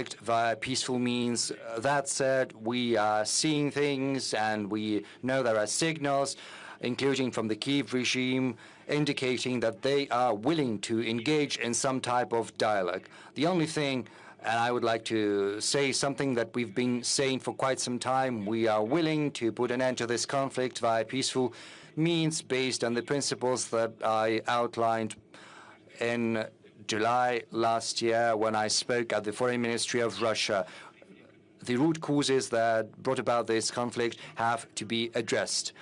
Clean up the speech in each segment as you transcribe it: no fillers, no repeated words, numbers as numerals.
conflict via peaceful means. That said, we are seeing things, and we know there are signals, including from the Kiev regime, indicating that they are willing to engage in some type of dialogue. The only thing, and I would like to say something that we've been saying for quite some time, we are willing to put an end to this conflict via peaceful means based on the principles that I outlined in July last year when I spoke at the Foreign Ministry of Russia. The root causes that brought about this conflict have to be addressed.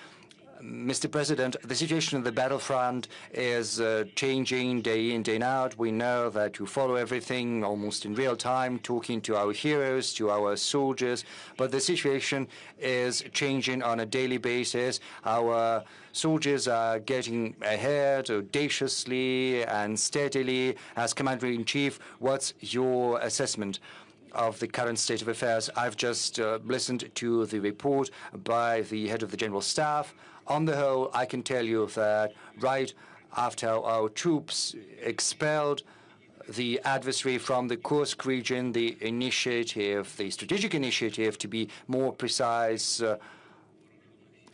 Mr. President, the situation on the battlefront is changing day in, day out. We know that you follow everything almost in real time, talking to our heroes, to our soldiers, but the situation is changing on a daily basis. Our soldiers are getting ahead audaciously and steadily. As Commander-in-Chief, what's your assessment of the current state of affairs? I've just listened to the report by the head of the General Staff. On the whole, I can tell you that right after our troops expelled the adversary from the Kursk region, the initiative, the strategic initiative, to be more precise,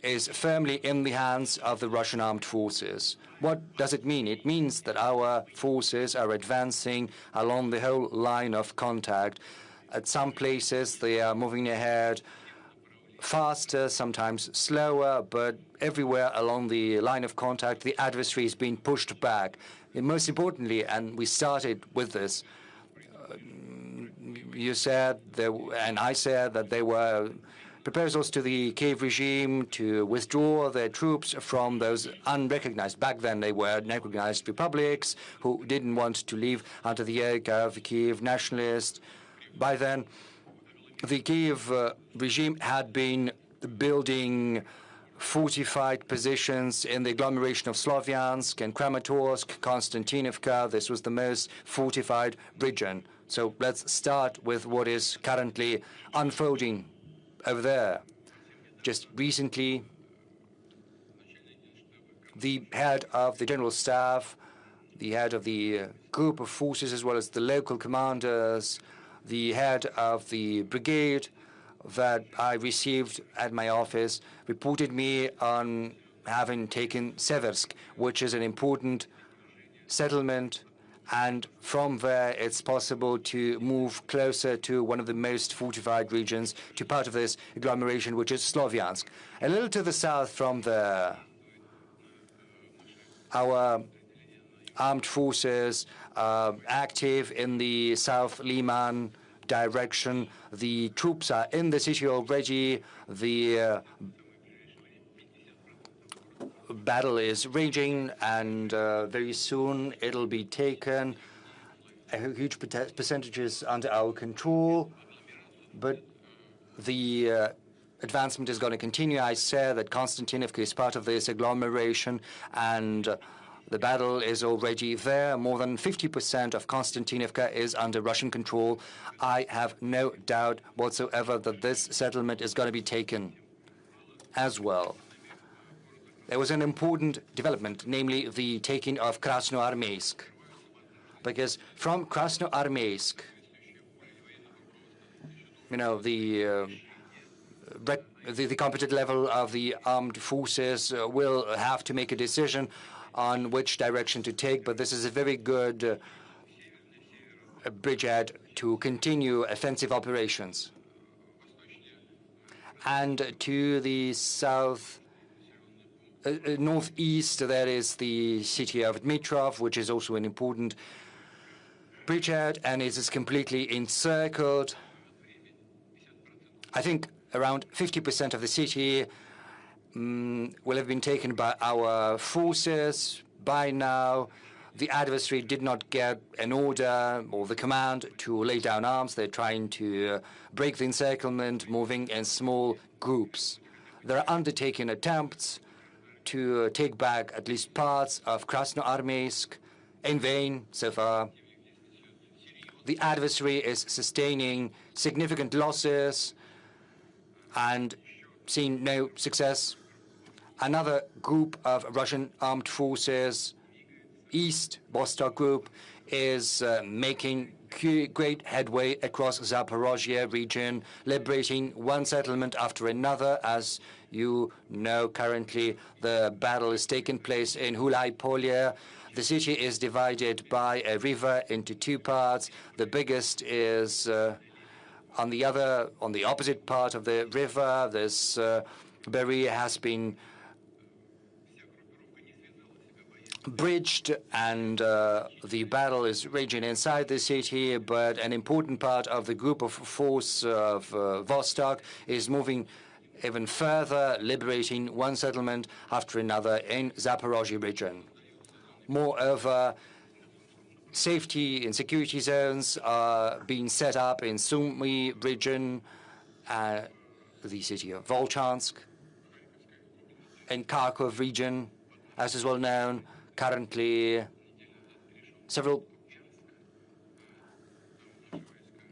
is firmly in the hands of the Russian armed forces. What does it mean? It means that our forces are advancing along the whole line of contact. At some places, they are moving ahead faster, sometimes slower, but everywhere along the line of contact, the adversary is being pushed back. And most importantly, and we started with this, you said, and I said, that there were proposals to the Kiev regime to withdraw their troops from those unrecognized, back then they were unrecognized republics, who didn't want to leave under the yoke of the Kiev nationalists. By then, the Kiev regime had been building fortified positions in the agglomeration of Slavyansk and Kramatorsk, Konstantinovka. This was the most fortified region. So let's start with what is currently unfolding over there. Just recently, the head of the General Staff, the head of the group of forces, as well as the local commanders, the head of the brigade that I received at my office, reported me on having taken Seversk, which is an important settlement, and from there it's possible to move closer to one of the most fortified regions, to part of this agglomeration, which is Slavyansk. A little to the south from there, our armed forces active in the South Liman direction. The troops are in the city already. The battle is raging, and very soon it'll be taken. A huge percentages under our control, but the advancement is going to continue. I said that Konstantinovka is part of this agglomeration, and the battle is already there. More than 50% of Konstantinovka is under Russian control. I have no doubt whatsoever that this settlement is going to be taken as well. There was an important development, namely the taking of Krasnoarmeysk. Because from Krasnoarmeysk, you know, the competent level of the armed forces will have to make a decision on which direction to take, but this is a very good bridgehead to continue offensive operations. And to the south, northeast, there is the city of Dmitrov, which is also an important bridgehead, and it is completely encircled. I think around 50% of the city will have been taken by our forces. By now, the adversary did not get an order or the command to lay down arms. They're trying to break the encirclement, moving in small groups. They're undertaking attempts to take back at least parts of Krasnoarmeysk, in vain so far. The adversary is sustaining significant losses and seeing no success. Another group of Russian armed forces, East Vostok Group, is making great headway across Zaporozhye region, liberating one settlement after another. As you know, currently the battle is taking place in Hulai-Polye. The city is divided by a river into two parts. The biggest is on the opposite part of the river. This barrier has been bridged, and the battle is raging inside the city, but an important part of the group of force of Vostok is moving even further, liberating one settlement after another in Zaporozhye region. Moreover, safety and security zones are being set up in Sumy region, the city of Volchansk, in Kharkov region, as is well known. Currently, several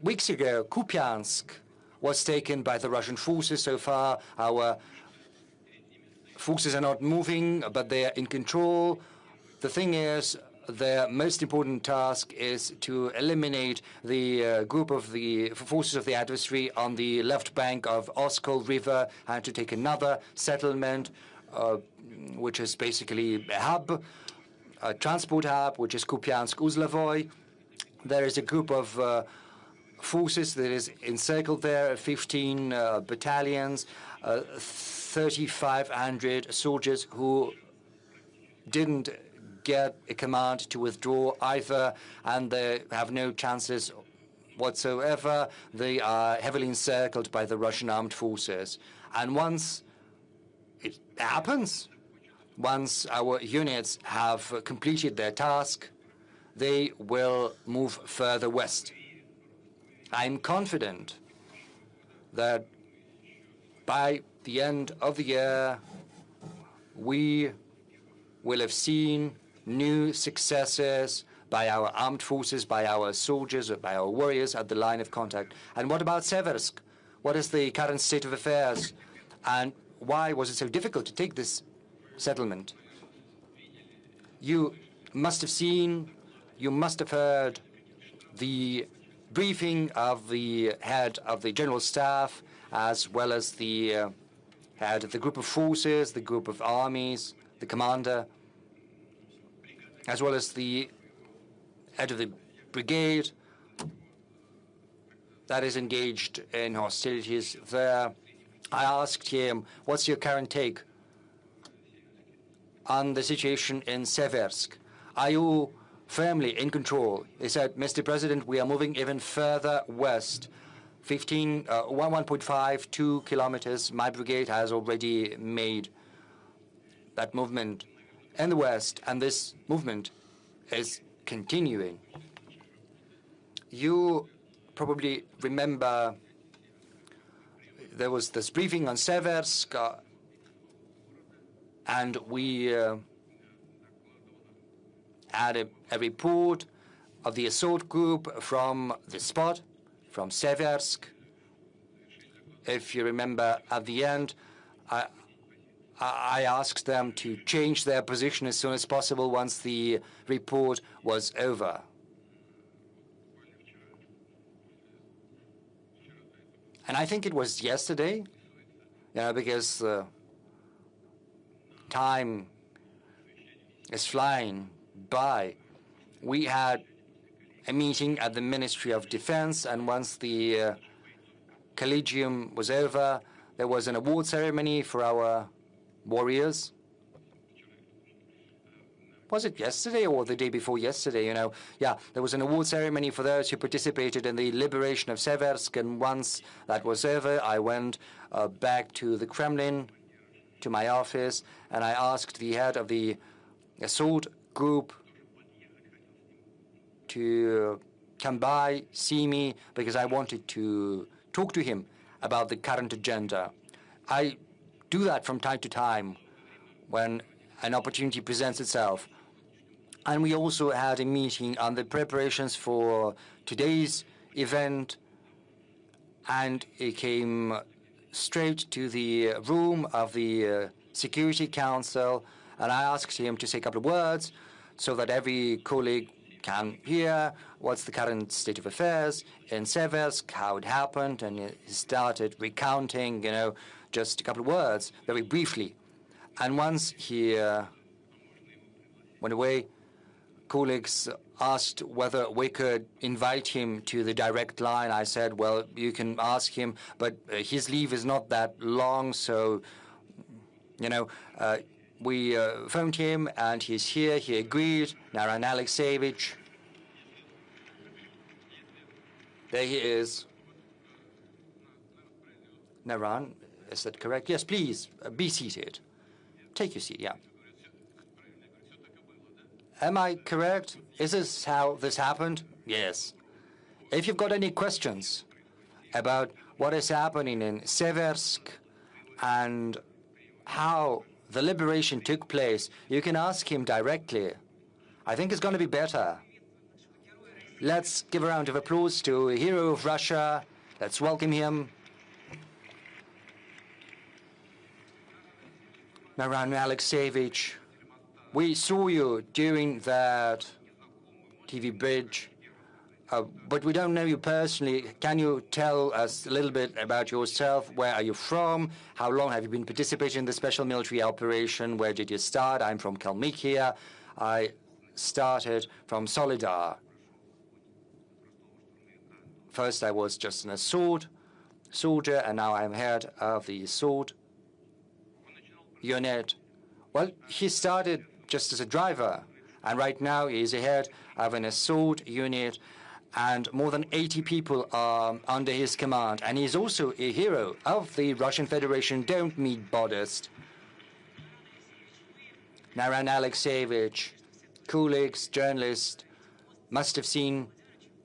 weeks ago, Kupiansk was taken by the Russian forces. So far, our forces are not moving, but they are in control. The thing is, their most important task is to eliminate the group of the forces of the adversary on the left bank of Oskol River and to take another settlement, which is basically a hub, a transport hub, which is Kupiansk-Uzlavoy. There is a group of forces that is encircled there, 15 battalions, 3,500 soldiers who didn't get a command to withdraw either, and they have no chances whatsoever. They are heavily encircled by the Russian armed forces. And once it happens, once our units have completed their task, they will move further west. I'm confident that by the end of the year, we will have seen new successes by our armed forces, by our soldiers, by our warriors at the line of contact. And what about Seversk? What is the current state of affairs? And why was it so difficult to take this settlement? You must have seen, you must have heard the briefing of the head of the general staff, as well as the head of the group of forces, the group of armies, the commander, as well as the head of the brigade that is engaged in hostilities there. I asked him, what's your current take on the situation in Seversk? Are you firmly in control? He said, Mr. President, we are moving even further west. 1.5, 2 kilometers. My brigade has already made that movement in the west, and this movement is continuing. You probably remember there was this briefing on Seversk, and we had a report of the assault group from the spot, from Seversk. If you remember, at the end, I asked them to change their position as soon as possible once the report was over. And I think it was yesterday, because time is flying by. We had a meeting at the Ministry of Defense, and once the collegium was over, there was an award ceremony for our warriors. Was it yesterday or the day before yesterday? Yeah, there was an award ceremony for those who participated in the liberation of Seversk, and once that was over, I went back to the Kremlin, to my office, and I asked the head of the assault group to come by, see me, because I wanted to talk to him about the current agenda. I do that from time to time when an opportunity presents itself. And we also had a meeting on the preparations for today's event, and it came straight to the room of the Security Council, and I asked him to say a couple of words so that every colleague can hear what's the current state of affairs in Seversk, how it happened, and he started recounting, just a couple of words, very briefly. And once he went away, colleagues asked whether we could invite him to the direct line. I said, well, you can ask him, but his leave is not that long, so, we phoned him, and he's here. He agreed. Naran Alexeyevich. There he is. Naran, is that correct? Yes, please, be seated. Take your seat, yeah. Am I correct? Is this how this happened? Yes. If you've got any questions about what is happening in Seversk and how the liberation took place, you can ask him directly. I think it's going to be better. Let's give a round of applause to a hero of Russia. Let's welcome him. Naran Alexeyevich, we saw you during that TV bridge, but we don't know you personally. Can you tell us a little bit about yourself? Where are you from? How long have you been participating in the special military operation? Where did you start? I'm from Kalmykia. I started from Solidar. First, I was just an assault soldier, and now I'm head of the assault unit. Well, he started just as a driver, and right now he is head of an assault unit, and more than 80 people are under his command. And he's also a hero of the Russian Federation. Don't be modest. Naran Alexeyevich, colleagues, journalists must have seen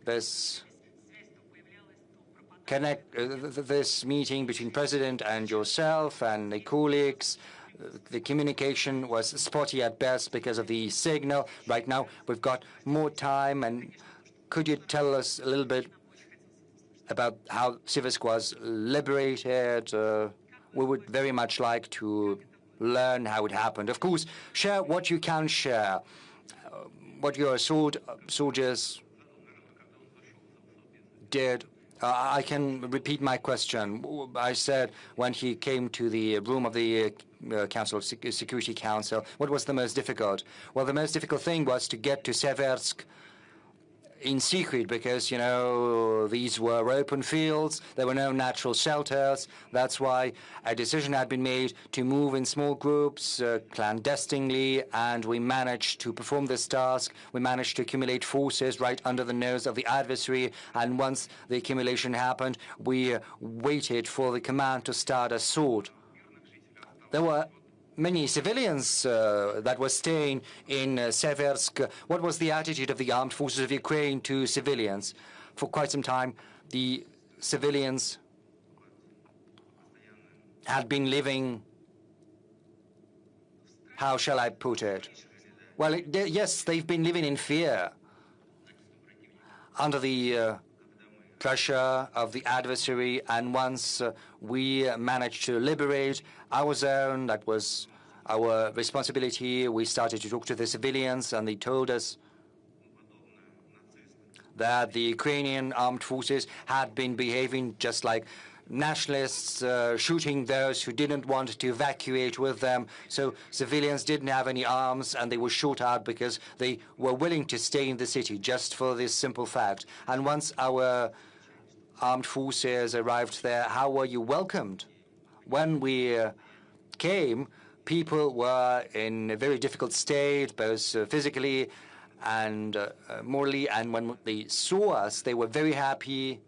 this this meeting between President and yourself and the colleagues. The communication was spotty at best because of the signal. Right now, we've got more time. And could you tell us a little bit about how Seversk was liberated? We would very much like to learn how it happened. Of course, share what you can share, what your soldiers did. I can repeat my question. I said when he came to the room of the Security Council, what was the most difficult? Well, the most difficult thing was to get to Seversk in secret because, these were open fields. There were no natural shelters. That's why a decision had been made to move in small groups, clandestinely, and we managed to perform this task. We managed to accumulate forces right under the nose of the adversary, and once the accumulation happened, we waited for the command to start assault. There were many civilians that were staying in Seversk. What was the attitude of the armed forces of Ukraine to civilians? For quite some time, the civilians had been living, how shall I put it? Well, yes, they've been living in fear under the pressure of the adversary, and once we managed to liberate our zone, that was our responsibility. We started to talk to the civilians, and they told us that the Ukrainian armed forces had been behaving just like nationalists, shooting those who didn't want to evacuate with them. So civilians didn't have any arms, and they were shot out because they were willing to stay in the city just for this simple fact. And once our armed forces arrived there, how were you welcomed? When we came, people were in a very difficult state, both physically and morally, and when they saw us, they were very happy.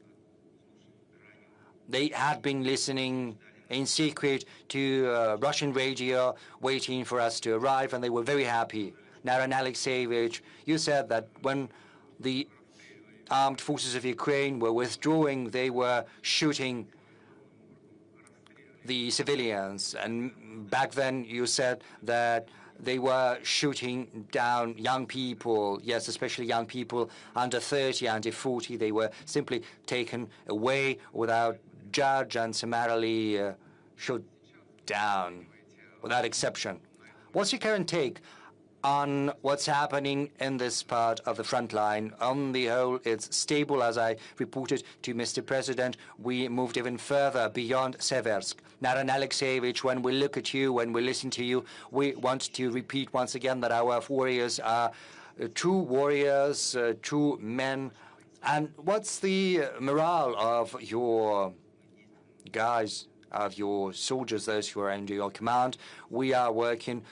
They had been listening in secret to Russian radio, waiting for us to arrive, and they were very happy. Naran Alexeyevich, you said that when the armed forces of Ukraine were withdrawing, they were shooting the civilians. And back then you said that they were shooting down young people, yes, especially young people under 30, under 40. They were simply taken away without judge and summarily shot down without exception. What's your current take on what's happening in this part of the front line. On the whole, it's stable, as I reported to Mr. President. We moved even further beyond Seversk. Naran Alexeyevich, when we look at you, when we listen to you, we want to repeat once again that our warriors are true warriors, true men. And what's the morale of your guys, of your soldiers, those who are under your command? We are working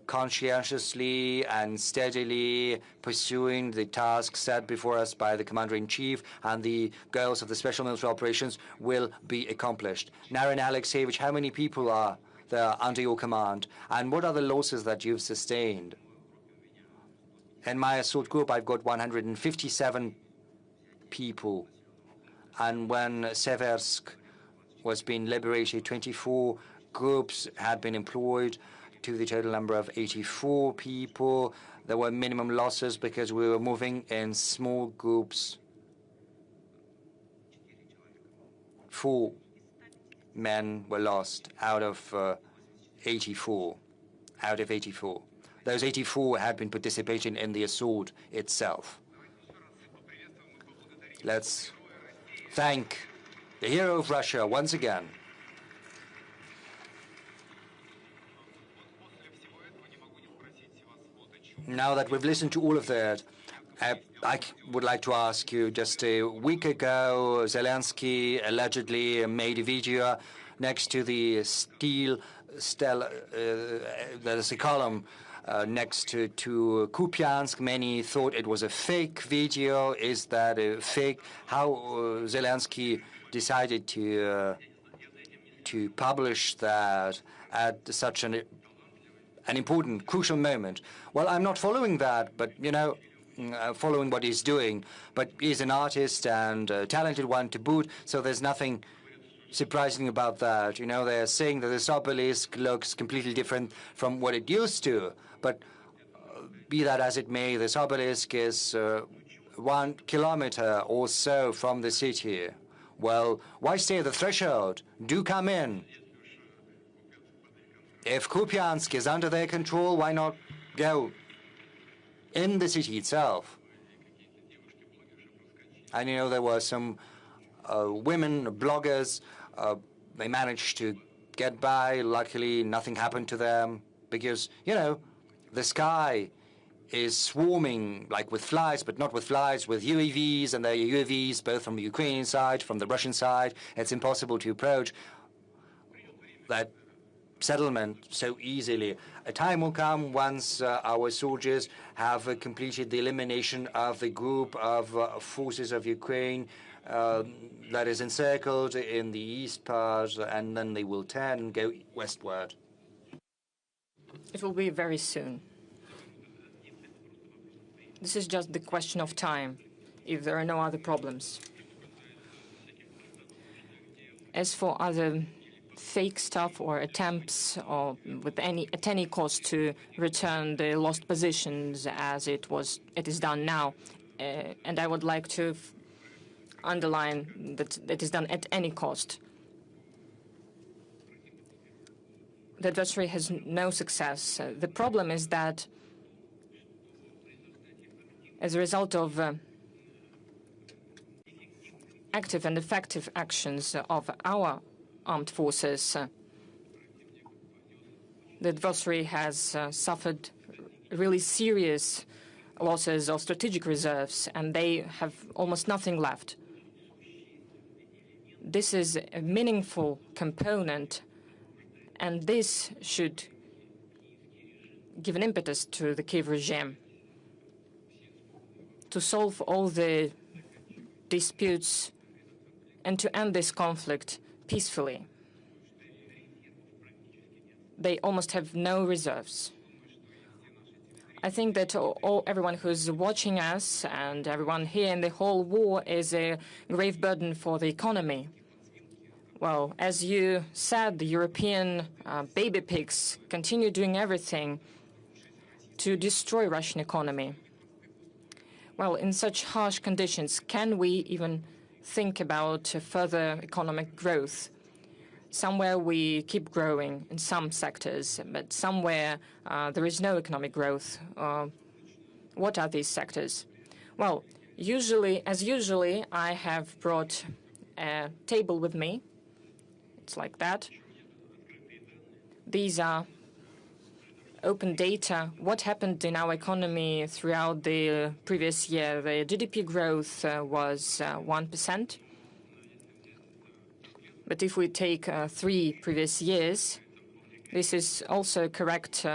conscientiously and steadily, pursuing the tasks set before us by the Commander-in-Chief, and the goals of the Special Military Operations will be accomplished. Naran Alexeyevich, how many people are there under your command, and what are the losses that you've sustained? In my assault group, I've got 157 people, and when Seversk was being liberated, 24 groups had been employed to the total number of 84 people. There were minimum losses because we were moving in small groups. 4 men were lost out of 84. Those 84 had been participating in the assault itself. Let's thank the hero of Russia once again. Now that we've listened to all of that, I would like to ask you, just a week ago, Zelensky allegedly made a video next to the steel, there is a column next to Kupiansk. Many thought it was a fake video. Is that a fake? How Zelensky decided to publish that at such an important, crucial moment? Well, I'm not following that, but, you know, following what he's doing. But he's an artist and a talented one to boot, so there's nothing surprising about that. You know, they're saying that this obelisk looks completely different from what it used to. But be that as it may, this obelisk is 1 kilometer or so from the city. Well, why stay at the threshold? Do come in. If Kupiansk is under their control, why not go in the city itself? And, you know, there were some women bloggers. They managed to get by. Luckily, nothing happened to them because, you know, the sky is swarming, like with flies, but not with flies, with UAVs, and there are UAVs both from the Ukrainian side, from the Russian side. It's impossible to approach that settlement so easily. A time will come once our soldiers have completed the elimination of the group of forces of Ukraine that is encircled in the east part, and then they will turn and go westward. It will be very soon. This is just the question of time, if there are no other problems. As for other fake stuff or attempts or at any cost to return the lost positions as it is done now, and I would like to underline that it is done at any cost. The adversary has no success. The problem is that as a result of active and effective actions of our armed forces, the adversary has suffered really serious losses of strategic reserves, and they have almost nothing left. This is a meaningful component, and this should give an impetus to the Kiev regime to solve all the disputes and to end this conflict peacefully. They almost have no reserves. I think that everyone who's watching us and everyone here in the whole war is a grave burden for the economy. Well, as you said, the European baby pigs continue doing everything to destroy Russian economy. Well, in such harsh conditions, can we even think about further economic growth? Somewhere we keep growing in some sectors, but somewhere there is no economic growth. What are these sectors? Well, as usually, I have brought a table with me. It's like that. These are open data. What happened in our economy throughout the previous year? The GDP growth was 1%. But if we take 3 previous years, this is also a correct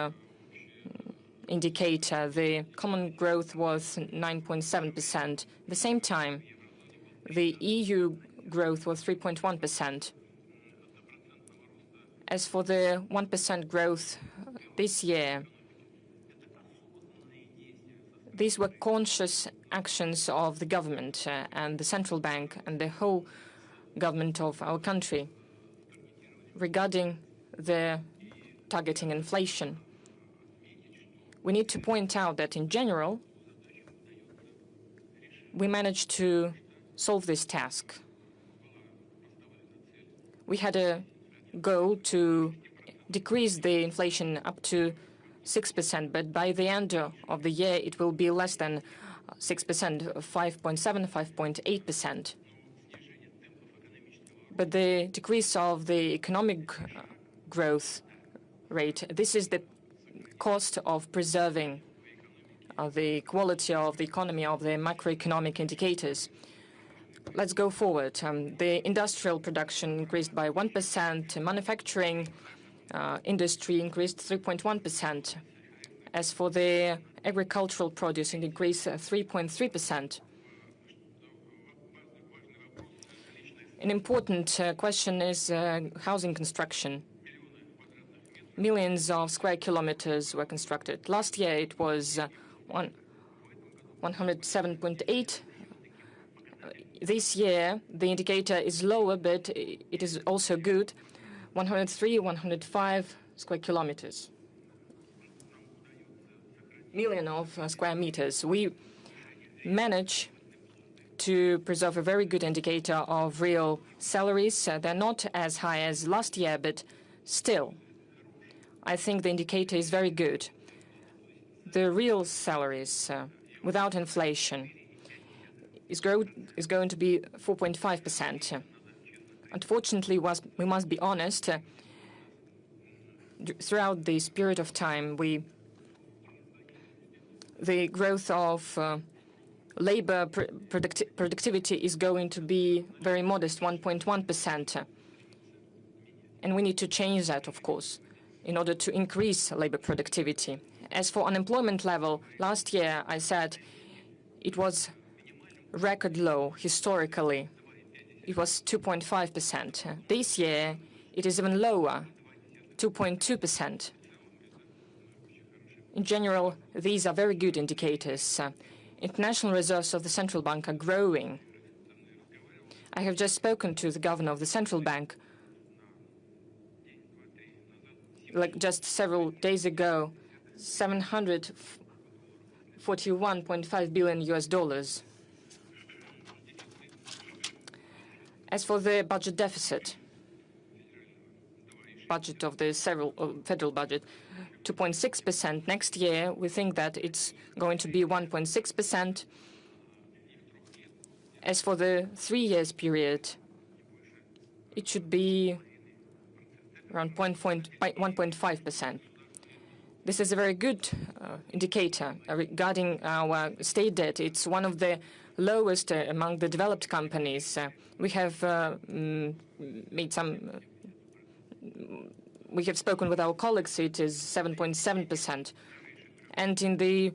indicator. The common growth was 9.7%. At the same time, the EU growth was 3.1%. As for the 1% growth this year, these were conscious actions of the government and the central bank and the whole government of our country regarding the targeting inflation. We need to point out that in general, we managed to solve this task. We had a goal to decrease the inflation up to 6%, but by the end of the year, it will be less than 6%, 5.7, 5.8%. But the decrease of the economic growth rate, this is the cost of preserving the quality of the economy, of the macroeconomic indicators. Let's go forward. The industrial production increased by 1%. Manufacturing industry increased 3.1%. As for the agricultural produce, it increased 3.3%. An important question is housing construction. Millions of square kilometers were constructed. Last year it was 107.8. This year the indicator is lower, but it is also good. 103, 105 square kilometers. Million of square meters. We manage to preserve a very good indicator of real salaries. They're not as high as last year, but still, I think the indicator is very good. The real salaries, without inflation, is going to be 4.5%. Unfortunately, we must be honest, throughout this period of time, the growth of labor productivity is going to be very modest, 1.1%. And we need to change that, of course, in order to increase labor productivity. As for unemployment level, last year I said it was record low historically. It was 2.5%. This year it is even lower, 2.2%. In general, these are very good indicators. International reserves of the central bank are growing. I have just spoken to the governor of the central bank, like just several days ago, $741.5 billion US. As for the budget deficit, budget of the federal budget, 2.6%. Next year, we think that it's going to be 1.6%. As for the 3 years period, it should be around 1.5%. This is a very good indicator regarding our state debt. It's one of the lowest among the developed companies. We have we have spoken with our colleagues. It is 7.7%, and in the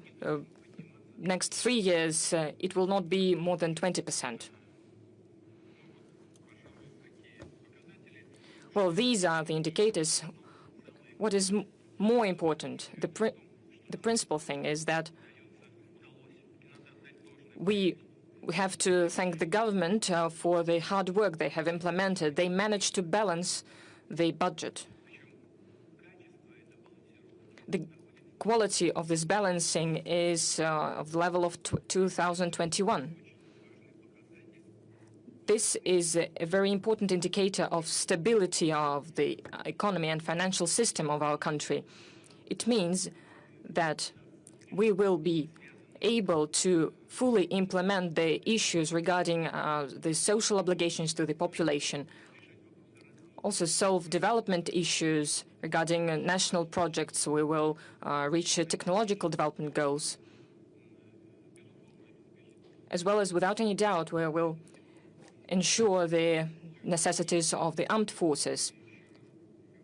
next 3 years, it will not be more than 20%. Well, these are the indicators. What is more important, the principal thing is that we have to thank the government for the hard work they have implemented. They managed to balance the budget. The quality of this balancing is of the level of 2021. This is a very important indicator of stability of the economy and financial system of our country. It means that we will be able to fully implement the issues regarding the social obligations to the population, also solve development issues regarding national projects. We will reach technological development goals, as well as, without any doubt, we will ensure the necessities of the armed forces.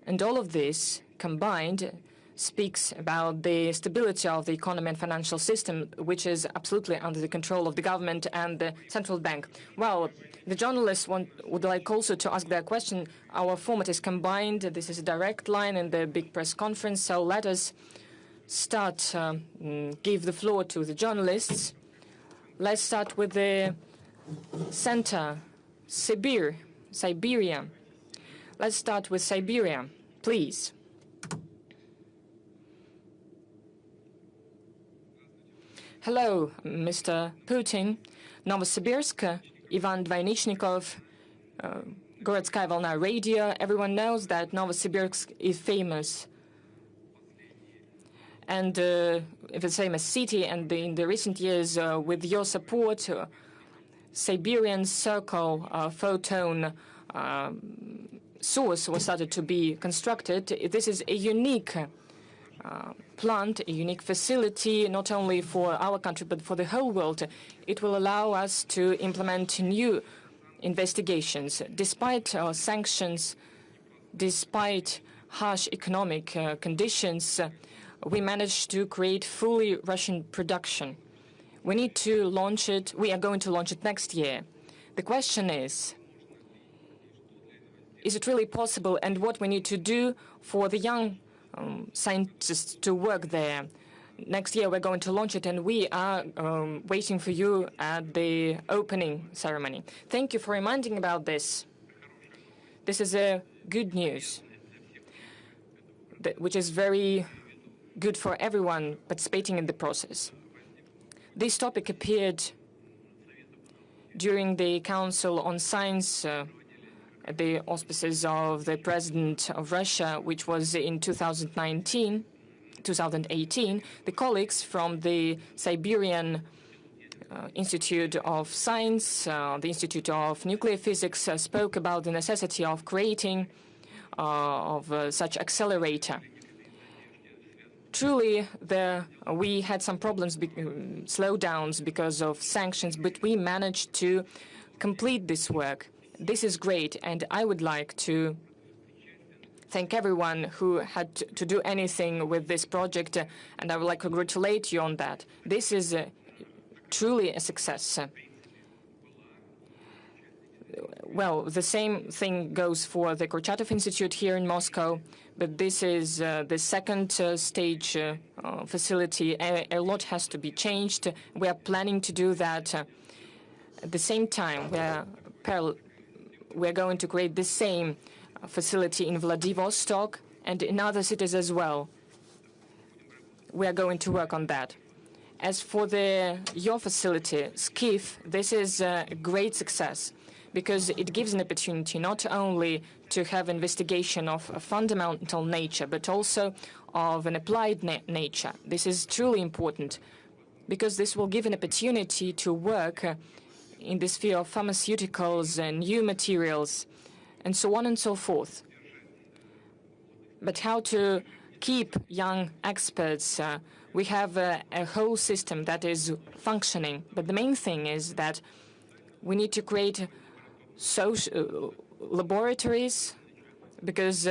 And all of this combined speaks about the stability of the economy and financial system, which is absolutely under the control of the government and the central bank. Well, the journalists would like also to ask their question. Our format is combined. This is a direct line in the big press conference. So let us start, give the floor to the journalists. Let's start with the center, Siberia. Let's start with Siberia, please. Hello, Mr. Putin. Novosibirsk, Ivan Dvaynichnikov, Gorodskaya Volna Radio. Everyone knows that Novosibirsk is famous. And it's a famous city, and in the recent years, with your support, Siberian Circle photon source was started to be constructed. This is a unique plant, a unique facility, not only for our country, but for the whole world. It will allow us to implement new investigations. Despite sanctions, despite harsh economic conditions, we managed to create fully Russian production. We need to launch it. We are going to launch it next year. The question is it really possible, and what we need to do for the young scientists to work there? Next year we're going to launch it, and we are waiting for you at the opening ceremony. Thank you for reminding about this. This is a good news, which is very good for everyone participating in the process. This topic appeared during the Council on Science at the auspices of the President of Russia, which was in 2018. The colleagues from the Siberian Institute of Science, the Institute of Nuclear Physics, spoke about the necessity of creating such accelerator. Truly, we had some problems, slowdowns because of sanctions, but we managed to complete this work. This is great, and I would like to thank everyone who had to do anything with this project, and I would like to congratulate you on that. This is truly a success. Well, the same thing goes for the Kurchatov Institute here in Moscow, but this is the second stage facility. A lot has to be changed. We are planning to do that. At the same time, we're going to create the same facility in Vladivostok and in other cities as well. We are going to work on that. As for your facility, SKIF, this is a great success, because it gives an opportunity not only to have investigation of a fundamental nature, but also of an applied nature. This is truly important, because this will give an opportunity to work in the sphere of pharmaceuticals and new materials, and so on and so forth. But how to keep young experts? We have a whole system that is functioning, but the main thing is that we need to create laboratories, because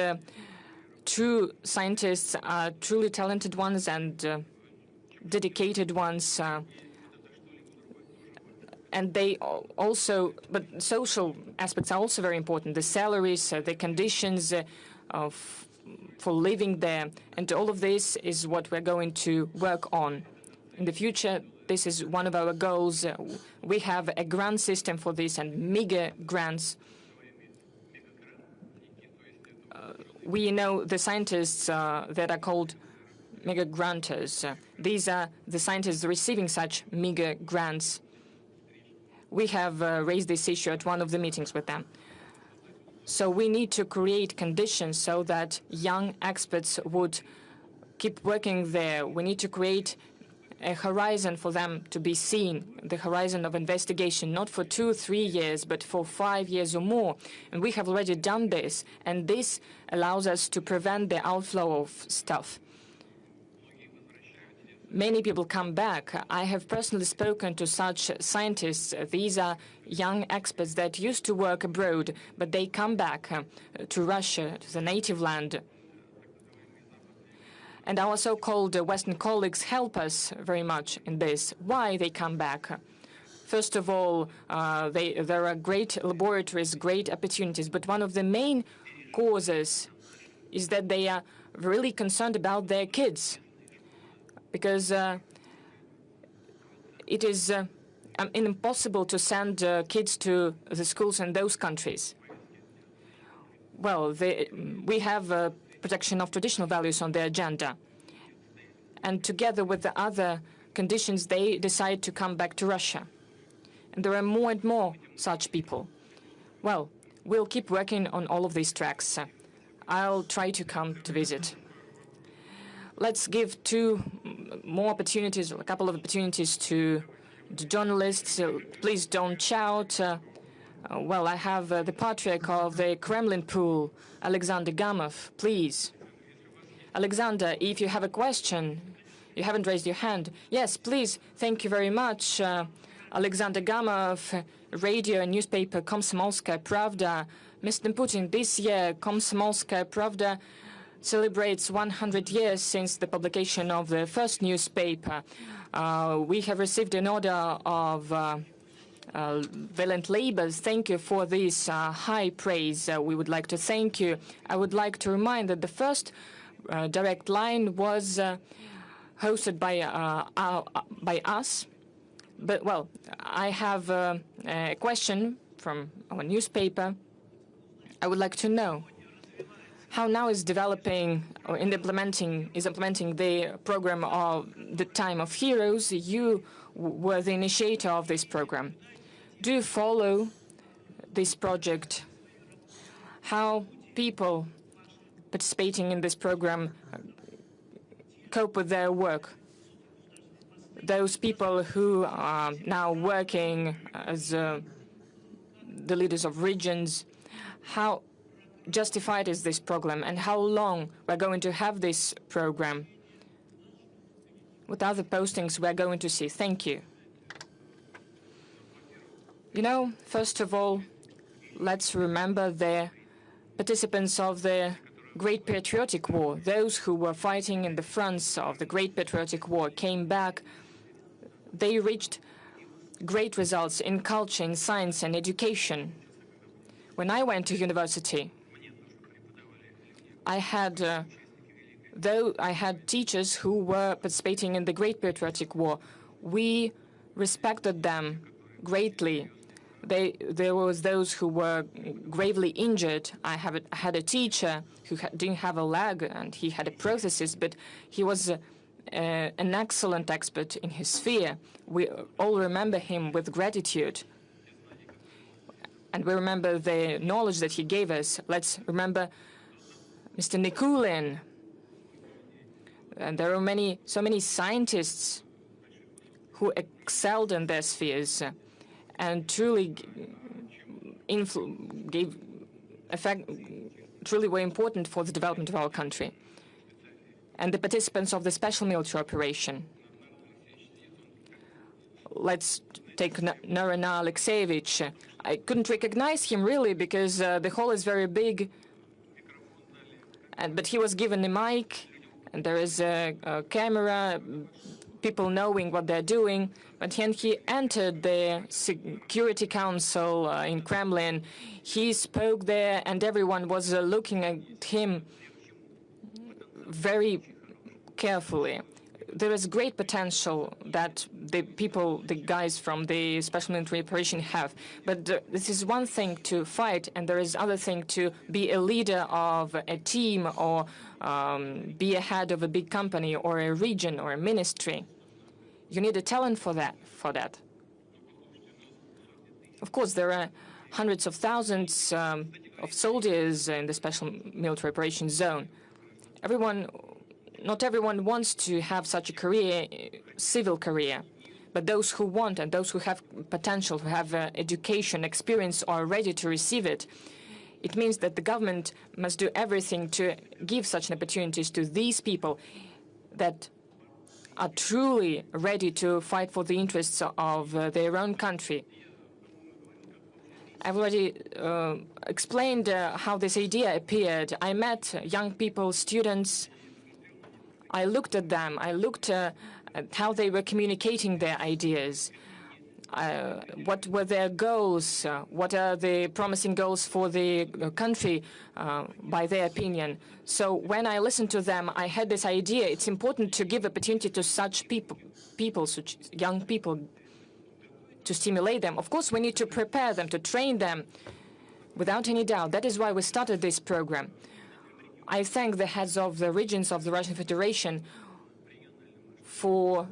true scientists are truly talented ones and dedicated ones, and they also, but social aspects are also very important. The salaries, the conditions for living there, and all of this is what we're going to work on in the future. This is one of our goals. We have a grant system for this and mega grants. We know the scientists that are called mega granters. These are the scientists receiving such mega grants. We have raised this issue at one of the meetings with them. So we need to create conditions so that young experts would keep working there. We need to create a horizon for them to be seen, the horizon of investigation, not for 2, 3 years, but for 5 years or more. And we have already done this, and this allows us to prevent the outflow of stuff. Many people come back. I have personally spoken to such scientists. These are young experts that used to work abroad, but they come back to Russia, to the native land. And our so-called Western colleagues help us very much in this. Why they come back? First of all, there are great laboratories, great opportunities, but one of the main causes is that they are really concerned about their kids, because it is impossible to send kids to the schools in those countries. Well, we have protection of traditional values on the agenda. And together with the other conditions, they decide to come back to Russia. And there are more and more such people. Well, we'll keep working on all of these tracks. I'll try to come to visit. Let's give 2 more opportunities, or a couple of opportunities to the journalists. Please don't shout. Well, I have the patriarch of the Kremlin pool, Alexander Gamov, please. Alexander, if you have a question, you haven't raised your hand. Yes, please. Thank you very much. Alexander Gamov, radio and newspaper Komsomolskaya Pravda. Mr. Putin, this year Komsomolskaya Pravda celebrates 100 years since the publication of the first newspaper. We have received an order of valiant labors. Thank you for this high praise. We would like to thank you. I would like to remind that the first direct line was hosted by us. But, well, I have a question from our newspaper. I would like to know how now is developing or implementing the program of the Time of Heroes. You were the initiator of this program. Do you follow this project? How people participating in this program cope with their work? Those people who are now working as the leaders of regions, how justified is this program, and how long we're going to have this program? What other postings we're going to see? Thank you. You know, first of all, let's remember the participants of the Great Patriotic War. Those who were fighting in the fronts of the Great Patriotic War came back. They reached great results in culture, in science, and education. When I went to university, I had teachers who were participating in the Great Patriotic War. We respected them greatly. There was those who were gravely injured. I had a teacher who didn't have a leg and he had a prosthesis, but he was an excellent expert in his sphere. We all remember him with gratitude. And we remember the knowledge that he gave us. Let's remember Mr. Nikulin. And there are so many scientists who excelled in their spheres and truly truly were important for the development of our country. And the participants of the special military operation. Let's take Narina Alexeyevich. I couldn't recognize him really because the hall is very big. But he was given a mic, and there is a camera, people knowing what they're doing. But when he entered the Security Council in Kremlin, he spoke there, and everyone was looking at him very carefully. There is great potential that the guys from the special military operation have. But this is one thing to fight, and there is other thing to be a leader of a team or be a head of a big company or a region or a ministry. You need a talent for that. Of course, there are hundreds of thousands of soldiers in the special military operations zone. Not everyone wants to have such a career, civil career, but those who want and those who have potential, who have education, experience, are ready to receive it. It means that the government must do everything to give such opportunities to these people that are truly ready to fight for the interests of their own country. I've already explained how this idea appeared. I met young people, students. I looked at them. I looked at how they were communicating their ideas. What were their goals? What are the promising goals for the country, by their opinion? So when I listened to them, I had this idea. It's important to give opportunity to such people, such young people, to stimulate them. Of course, we need to prepare them, to train them, without any doubt. That is why we started this program. I thank the heads of the regions of the Russian Federation for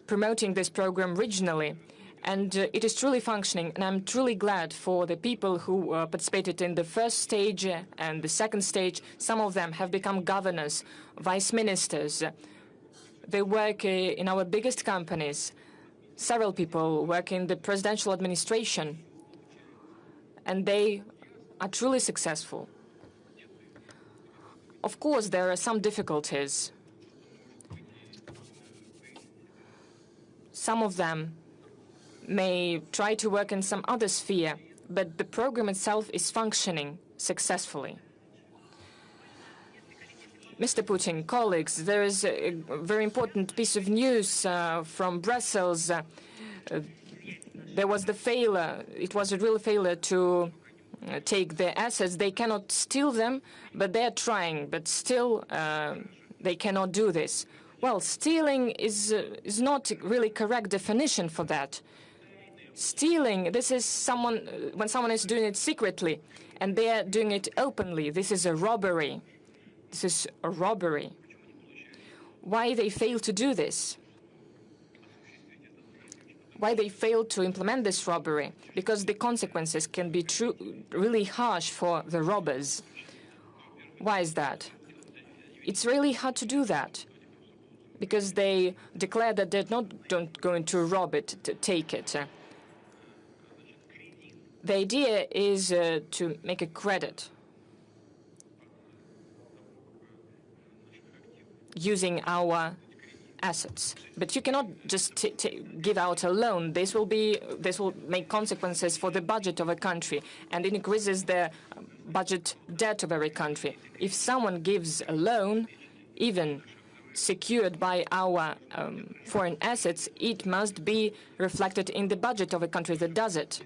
promoting this program regionally. And it is truly functioning, and I'm truly glad for the people who participated in the first stage and the second stage. Some of them have become governors, vice ministers. They work in our biggest companies. Several people work in the presidential administration, and they are truly successful. Of course, there are some difficulties. Some of them may try to work in some other sphere, but the program itself is functioning successfully. Mr. Putin, colleagues, there is a very important piece of news from Brussels. There was the failure. It was a real failure to take their assets. They cannot steal them, but they're trying. But still, they cannot do this. Well, stealing is not really correct definition for that. Stealing, this is when someone is doing it secretly, and they are doing it openly. This is a robbery. This is a robbery. Why they fail to do this? Why they fail to implement this robbery? Because the consequences can be really harsh for the robbers. Why is that? It's really hard to do that, because they declare that they're not going to rob it, to take it. The idea is to make a credit using our assets. But you cannot just give out a loan. This will make consequences for the budget of a country, and it increases the budget debt of every country. If someone gives a loan, even secured by our foreign assets, it must be reflected in the budget of a country that does it.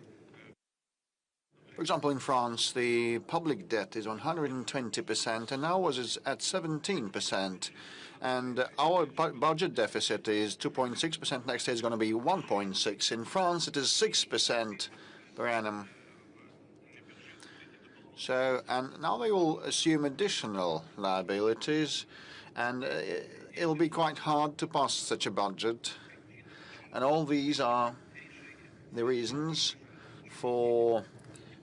For example, in France, the public debt is 120%, and ours is at 17%. And our budget deficit is 2.6%. Next year is going to be 1.6%. In France, it is 6% per annum. So, and now they will assume additional liabilities, and it'll be quite hard to pass such a budget. And all these are the reasons for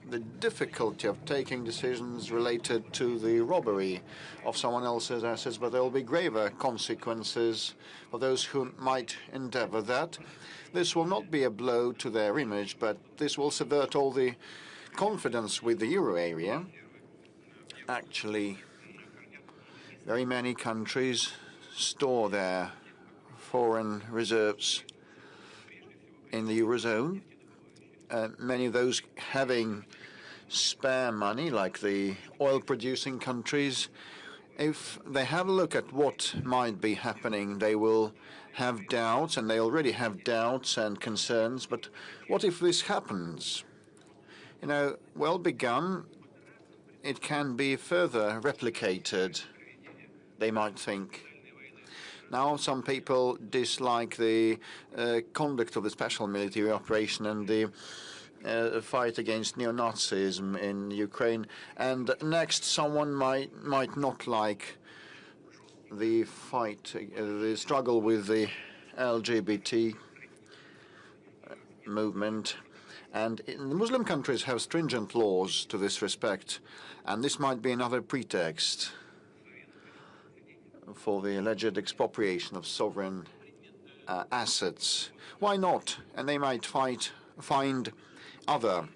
the difficulty of taking decisions related to the robbery of someone else's assets, but there will be graver consequences for those who might endeavor that. This will not be a blow to their image, but this will subvert all the confidence with the euro area. Actually, very many countries store their foreign reserves in the eurozone. Many of those having spare money, like the oil-producing countries, if they have a look at what might be happening, they will have doubts, and they already have doubts and concerns. But what if this happens? You know, well begun, it can be further replicated, they might think. Now, some people dislike the conduct of the special military operation and the fight against neo-Nazism in Ukraine. And next, someone might not like the fight, the struggle with the LGBT movement. And the Muslim countries have stringent laws to this respect, and this might be another pretext for the alleged expropriation of sovereign assets. Why not? And they might find other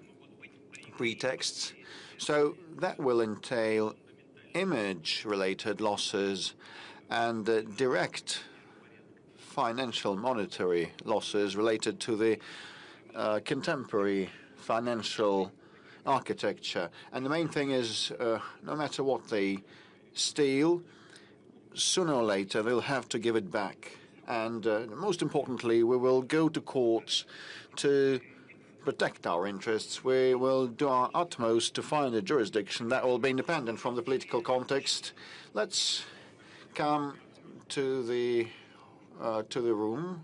pretexts. So that will entail image-related losses and direct financial monetary losses related to the contemporary financial architecture. And the main thing is, no matter what they steal, sooner or later they'll have to give it back. And most importantly, we will go to courts to protect our interests. We will do our utmost to find a jurisdiction that will be independent from the political context. Let's come to the room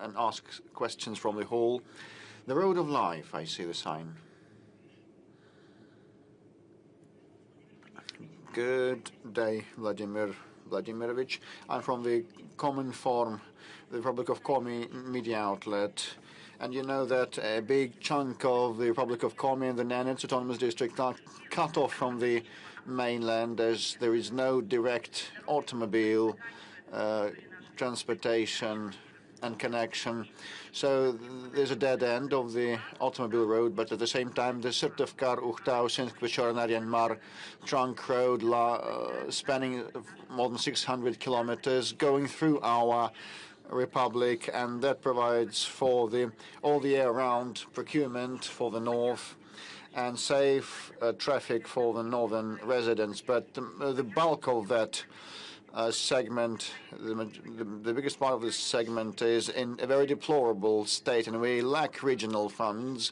and ask questions from the hall. The Road of Life, I see the sign. Good day, Vladimir Vladimirovich. I'm from the Cominform, the Republic of Komi media outlet. And you know that a big chunk of the Republic of Komi and the Nenets Autonomous District are cut off from the mainland, as there is no direct automobile transportation and connection. So there's a dead end of the automobile road, but at the same time, the Syrtevkar-Uhtau-Sinsk-Vechornaryan-Mar trunk road spanning more than 600 kilometers going through our republic, and that provides for all the year-round procurement for the north and safe traffic for the northern residents. But the bulk of that segment, the biggest part of this segment is in a very deplorable state, and we lack regional funds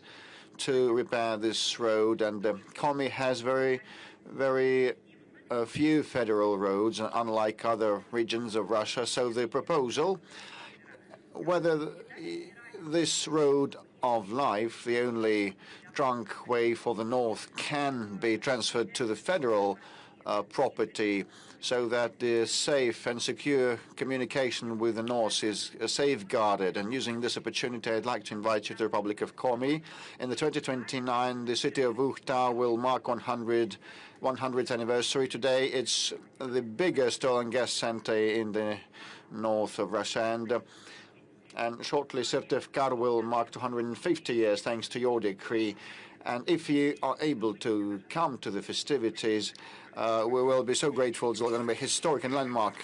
to repair this road. And Komi has very few federal roads, unlike other regions of Russia. So the proposal, whether this road of life, the only trunk way for the north, can be transferred to the federal property, so that the safe and secure communication with the north is safeguarded. And using this opportunity, I'd like to invite you to the Republic of Komi. In the 2029, the city of Uhtau will mark 100th anniversary. Today, it's the biggest oil and gas center in the north of Russia. And shortly, Syrtevkar will mark 250 years, thanks to your decree. And if you are able to come to the festivities, we will be so grateful. It's going to be a historic and landmark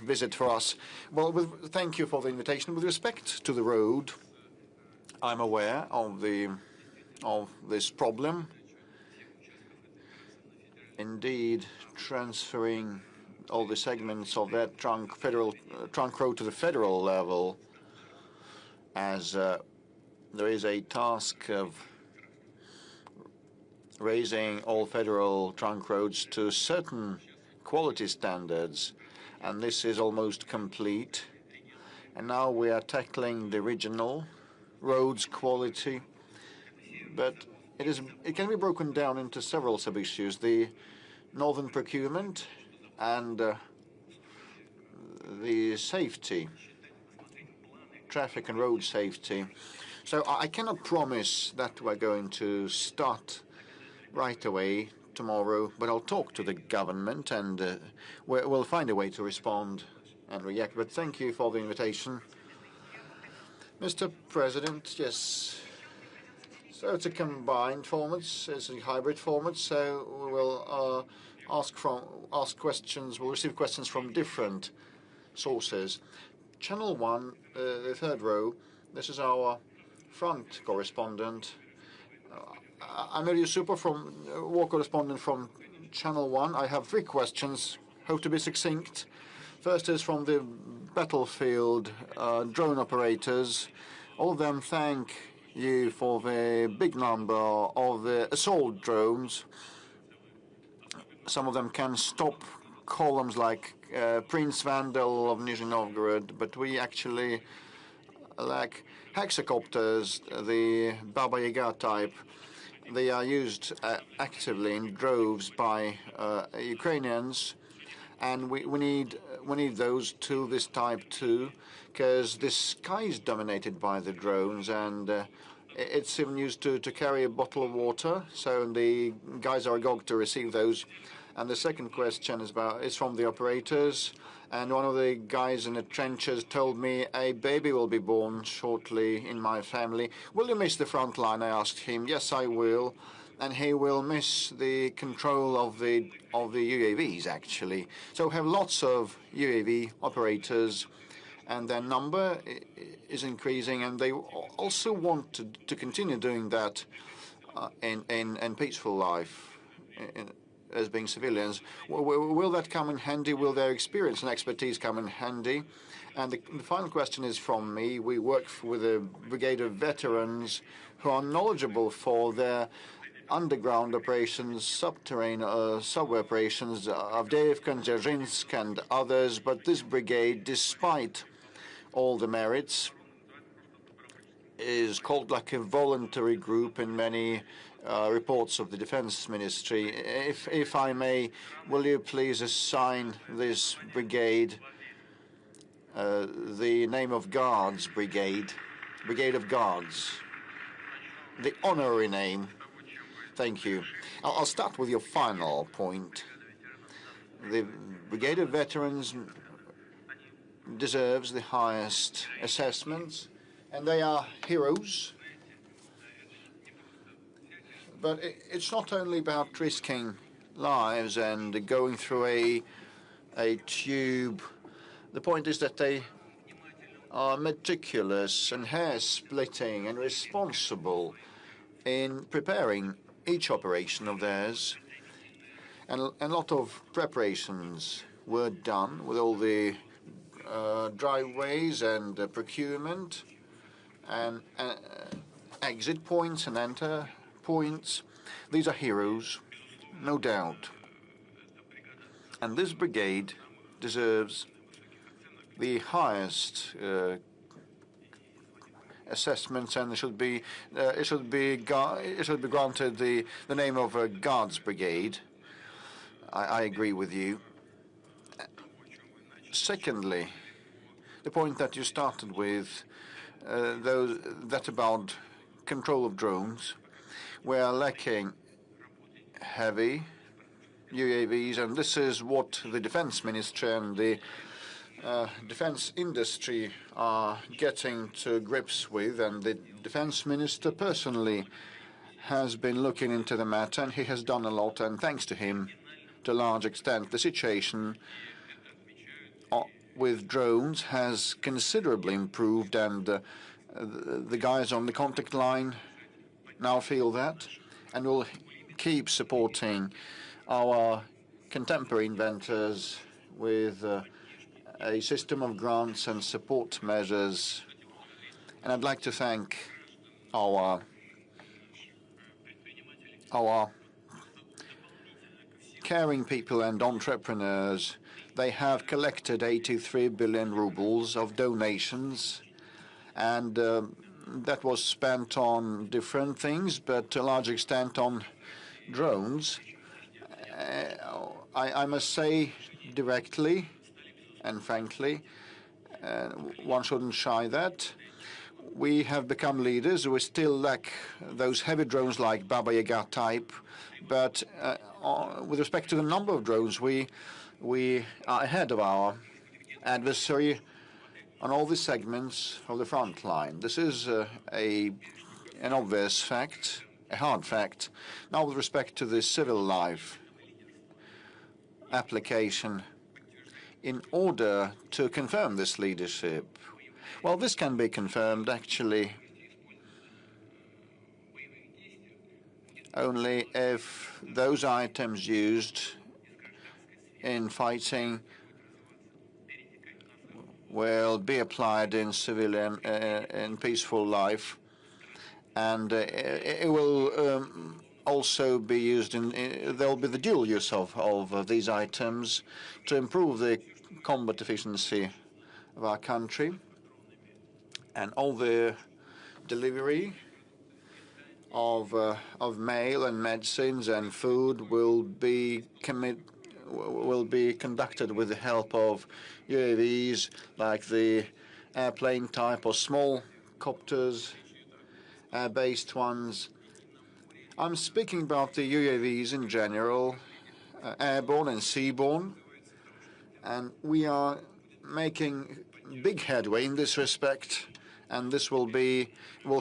visit for us. Well, thank you for the invitation. With respect to the road, I'm aware of this problem. Indeed, transferring all the segments of that trunk road to the federal level, as there is a task of raising all federal trunk roads to certain quality standards, and this is almost complete. And now we are tackling the regional roads quality, but it can be broken down into several sub-issues: the northern procurement and the safety, traffic and road safety. So I cannot promise that we're going to start right away tomorrow, but I'll talk to the government, and we'll find a way to respond and react. But thank you for the invitation. Mr. President, yes. So it's a combined format, it's a hybrid format, so we will we'll receive questions from different sources. Channel 1, the third row, this is our front correspondent. I'm Ilya Super, war correspondent from Channel 1. I have 3 questions, hope to be succinct. First is from the battlefield drone operators. All of them thank you for the big number of the assault drones. Some of them can stop columns like Prince Vandal of Nizhny Novgorod, but we actually lack hexacopters, the Baba Yaga type. They are used actively in droves by Ukrainians, and we need those to this type too, because the sky is dominated by the drones, and It's even used to carry a bottle of water, so the guys are agog to receive those. And the second question is from the operators. And one of the guys in the trenches told me a baby will be born shortly in my family. Will you miss the front line? I asked him. Yes, I will. And he will miss the control of the UAVs, actually. So we have lots of UAV operators, and their number is increasing, and they also want to continue doing that in peaceful life. As being civilians. Will that come in handy? Will their experience and expertise come in handy? And the final question is from me. We work with a brigade of veterans who are knowledgeable for their underground operations, subterranean subway operations, Avdiivka and Dzержinsk and others. But this brigade, despite all the merits, is called like a voluntary group in many reports of the Defense Ministry. If I may, will you please assign this brigade the name of Guards Brigade, Brigade of Guards, the honorary name? Thank you. I'll start with your final point. The Brigade of Veterans deserves the highest assessments, and they are heroes. But it's not only about risking lives and going through a tube. The point is that they are meticulous and hair-splitting and responsible in preparing each operation of theirs. And a lot of preparations were done with all the driveways and procurement and exit points and enter points. These are heroes, no doubt. And this brigade deserves the highest assessments, and it should be granted the name of a Guards Brigade. I agree with you. Secondly, the point that you started with, that about control of drones. We are lacking heavy UAVs, and this is what the Defense Ministry and the defense industry are getting to grips with, and the Defense Minister personally has been looking into the matter, and he has done a lot, and thanks to him, to a large extent, the situation with drones has considerably improved, and the guys on the contact line now feel that, and will keep supporting our contemporary inventors with a system of grants and support measures. And I'd like to thank our caring people and entrepreneurs. They have collected 83 billion rubles of donations, and that was spent on different things, but to a large extent on drones. I must say directly and frankly, one shouldn't shy that. We have become leaders. We still lack those heavy drones like Baba Yaga type, but with respect to the number of drones, we are ahead of our adversary on all the segments of the front line. This is an obvious fact, a hard fact. Now, with respect to the civil life application, in order to confirm this leadership, well, this can be confirmed actually only if those items used in fighting will be applied in civilian, in peaceful life, and it will also be used in. There will be the dual use of these items to improve the combat efficiency of our country, and all the delivery of mail and medicines and food will be conducted with the help of UAVs like the airplane type or small copters, air-based ones. I'm speaking about the UAVs in general, airborne and seaborne, and we are making big headway in this respect, and this will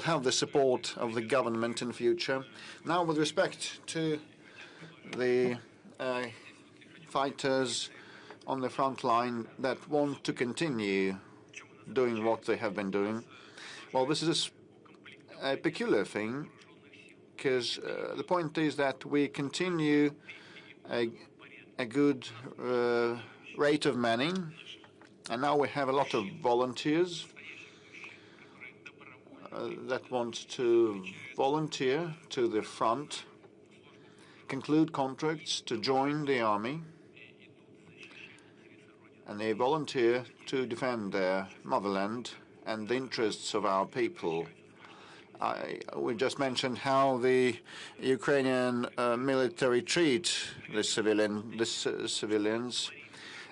have the support of the government in future. Now, with respect to the fighters on the front line that want to continue doing what they have been doing, well, this is a peculiar thing, because the point is that we continue a good rate of manning, and now we have a lot of volunteers that want to volunteer to the front, conclude contracts to join the army, and they volunteer to defend their motherland and the interests of our people. We just mentioned how the Ukrainian military treat the civilians,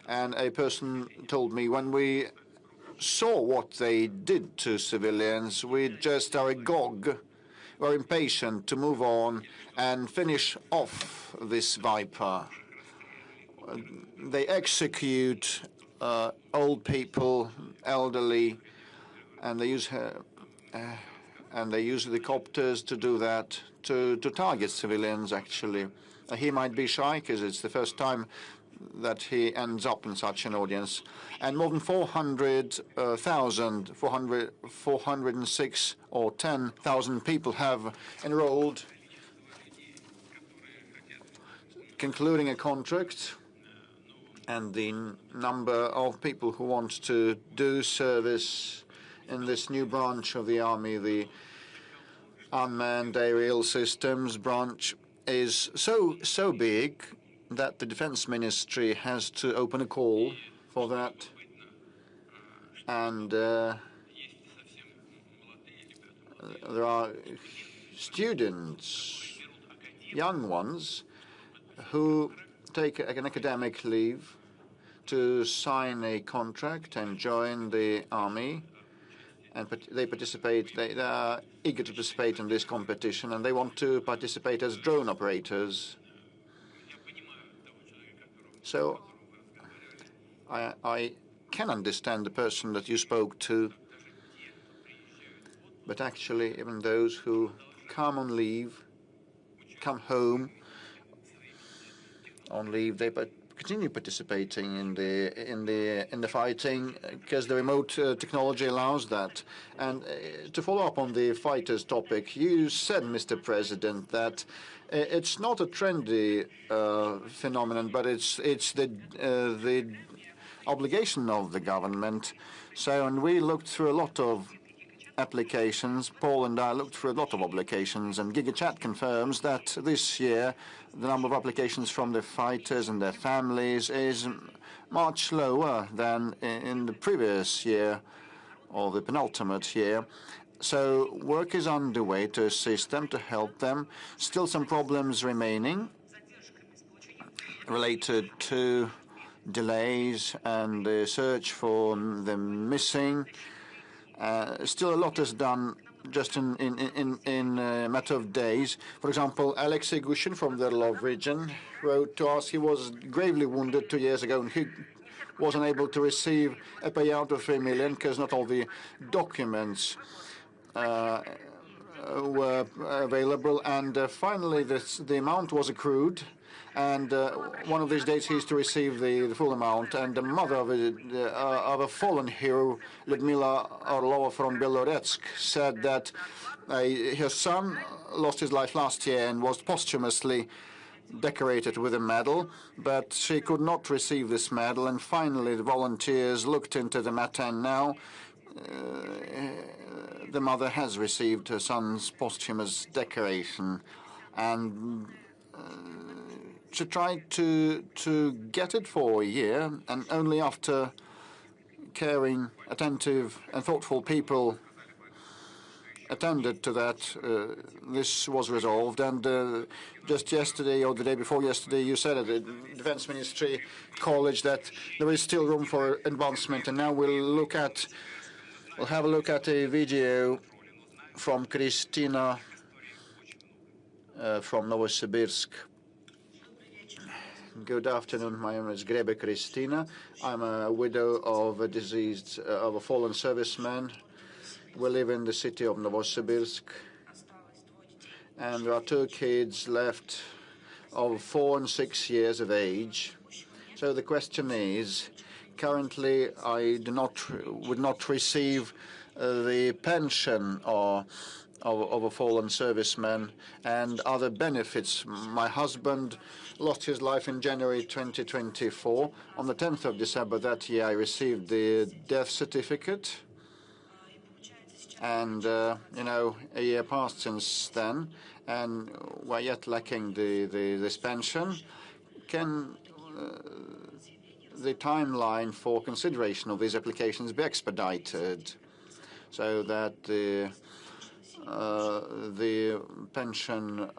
and a person told me, when we saw what they did to civilians, we just are agog. We're impatient to move on and finish off this viper. They execute old people, elderly, and they use helicopters to do that, to target civilians, actually. He might be shy because it's the first time that he ends up in such an audience. And more than 406 or 10,000 people have enrolled, concluding a contract. And the number of people who want to do service in this new branch of the army, the unmanned aerial systems branch, is so big that the defense ministry has to open a call for that. And there are students, young ones, who take an academic leave to sign a contract and join the army, and they participate. They are eager to participate in this competition, and they want to participate as drone operators. So I can understand the person that you spoke to, but actually even those who come on leave, come home on leave, they continue participating in the fighting because the remote technology allows that. And to follow up on the fighters topic, you said, Mr. President, that it's not a trendy phenomenon, but it's the obligation of the government. So, and we looked through a lot of applications. Paul and I looked through a lot of applications, and GigaChat confirms that this year the number of applications from the fighters and their families is much lower than in the previous year or the penultimate year. So work is underway to assist them, to help them. Still some problems remaining related to delays and the search for the missing. Still a lot is done just in a matter of days. For example, Alexei Gushin from the Lov region wrote to us he was gravely wounded 2 years ago, and he wasn't able to receive a payout of 3 million because not all the documents were available. And finally, the amount was accrued, and one of these days he's to receive the full amount. And the mother of a fallen hero, Lyudmila Orlova from Beloretsk, said that her son lost his life last year and was posthumously decorated with a medal, but she could not receive this medal. And finally, the volunteers looked into the matter, and now the mother has received her son's posthumous decoration. And she tried to get it for a year, and only after caring, attentive, and thoughtful people attended to that, this was resolved. And just yesterday or the day before yesterday, you said at the Defense Ministry College that there is still room for advancement. And now we'll have a look at a video from Kristina from Novosibirsk. Good afternoon. My name is Grebe Kristina. I'm a widow of a fallen serviceman. We live in the city of Novosibirsk, and there are 2 kids left of 4 and 6 years of age. So the question is, currently I would not receive the pension of a fallen serviceman and other benefits. My husband lost his life in January 2024. On the 10th of December that year, I received the death certificate. And, a year passed since then, and we're yet lacking this pension. Can the timeline for consideration of these applications be expedited so that the pension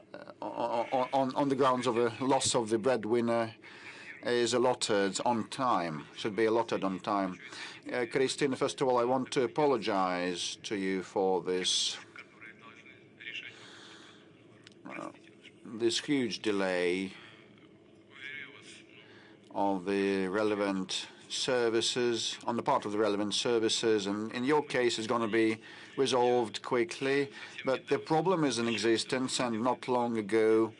on the grounds of a loss of the breadwinner is allotted on time, should be allotted on time? Christine, first of all, I want to apologize to you for this huge delay of the relevant services, on the part of the relevant services, and in your case it's going to be resolved quickly, but the problem is in existence, and not long ago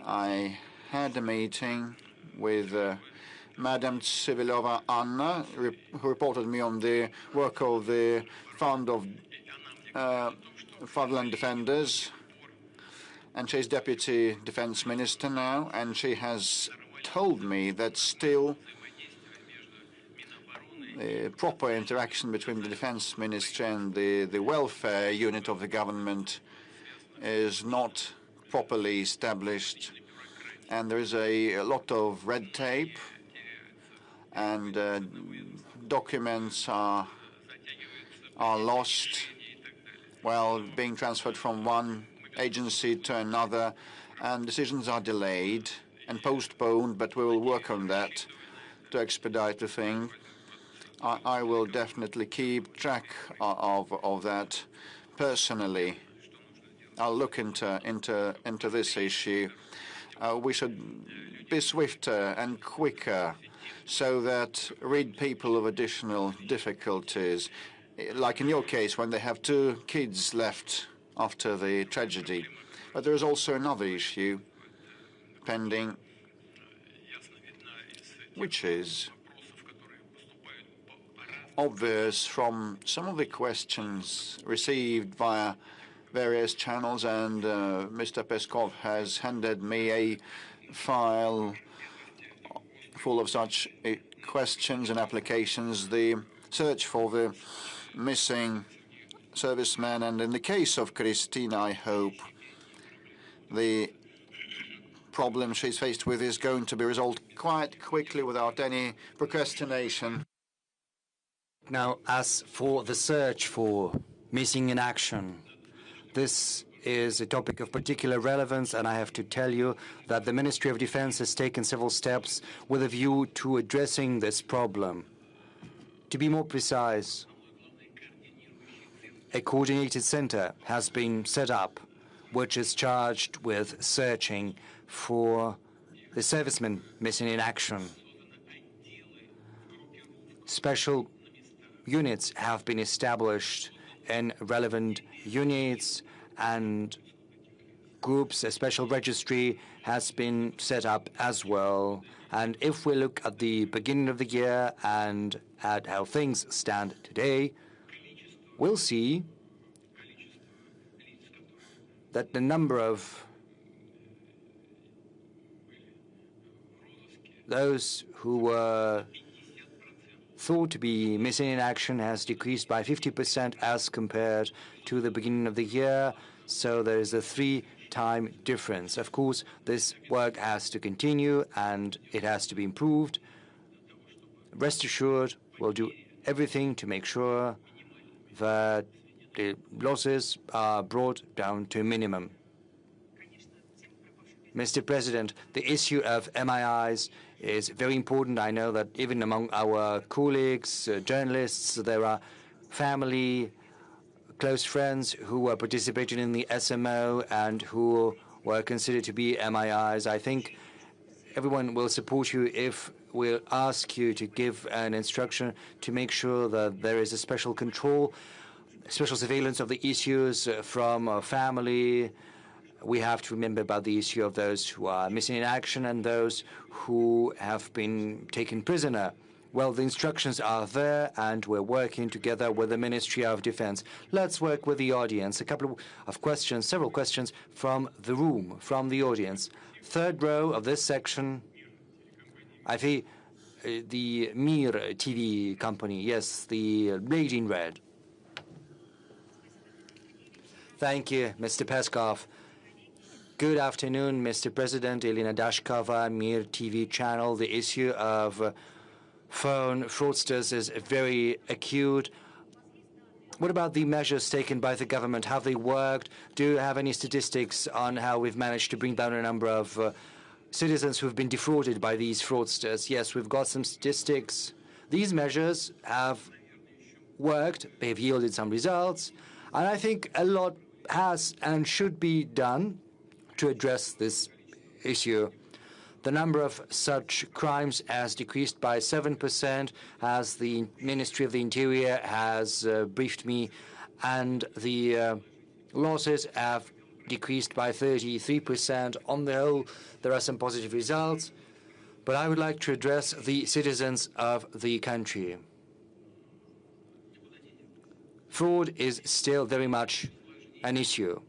I had a meeting with Madam Civilova Anna, who reported me on the work of the Fund of Fatherland Defenders, and she's Deputy Defense Minister now, and she has told me that still the proper interaction between the Defense Ministry and the welfare unit of the government is not properly established, and there is a lot of red tape, and documents are lost while being transferred from one agency to another, and decisions are delayed and postponed, but we will work on that to expedite the thing. I will definitely keep track of that personally. I'll look into this issue. We should be swifter and quicker so that rid people of additional difficulties, like in your case when they have 2 kids left after the tragedy. But there is also another issue pending, which is obvious from some of the questions received via various channels, and Mr. Peskov has handed me a file full of such questions and applications, the search for the missing serviceman, and in the case of Christina, I hope the problem she's faced with is going to be resolved quite quickly without any procrastination. Now, as for the search for missing in action, this is a topic of particular relevance, and I have to tell you that the Ministry of Defense has taken several steps with a view to addressing this problem. To be more precise, a coordinated center has been set up, which is charged with searching for the servicemen missing in action. Special units have been established in relevant units, and groups, a special registry has been set up as well. And if we look at the beginning of the year and at how things stand today, we'll see that the number of those who were thought to be missing in action has decreased by 50% as compared to the beginning of the year. So there is a 3-time difference. Of course, this work has to continue and it has to be improved. Rest assured, we'll do everything to make sure that the losses are brought down to a minimum. Mr. President, the issue of MIIs is very important. I know that even among our colleagues, journalists, there are family close friends who were participating in the SMO and who were considered to be MIIs. I think everyone will support you if we'll ask you to give an instruction to make sure that there is a special control, special surveillance of the issues from family. We have to remember about the issue of those who are missing in action and those who have been taken prisoner. Well, the instructions are there, and we're working together with the Ministry of Defense. Let's work with the audience. A couple of questions, several questions from the room, from the audience. Third row of this section, I think the Mir TV company. Yes, the lady in red. Thank you, Mr. Peskov. Good afternoon, Mr. President. Elena Dashkova, Mir TV channel. The issue of phone fraudsters is very acute. What about the measures taken by the government? Have they worked? Do you have any statistics on how we've managed to bring down a number of citizens who've been defrauded by these fraudsters? Yes, we've got some statistics. These measures have worked. They've yielded some results. And I think a lot has and should be done to address this issue. The number of such crimes has decreased by 7%, as the Ministry of the Interior has briefed me, and the losses have decreased by 33%. On the whole, there are some positive results, but I would like to address the citizens of the country. Fraud is still very much an issue,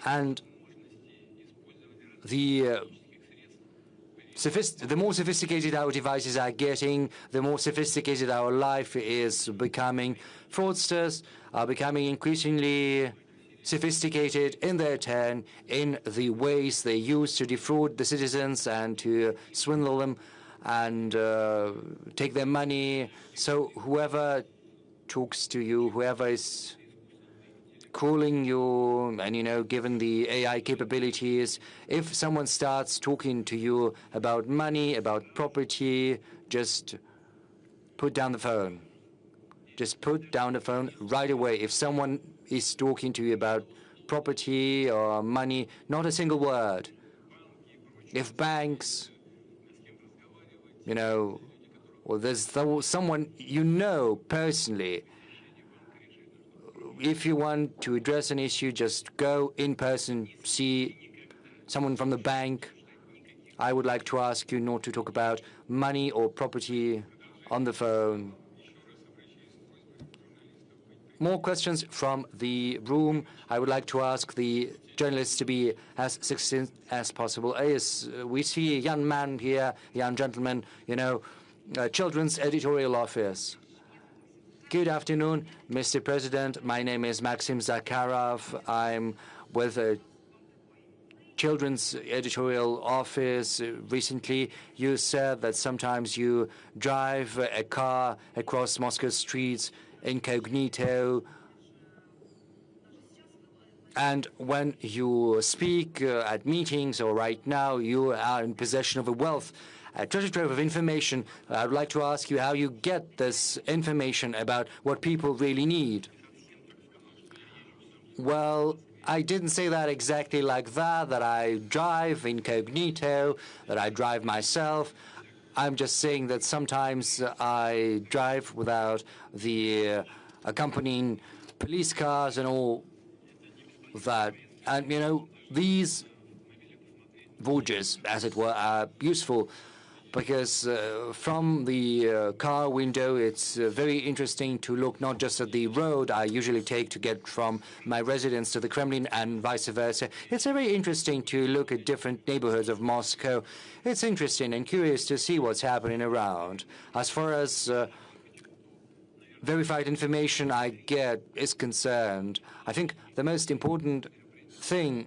and the more sophisticated our devices are getting, the more sophisticated our life is becoming. Fraudsters are becoming increasingly sophisticated in their turn in the ways they use to defraud the citizens and to swindle them and take their money. So whoever talks to you, whoever is calling you, and given the AI capabilities, if someone starts talking to you about money, about property, just put down the phone. Just put down the phone right away. If someone is talking to you about property or money, not a single word. If banks, or there's someone personally, if you want to address an issue, just go in person, see someone from the bank. I would like to ask you not to talk about money or property on the phone. More questions from the room. I would like to ask the journalists to be as succinct as possible. Yes, we see a young man here, young gentleman, Children's Editorial Office. Good afternoon, Mr. President. My name is Maxim Zakharov. I'm with a Children's Editorial Office. Recently, you said that sometimes you drive a car across Moscow streets incognito, and when you speak at meetings or right now, you are in possession of a treasure trove of information. I would like to ask you how you get this information about what people really need. Well, I didn't say that exactly like that I drive incognito, that I drive myself. I'm just saying that sometimes I drive without the accompanying police cars and all that. And, these voyages, as it were, are useful because from the car window, it's very interesting to look not just at the road I usually take to get from my residence to the Kremlin and vice versa. It's very interesting to look at different neighborhoods of Moscow. It's interesting and curious to see what's happening around. As far as verified information I get is concerned, I think the most important thing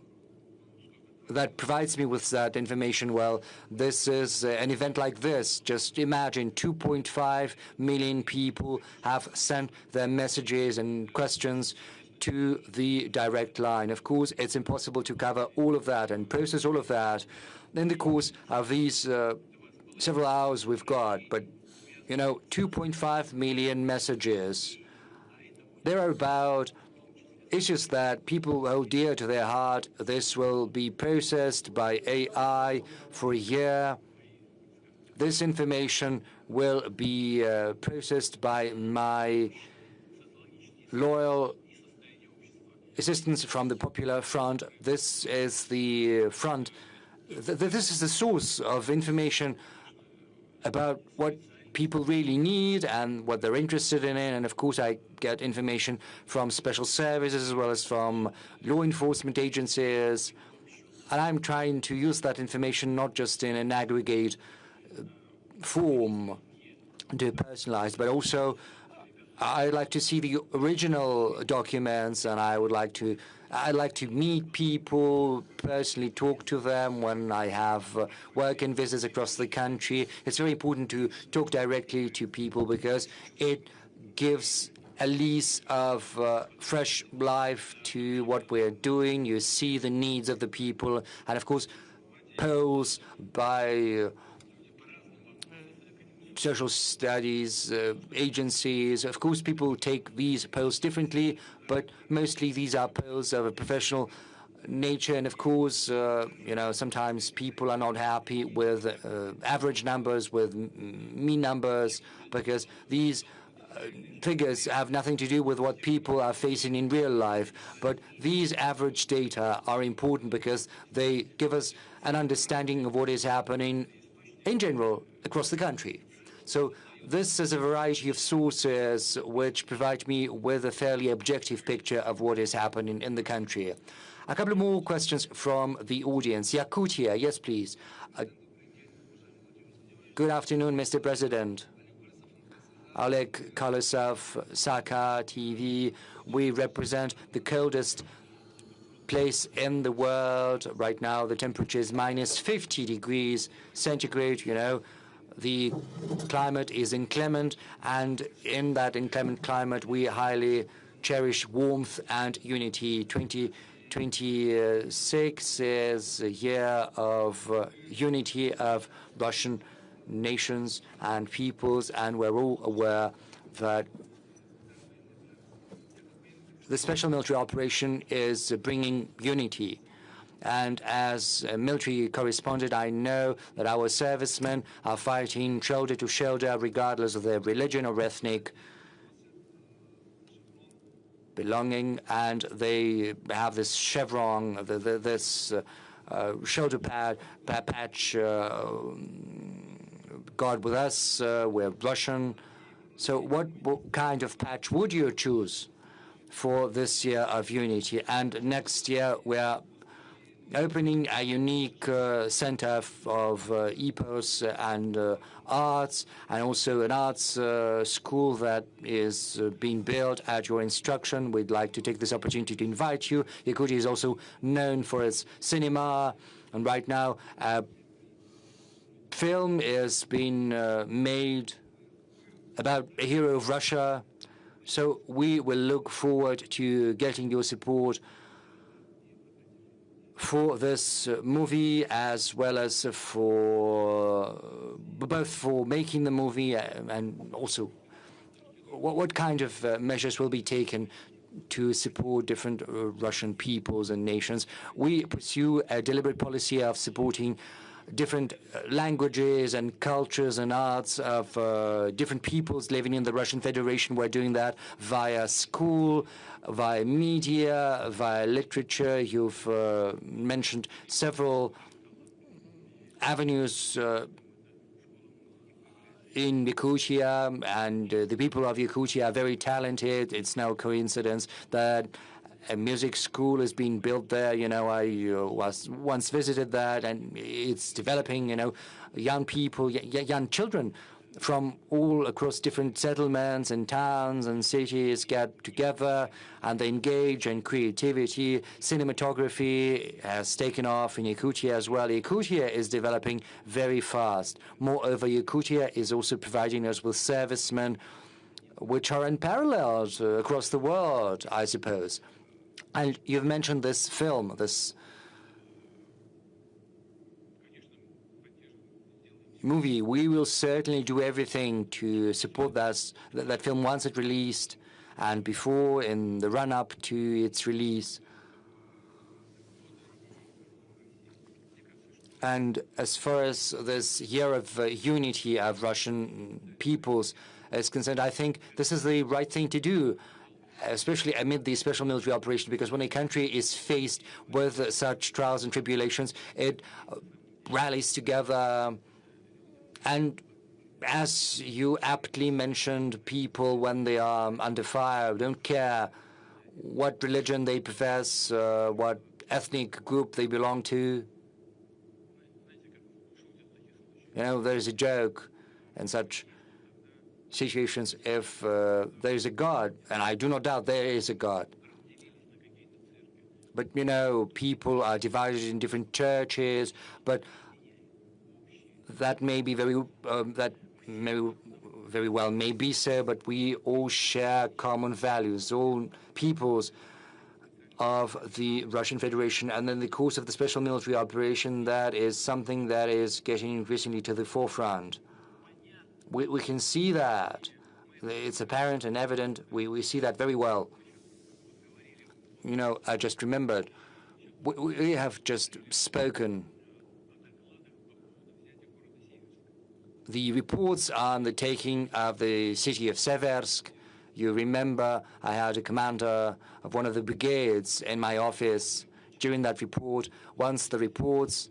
that provides me with that information, well, this is an event like this. Just imagine 2.5 million people have sent their messages and questions to the direct line. Of course, it's impossible to cover all of that and process all of that in the course of these several hours we've got. But, 2.5 million messages. they're about issues that people hold dear to their heart. This will be processed by AI for a year. This information will be processed by my loyal assistants from the Popular Front. This is the front. This is the source of information about what people really need and what they're interested in. And of course, I get information from special services as well as from law enforcement agencies. And I'm trying to use that information not just in an aggregate form to personalize, but also I'd like to see the original documents, and I'd like to meet people, personally talk to them when I have work and visits across the country. It's very important to talk directly to people because it gives a lease of fresh life to what we're doing. You see the needs of the people, and of course, polls by social studies agencies. Of course, people take these polls differently, but mostly these are polls of a professional nature. And of course, sometimes people are not happy with average numbers, with mean numbers, because these figures have nothing to do with what people are facing in real life. But these average data are important because they give us an understanding of what is happening in general across the country. So this is a variety of sources which provide me with a fairly objective picture of what is happening in the country. A couple more questions from the audience. Yakutia, yes, please. Good afternoon, Mr. President. Oleg Kolosov, Saka TV. We represent the coldest place in the world. Right now, the temperature is minus 50 degrees centigrade, The climate is inclement, and in that inclement climate, we highly cherish warmth and unity. 2026 is a year of unity of Russian nations and peoples, and we're all aware that the special military operation is bringing unity. And as a military correspondent, I know that our servicemen are fighting shoulder to shoulder, regardless of their religion or ethnic belonging. And they have this chevron, this shoulder patch, God with us, we're Russian. So what kind of patch would you choose for this year of unity? And next year, we're opening a unique center of epos and arts, and also an arts school that is being built at your instruction. We'd like to take this opportunity to invite you. Yakutia is also known for its cinema, and right now a film is being made about a hero of Russia. So we will look forward to getting your support for this movie, as well as for both for making the movie and also what kind of measures will be taken to support different Russian peoples and nations. We pursue a deliberate policy of supporting different languages and cultures and arts of different peoples living in the Russian Federation. We're doing that via school, via media, via literature. You've mentioned several avenues in Yakutia, and the people of Yakutia are very talented. It's no coincidence that a music school is being built there. I was once visited that, and it's developing, young people, young children from all across different settlements and towns and cities get together, and they engage in creativity. Cinematography has taken off in Yakutia as well. Yakutia is developing very fast. Moreover, Yakutia is also providing us with servicemen which are unparalleled across the world, I suppose. And you've mentioned this film, this movie. We will certainly do everything to support that film once it's released. and before, in the run-up to its release. And as far as this year of unity of Russian peoples is concerned, I think this is the right thing to do, especially amid the special military operation, because when a country is faced with such trials and tribulations, it rallies together. And as you aptly mentioned, people, when they are under fire, don't care what religion they profess, what ethnic group they belong to. You know, there's a joke in such situations, if there's a God, and I do not doubt there is a God. But, you know, people are divided in different churches, but that may be very well may be so, but we all share common values, all peoples of the Russian Federation. And in the course of the special military operation, that is something that is getting increasingly to the forefront. We can see that. It's apparent and evident. We see that very well. You know, I just remembered, we have just spoken. The reports on the taking of the city of Seversk. You remember I had a commander of one of the brigades in my office during that report. Once the reports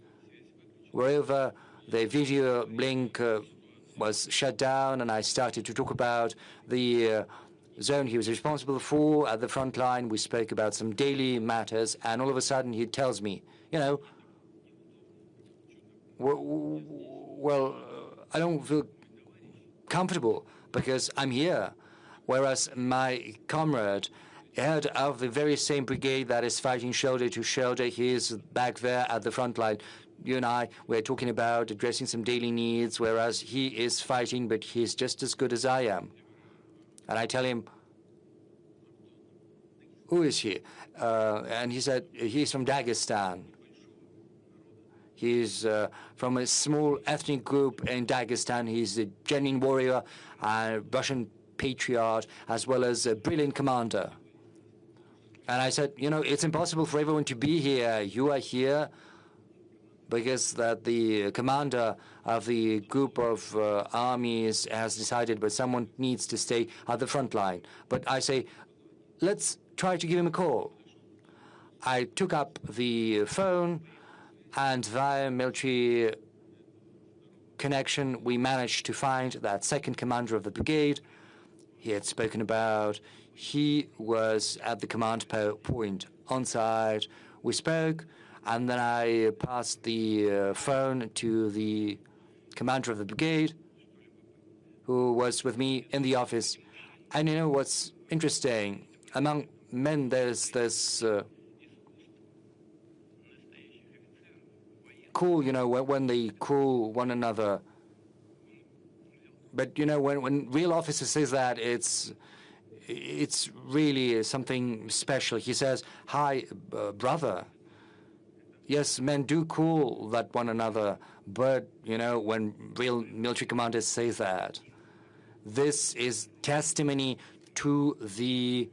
were over, the video link was shut down, and I started to talk about the zone he was responsible for at the front line. We spoke about some daily matters, and all of a sudden he tells me, you know, well, I don't feel comfortable because I'm here. Whereas my comrade, head of the very same brigade that is fighting shoulder to shoulder, he is back there at the front line. You and I, we're talking about addressing some daily needs, whereas he is fighting, but he's just as good as I am. And I tell him, who is he? And he said, he's from Dagestan. He's from a small ethnic group in Dagestan. He's a genuine warrior, a Russian patriot, as well as a brilliant commander. And I said, you know, it's impossible for everyone to be here. You are here because that the commander of the group of armies has decided, but someone needs to stay at the front line. But I say, let's try to give him a call. I took up the phone, and via military connection, we managed to find that second commander of the brigade. He had spoken about. He was at the command point on site. We spoke, and then I passed the phone to the commander of the brigade, who was with me in the office. And you know what's interesting? Among men, there's this cool, you know, when they call one another. But, you know, when real officer says that, it's really something special. He says, hi, brother. Yes, men do call that one another, but, you know, when real military commanders say that, this is testimony to the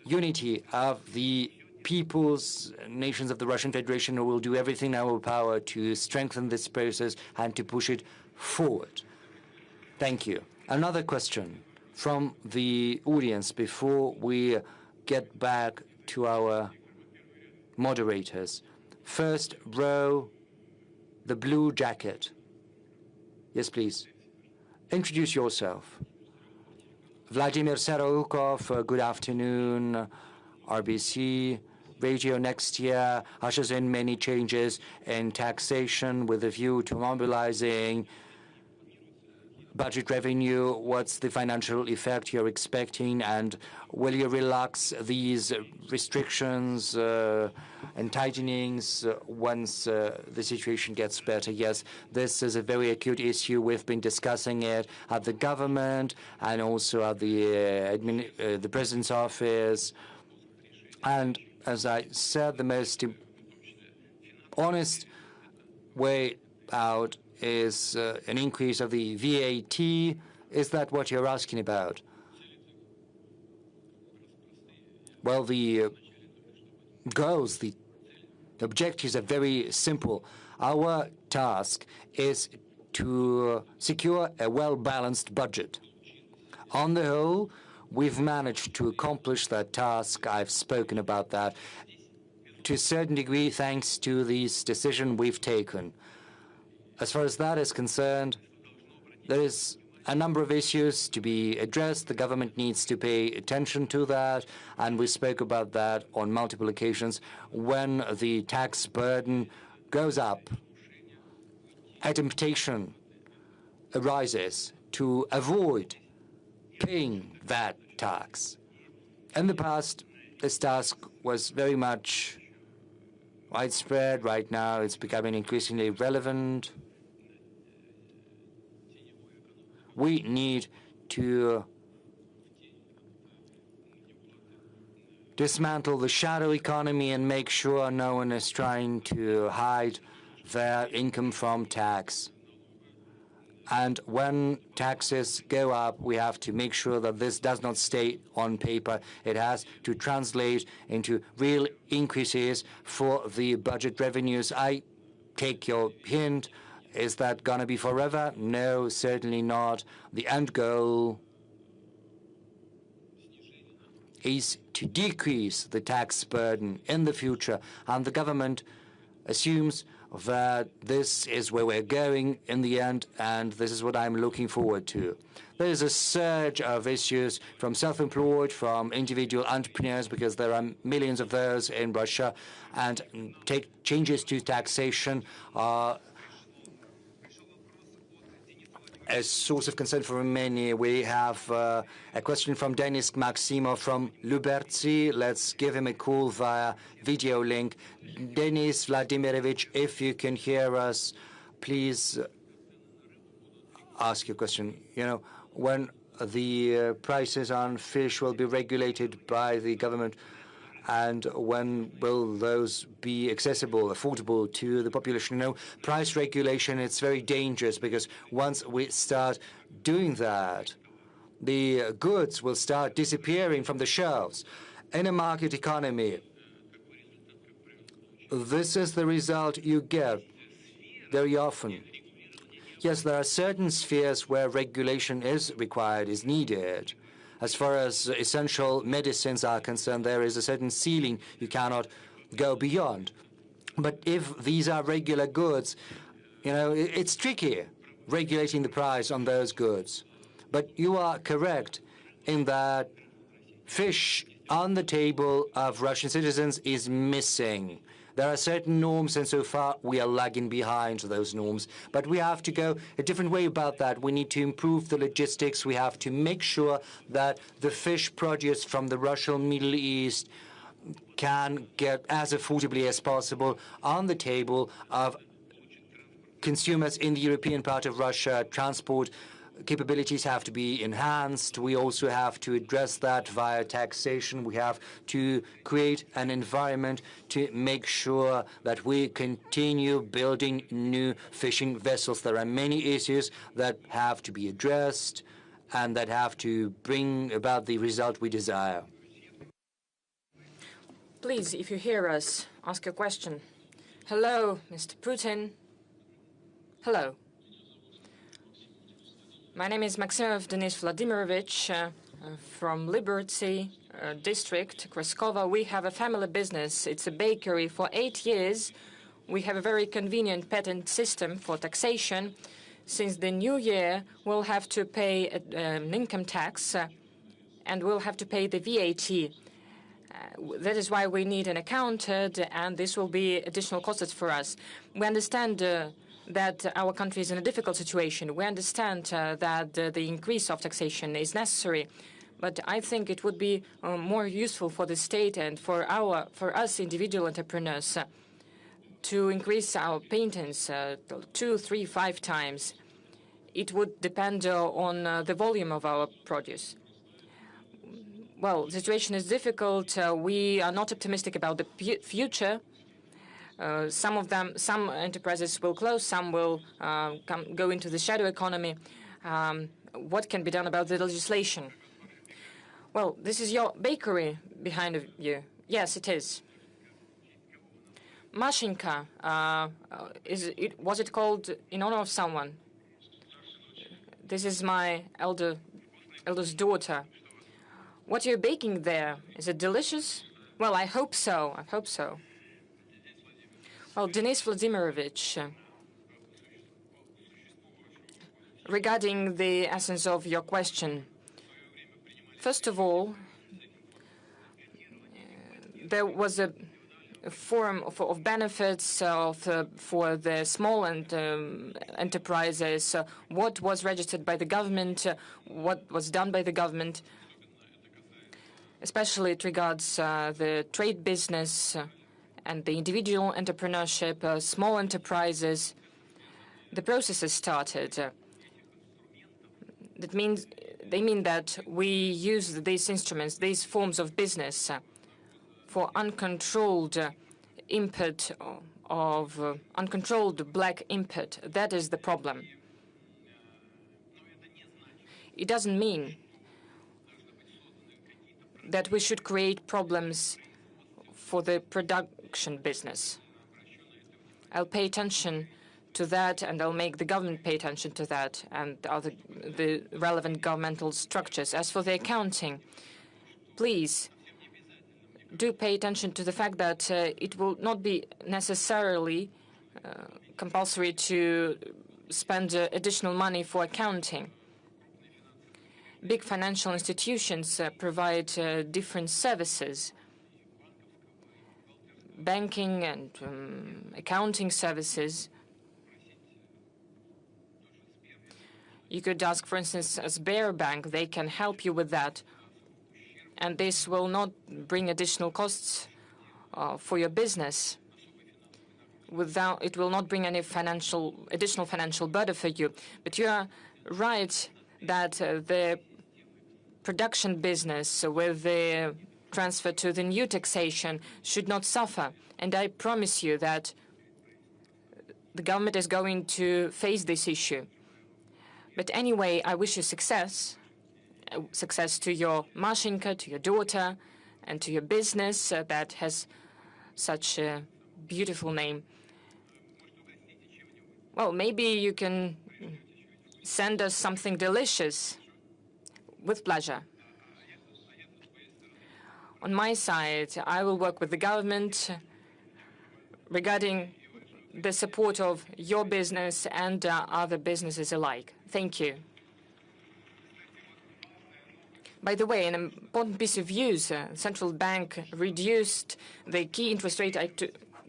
unity of the peoples, nations of the Russian Federation, who will do everything in our power to strengthen this process and to push it forward. Thank you. Another question from the audience before we get back to our moderators. First row, the blue jacket. Yes, please. Introduce yourself. Vladimir Sarokov, good afternoon. RBC Radio next year ushers in many changes in taxation with a view to mobilizing budget revenue. What's the financial effect you're expecting, and will you relax these restrictions and tightenings once the situation gets better? Yes, this is a very acute issue. We've been discussing it at the government and also at the president's office. And as I said, the most honest way out is an increase of the VAT. Is that what you're asking about? Well, the goals, the objectives are very simple. Our task is to secure a well-balanced budget. On the whole, we've managed to accomplish that task. I've spoken about that to a certain degree thanks to this decision we've taken. As far as that is concerned, there is a number of issues to be addressed. The government needs to pay attention to that, and we spoke about that on multiple occasions. When the tax burden goes up, a temptation arises to avoid paying that tax. In the past, this task was very much widespread. Right now, it's becoming increasingly relevant. We need to dismantle the shadow economy and make sure no one is trying to hide their income from tax. And when taxes go up, we have to make sure that this does not stay on paper. It has to translate into real increases for the budget revenues. I take your hint. Is that going to be forever? No, certainly not. The end goal is to decrease the tax burden in the future, and the government assumes that this is where we're going in the end, and this is what I'm looking forward to. There is a surge of issues from self-employed, from individual entrepreneurs, because there are millions of those in Russia, and changes to taxation are a source of concern for many. We have a question from Denis Maximov from Lubertsy. Let's give him a call via video link. Denis Vladimirovich, if you can hear us, please ask your question. You know, when the prices on fish will be regulated by the government, and when will those be accessible, affordable to the population? You know, price regulation, it's very dangerous, because once we start doing that, the goods will start disappearing from the shelves. In a market economy, this is the result you get very often. Yes, there are certain spheres where regulation is required, is needed. As far as essential medicines are concerned, there is a certain ceiling you cannot go beyond. But if these are regular goods, you know, it's tricky regulating the price on those goods. But you are correct in that fish on the table of Russian citizens is missing. There are certain norms, and so far we are lagging behind those norms. But we have to go a different way about that. We need to improve the logistics. We have to make sure that the fish produce from the Russian Middle East can get as affordably as possible on the table of consumers in the European part of Russia. Transport capabilities have to be enhanced. We also have to address that via taxation. We have to create an environment to make sure that we continue building new fishing vessels. There are many issues that have to be addressed and that have to bring about the result we desire. Please, if you hear us, ask a question. Hello, Mr. Putin. Hello. My name is Maximov Denis Vladimirovich from Liberty district, Kraskova. We have a family business. It's a bakery. For 8 years, we have a very convenient patent system for taxation. Since the new year, we'll have to pay an income tax and we'll have to pay the VAT. That is why we need an accountant, and this will be additional costs for us. We understand that our country is in a difficult situation. We understand that the increase of taxation is necessary, but I think it would be more useful for the state and for us individual entrepreneurs to increase our payments 2, 3, 5 times. It would depend on the volume of our produce. Well, the situation is difficult. We are not optimistic about the future. Some enterprises will close, some will go into the shadow economy. What can be done about the legislation? Well, this is your bakery behind you. Yes, it is. Mashinka, was it called in honor of someone? This is my eldest daughter. What are you baking there? Is it delicious? Well, I hope so. I hope so. Well, Denis Vladimirovich, regarding the essence of your question, first of all, there was a forum of benefits for the small and enterprises, what was registered by the government, what was done by the government, especially it regards the trade business and the individual entrepreneurship, small enterprises. The processes started. That means they mean that we use these instruments, these forms of business, for uncontrolled input of uncontrolled black input. That is the problem. It doesn't mean that we should create problems for the production business. I'll pay attention to that, and I'll make the government pay attention to that and the relevant governmental structures. As for the accounting, please do pay attention to the fact that it will not be necessarily compulsory to spend additional money for accounting. Big financial institutions provide different services, banking and accounting services. You could ask, for instance, a Sberbank. They can help you with that. And this will not bring additional costs for your business. It will not bring any additional financial burden for you. But you are right that the production business with the transfer to the new taxation should not suffer. And I promise you that the government is going to face this issue. But anyway, I wish you success. Success to your Mashinka, to your daughter, and to your business that has such a beautiful name. Well, maybe you can send us something delicious. With pleasure. On my side, I will work with the government regarding the support of your business and other businesses alike. Thank you. By the way, an important piece of news, central bank reduced the key interest rate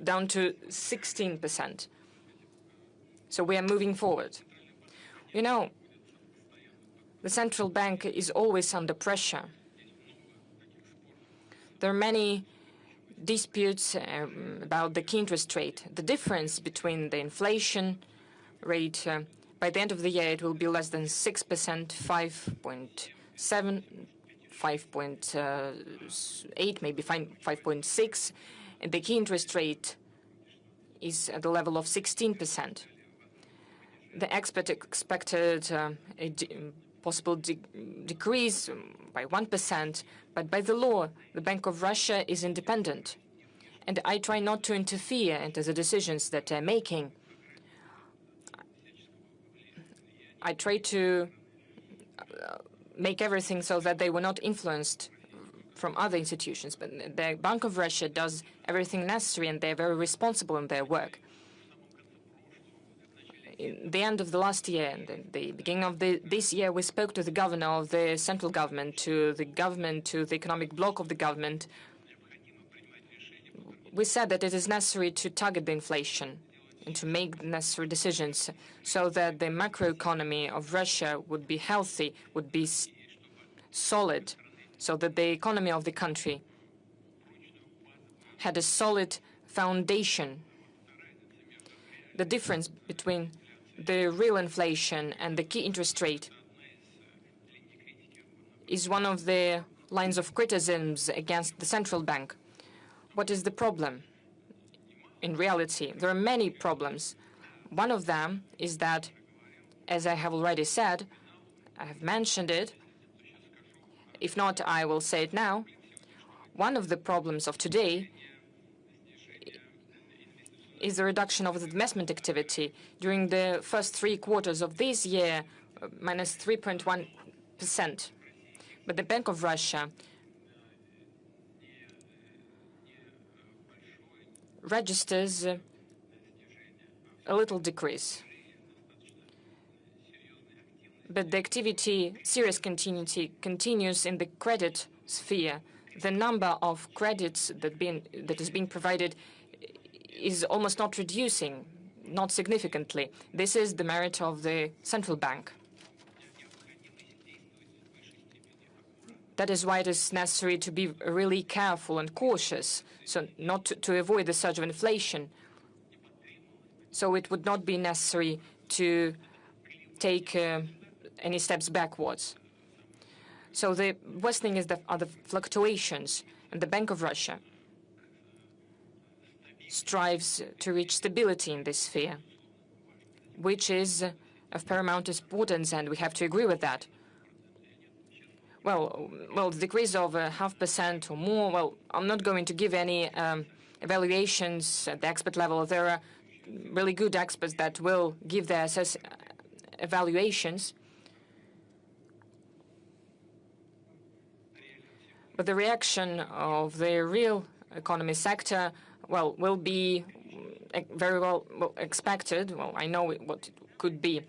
down to 16%. So we are moving forward. You know, the central bank is always under pressure. There are many disputes about the key interest rate. The difference between the inflation rate, by the end of the year, it will be less than 6%, 5.7, 5.8, maybe 5.6. And the key interest rate is at the level of 16%. The expert expected a possible decrease by 1%, but by the law, the Bank of Russia is independent. And I try not to interfere into the decisions that they're making. I try to make everything so that they were not influenced from other institutions. But the Bank of Russia does everything necessary, and they're very responsible in their work. In the end of the last year and the beginning of this year, we spoke to the governor of the central government, to the economic bloc of the government. We said that it is necessary to target the inflation and to make the necessary decisions so that the macroeconomy of Russia would be healthy, would be solid, so that the economy of the country had a solid foundation. The difference between the real inflation and the key interest rate is one of the lines of criticisms against the central bank. What is the problem? In reality, there are many problems. One of them is that, as I have already said, I have mentioned it, If not, I will say it now. One of the problems of today is the reduction of the investment activity. During the first 3 quarters of this year, minus 3.1%. But the Bank of Russia registers a little decrease. But the activity, serious continuity, continues in the credit sphere. The number of credits that is being provided is almost not reducing, not significantly. This is the merit of the central bank. That is why it is necessary to be really careful and cautious, so not to avoid the surge of inflation. So it would not be necessary to take any steps backwards. So the worst thing are the fluctuations, and the Bank of Russia strives to reach stability in this sphere, which is of paramount importance, and we have to agree with that. Well, the decrease of 0.5% or more, well, I'm not going to give any evaluations at the expert level. There are really good experts that will give their evaluations. But the reaction of the real economy sector, well, will be very well expected. Well, I know what it could be.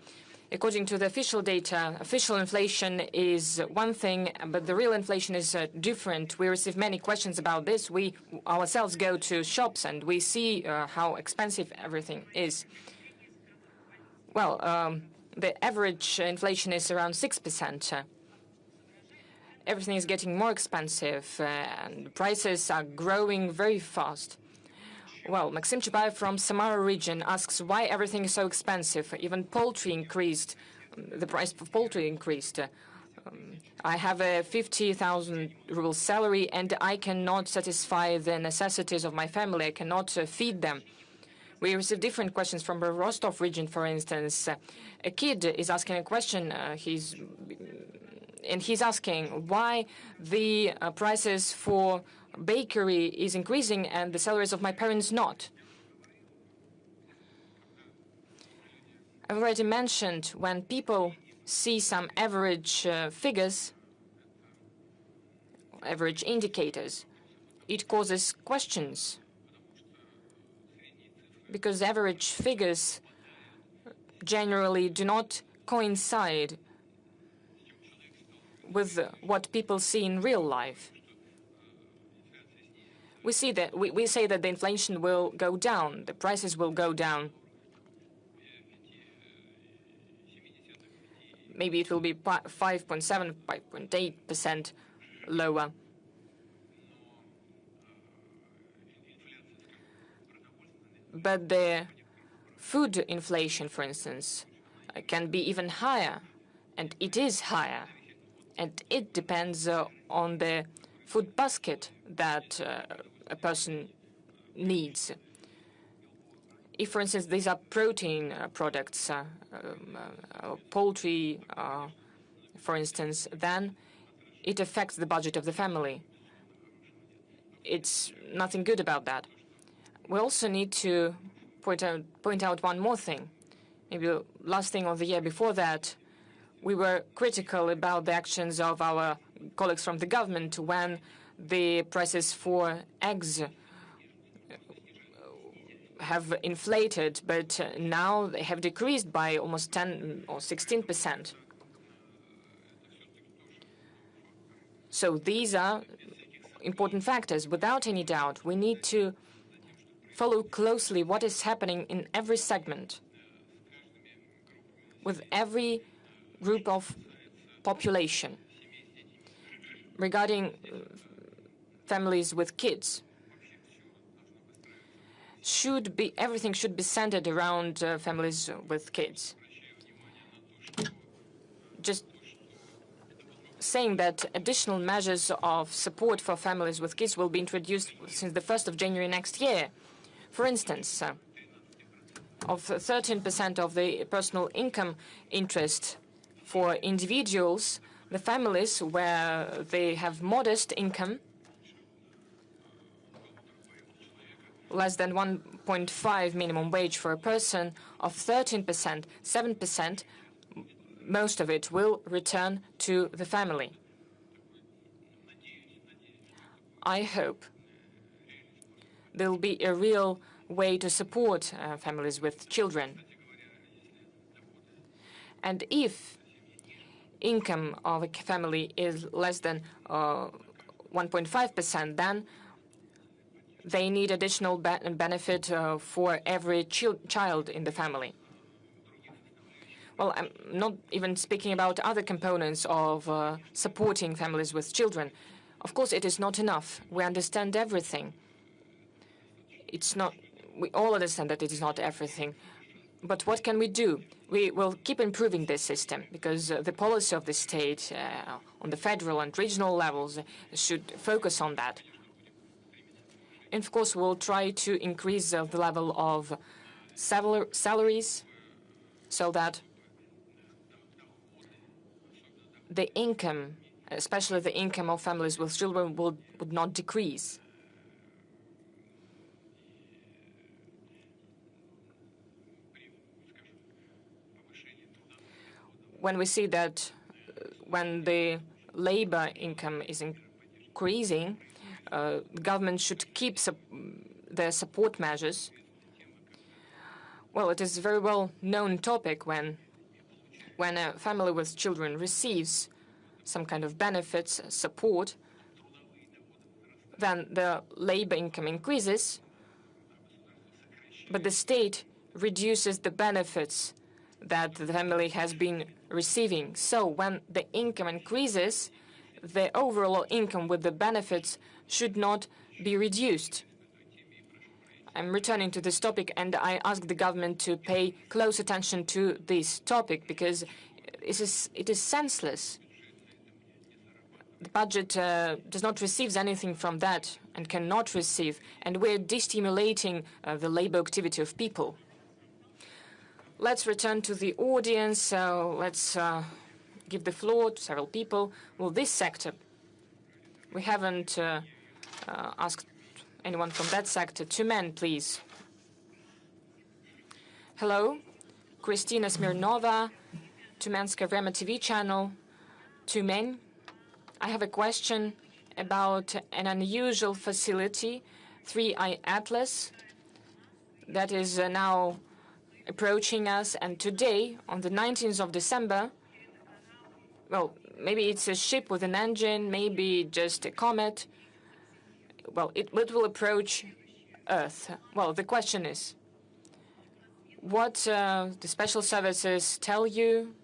According to the official data, official inflation is one thing, but the real inflation is different. We receive many questions about this. We ourselves go to shops and we see how expensive everything is. Well, the average inflation is around 6%. Everything is getting more expensive and prices are growing very fast. Well, Maxim Chubayev from Samara region asks why everything is so expensive. Even poultry increased. The price of poultry increased. I have a 50,000 ruble salary and I cannot satisfy the necessities of my family. I cannot feed them. We receive different questions from the Rostov region, for instance. A kid is asking a question. He's asking why the prices for bakery is increasing and the salaries of my parents not. I've already mentioned when people see some average figures, average indicators, it causes questions because average figures generally do not coincide with what people see in real life. We say that the inflation will go down, the prices will go down. Maybe it will be 5.7, 5.8% lower. But the food inflation, for instance, can be even higher, and it is higher. And it depends on the food basket that a person needs. If, for instance, these are protein products, poultry, for instance, then it affects the budget of the family. It's nothing good about that. We also need to point out one more thing. Maybe the last thing of the year before that, we were critical about the actions of our colleagues from the government when the prices for eggs have inflated, but now they have decreased by almost 10 or 16%. So these are important factors. Without any doubt, we need to follow closely what is happening in every segment, with every group of population. Regarding families with kids, everything should be centered around families with kids. Just saying that additional measures of support for families with kids will be introduced since the 1st of January next year. For instance, of 13% of the personal income interest for individuals, the families where they have modest income, less than 1.5 minimum wage for a person, of 13%, 7%, most of it will return to the family. I hope there will be a real way to support families with children. And if income of a family is less than 1.5%, then they need additional benefit for every child in the family. Well, I'm not even speaking about other components of supporting families with children. Of course, it is not enough. We understand everything. It's not. We all understand that it is not everything. But what can we do? We will keep improving this system because the policy of the state on the federal and regional levels should focus on that. And of course, we'll try to increase the level of salaries so that the income, especially the income of families with children, would not decrease. When we see that when the labor income is increasing, the government should keep their support measures. Well, it is a very well-known topic when a family with children receives some kind of benefits, support, then the labor income increases, but the state reduces the benefits that the family has been receiving. So when the income increases, the overall income with the benefits should not be reduced. I'm returning to this topic, and I ask the government to pay close attention to this topic because it is senseless. The budget does not receive anything from that and cannot receive, and we're destimulating the labor activity of people. Let's return to the audience. So let's give the floor to several people. Well, this sector, we haven't asked anyone from that sector. Two men, please. Hello, Kristina Smirnova, Tumenska Vremya TV channel. Two men. I have a question about an unusual facility, 3i Atlas, that is now approaching us. And today, on the 19th of December, well, maybe it's a ship with an engine, maybe just a comet. Well, it will approach Earth. Well, the question is, what the special services tell you?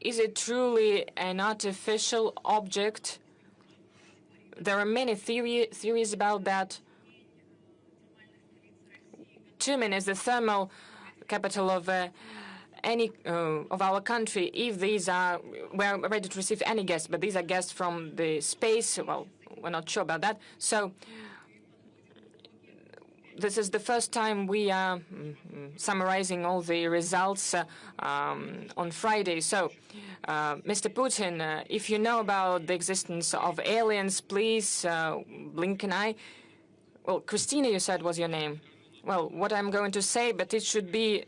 Is it truly an artificial object? There are many theories about that. Tumen is the thermal capital of any of our country. If these are, we're ready to receive any guests, but these are guests from the space. Well, we're not sure about that. So this is the first time we are summarizing all the results on Friday. So, Mr. Putin, if you know about the existence of aliens, please blink an eye. Well, Christina, you said was your name. Well, what I'm going to say, but it should be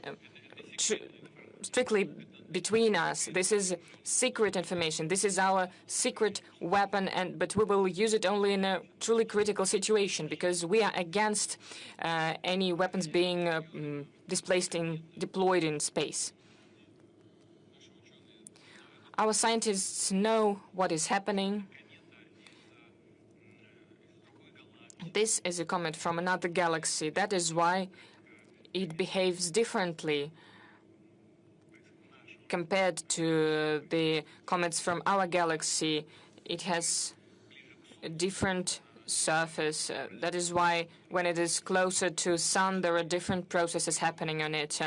strictly between us. This is secret information. This is our secret weapon, but we will use it only in a truly critical situation because we are against any weapons being deployed in space. Our scientists know what is happening. This is a comet from another galaxy. That is why it behaves differently compared to the comets from our galaxy. It has a different surface. That is why when it is closer to Sun, there are different processes happening on it.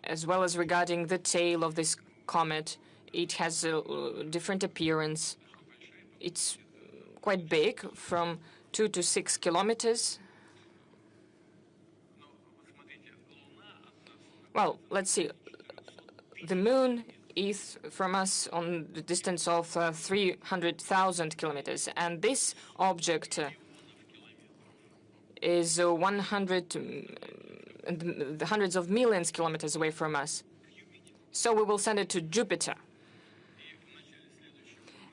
As well as regarding the tail of this comet, it has a different appearance. It's quite big, from 2 to 6 kilometers. Well, let's see. The moon east from us on the distance of 300,000 kilometers. And this object is 100 and hundreds of millions kilometers away from us. So we will send it to Jupiter.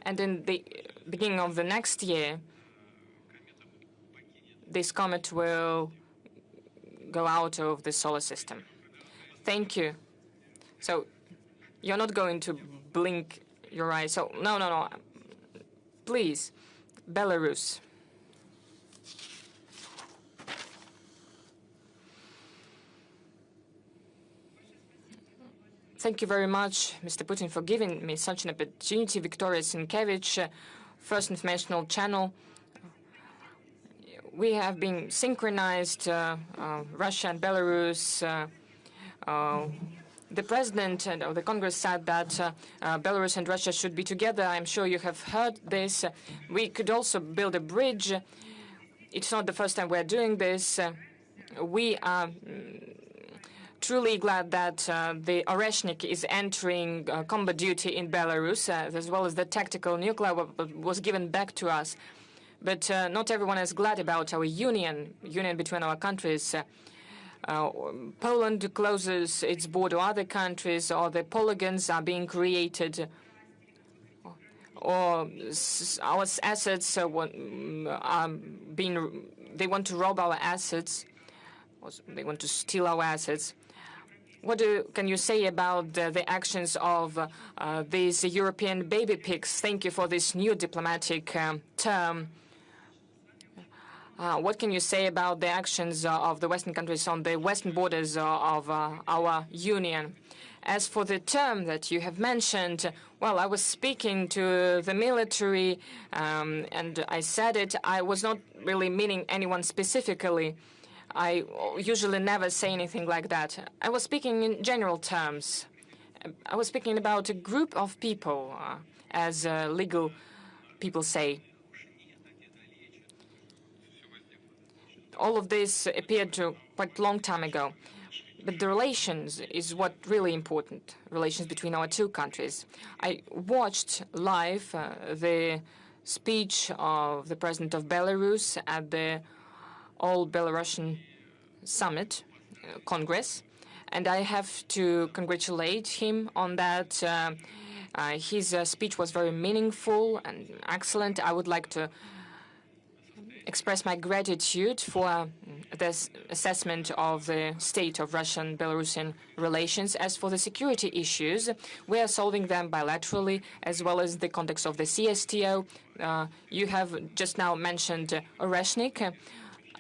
And in the beginning of the next year, this comet will go out of the solar system. Thank you. So you're not going to blink your eyes. So no. Please, Belarus. Thank you very much, Mr. Putin, for giving me such an opportunity. Victoria Sienkiewicz, First Informational Channel. We have been synchronized, Russia and Belarus. The President of the Congress said that Belarus and Russia should be together. I'm sure you have heard this. We could also build a bridge. It's not the first time we're doing this. We are truly glad that the Oreshnik is entering combat duty in Belarus, as well as the tactical nuclear weapon was given back to us. But not everyone is glad about our union between our countries. Poland closes its border to other countries, or the polygons are being created, or our assets are being. They want to rob our assets, or they want to steal our assets. What can you say about the actions of these European baby pigs? Thank you for this new diplomatic term. What can you say about the actions of the Western countries on the western borders of our union? As for the term that you have mentioned, well, I was speaking to the military, and I said it. I was not really meaning anyone specifically. I usually never say anything like that. I was speaking in general terms. I was speaking about a group of people, as legal people say. All of this appeared quite a long time ago. But the relations is what really important, relations between our two countries. I watched live the speech of the President of Belarus at the All-Belarusian Summit, Congress, and I have to congratulate him on that. His speech was very meaningful and excellent. I would like to express my gratitude for this assessment of the state of Russian-Belarusian relations. As for the security issues, we are solving them bilaterally, as well as the context of the CSTO. You have just now mentioned Oreshnik.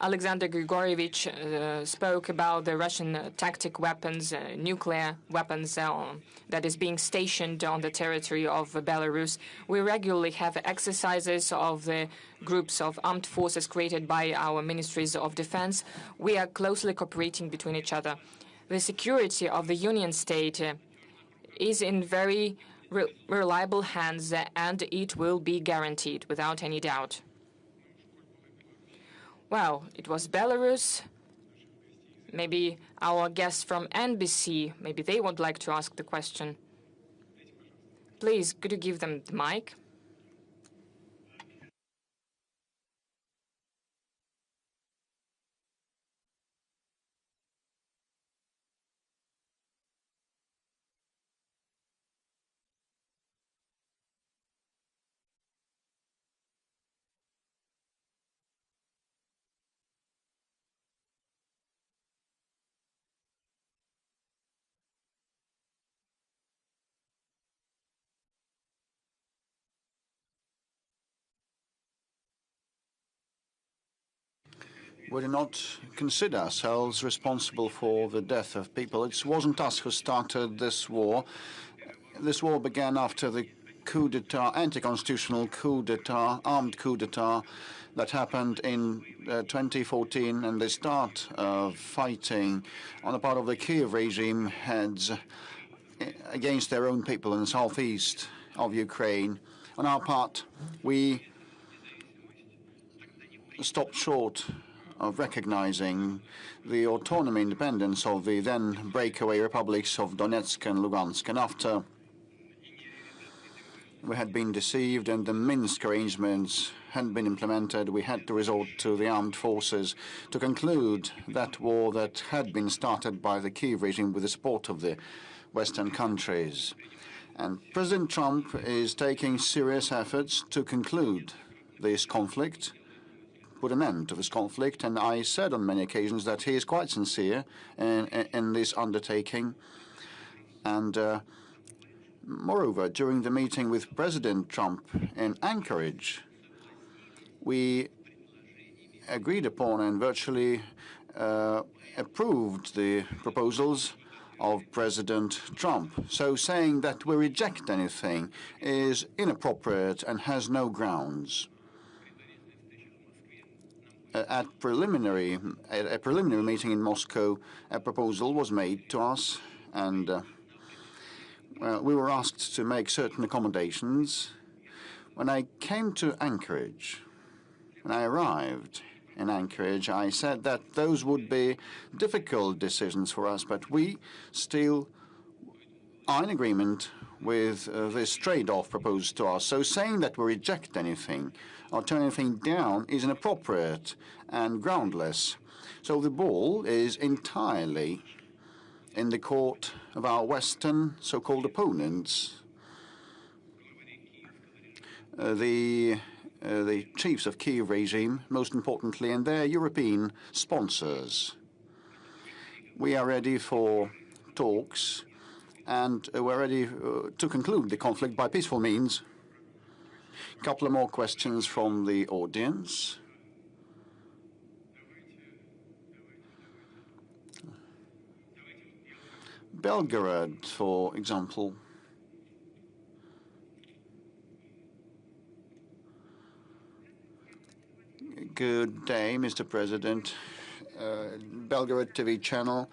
Alexander Grigorievich spoke about the Russian tactic weapons, nuclear weapons that is being stationed on the territory of Belarus. We regularly have exercises of the groups of armed forces created by our ministries of defense. We are closely cooperating between each other. The security of the Union State is in very reliable hands, and it will be guaranteed without any doubt. Well, it was Belarus. Maybe our guests from NBC, maybe they would like to ask the question. Please, could you give them the mic? We do not consider ourselves responsible for the death of people. It wasn't us who started this war. This war began after the coup d'etat, anti-constitutional coup d'etat, armed coup d'etat that happened in 2014, and the start of fighting on the part of the Kiev regime heads against their own people in the southeast of Ukraine. On our part, we stopped short of recognizing the autonomy, independence of the then breakaway republics of Donetsk and Lugansk. And after we had been deceived and the Minsk arrangements hadn't been implemented. We had to resort to the armed forces to conclude that war that had been started by the Kyiv regime with the support of the Western countries. And President Trump is taking serious efforts to conclude this conflict, put an end to this conflict, and I said on many occasions that he is quite sincere in this undertaking. And moreover, during the meeting with President Trump in Anchorage, we agreed upon and virtually approved the proposals of President Trump. So saying that we reject anything is inappropriate and has no grounds. At a preliminary meeting in Moscow, a proposal was made to us, and we were asked to make certain accommodations. When I came to Anchorage, when I arrived in Anchorage, I said that those would be difficult decisions for us, but we still are in agreement with this trade-off proposed to us. So saying that we reject anything or turn anything down is inappropriate and groundless. So the ball is entirely in the court of our Western so-called opponents, the chiefs of Kyiv regime, most importantly, and their European sponsors. We are ready for talks, and we're ready to conclude the conflict by peaceful means. A couple of more questions from the audience. Belgorod, for example. Good day, Mr. President. Belgorod TV channel.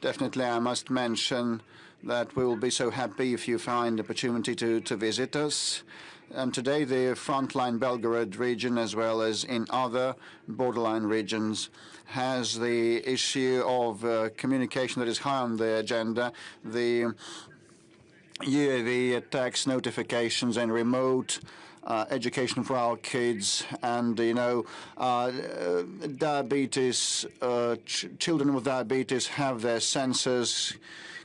Definitely, I must mention that we will be so happy if you find the opportunity to visit us. And today, the frontline Belgorod region, as well as in other borderline regions, has the issue of communication that is high on the agenda. The UAV attacks, notifications, and remote education for our kids, and diabetes. Children with diabetes have their sensors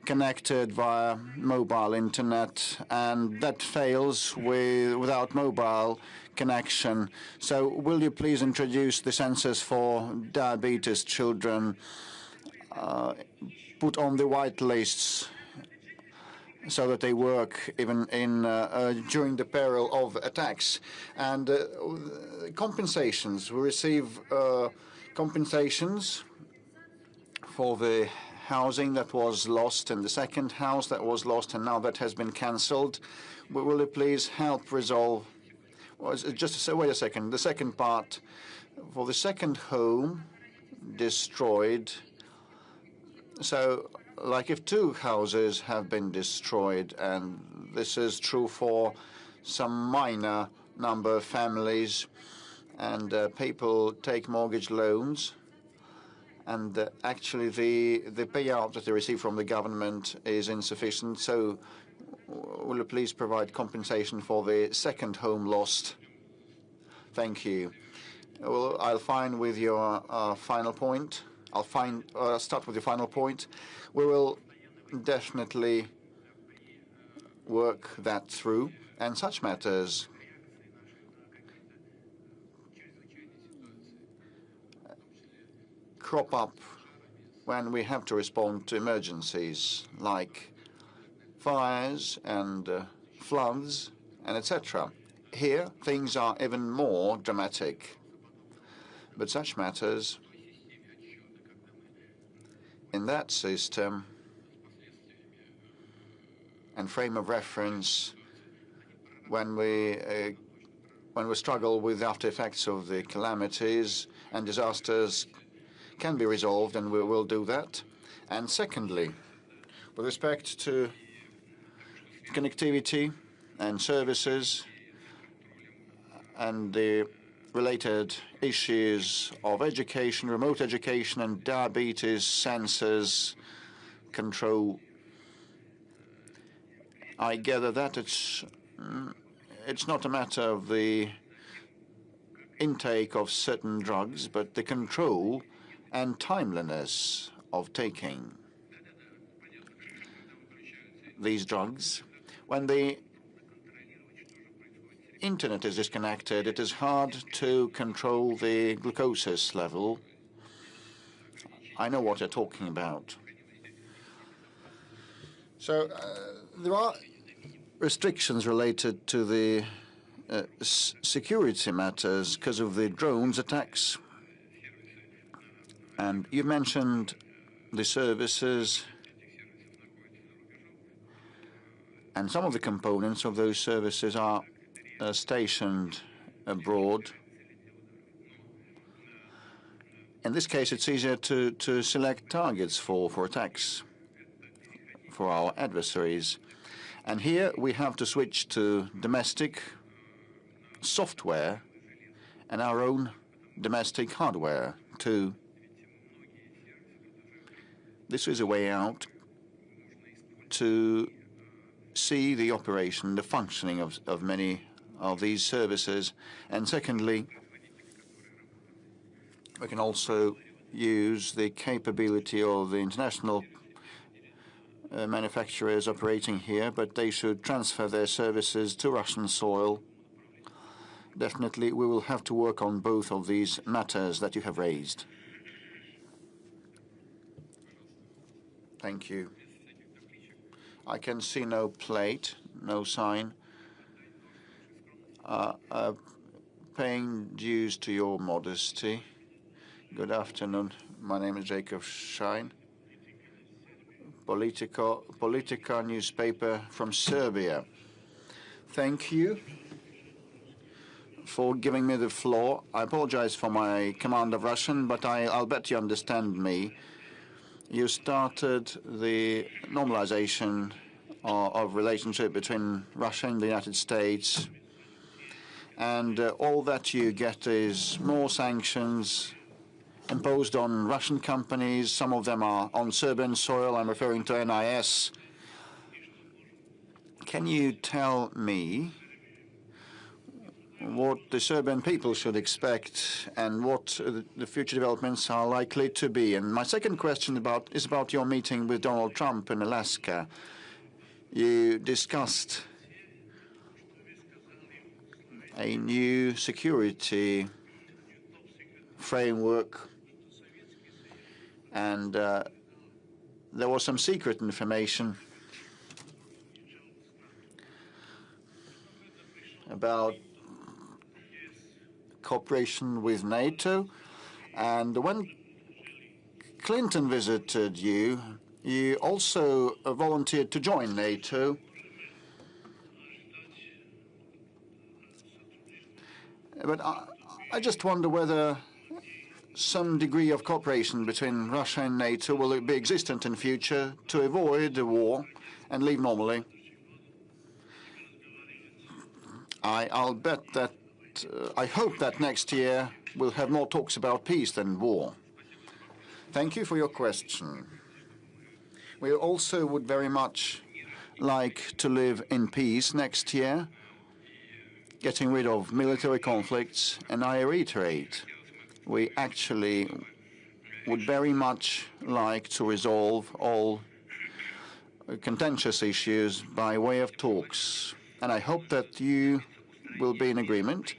connected via mobile internet, and that fails without mobile connection. So will you please introduce the sensors for diabetes children, put on the white lists so that they work even during the peril of attacks? And compensations. We receive compensations for the housing that was lost and the second house that was lost and now that has been cancelled. Will you please help resolve? Wait a second. The second part, for the second home destroyed. So, like if two houses have been destroyed, and this is true for some minor number of families, and people take mortgage loans, and actually the payout that they receive from the government is insufficient. So will you please provide compensation for the second home lost? Thank you. Well, I'll find with your final point. I'll start with your final point. We will definitely work that through, and such matters crop up when we have to respond to emergencies like fires and floods and etc. Here, things are even more dramatic. But such matters, in that system and frame of reference, when we struggle with the after effects of the calamities and disasters, can be resolved, and we will do that. And secondly, with respect to connectivity and services and the related issues of education, remote education, and diabetes sensors control, I gather that it's it's not a matter of the intake of certain drugs, but the control and timeliness of taking these drugs. When the internet is disconnected, it is hard to control the glucose level. I know what you're talking about. So there are restrictions related to the security matters because of the drones attacks. And you mentioned the services, and some of the components of those services are stationed abroad. In this case, it's easier to select targets for attacks for our adversaries. And here we have to switch to domestic software and our own domestic hardware too. This is a way out to see the operation, the functioning of many of these services. And secondly, we can also use the capability of the international manufacturers operating here, but they should transfer their services to Russian soil. Definitely, we will have to work on both of these matters that you have raised. Thank you. I can see no plate, no sign. Paying dues to your modesty. Good afternoon. My name is Jacob Schein. Politica newspaper from Serbia. Thank you for giving me the floor. I apologize for my command of Russian, but I'll bet you understand me. You started the normalization of relationship between Russia and the United States, and all that you get is more sanctions imposed on Russian companies. Some of them are on Serbian soil. I'm referring to NIS. Can you tell me what the Serbian people should expect and what the future developments are likely to be? And my second question is about your meeting with Donald Trump in Alaska. You discussed a new security framework, and there was some secret information about cooperation with NATO. And when Clinton visited you, you also volunteered to join NATO. But I just wonder whether some degree of cooperation between Russia and NATO will be existent in future to avoid a war and live normally. I'll bet that I hope that next year we'll have more talks about peace than war. Thank you for your question. We also would very much like to live in peace next year, getting rid of military conflicts, and I reiterate, we actually would very much like to resolve all contentious issues by way of talks. And I hope that you will be in agreement.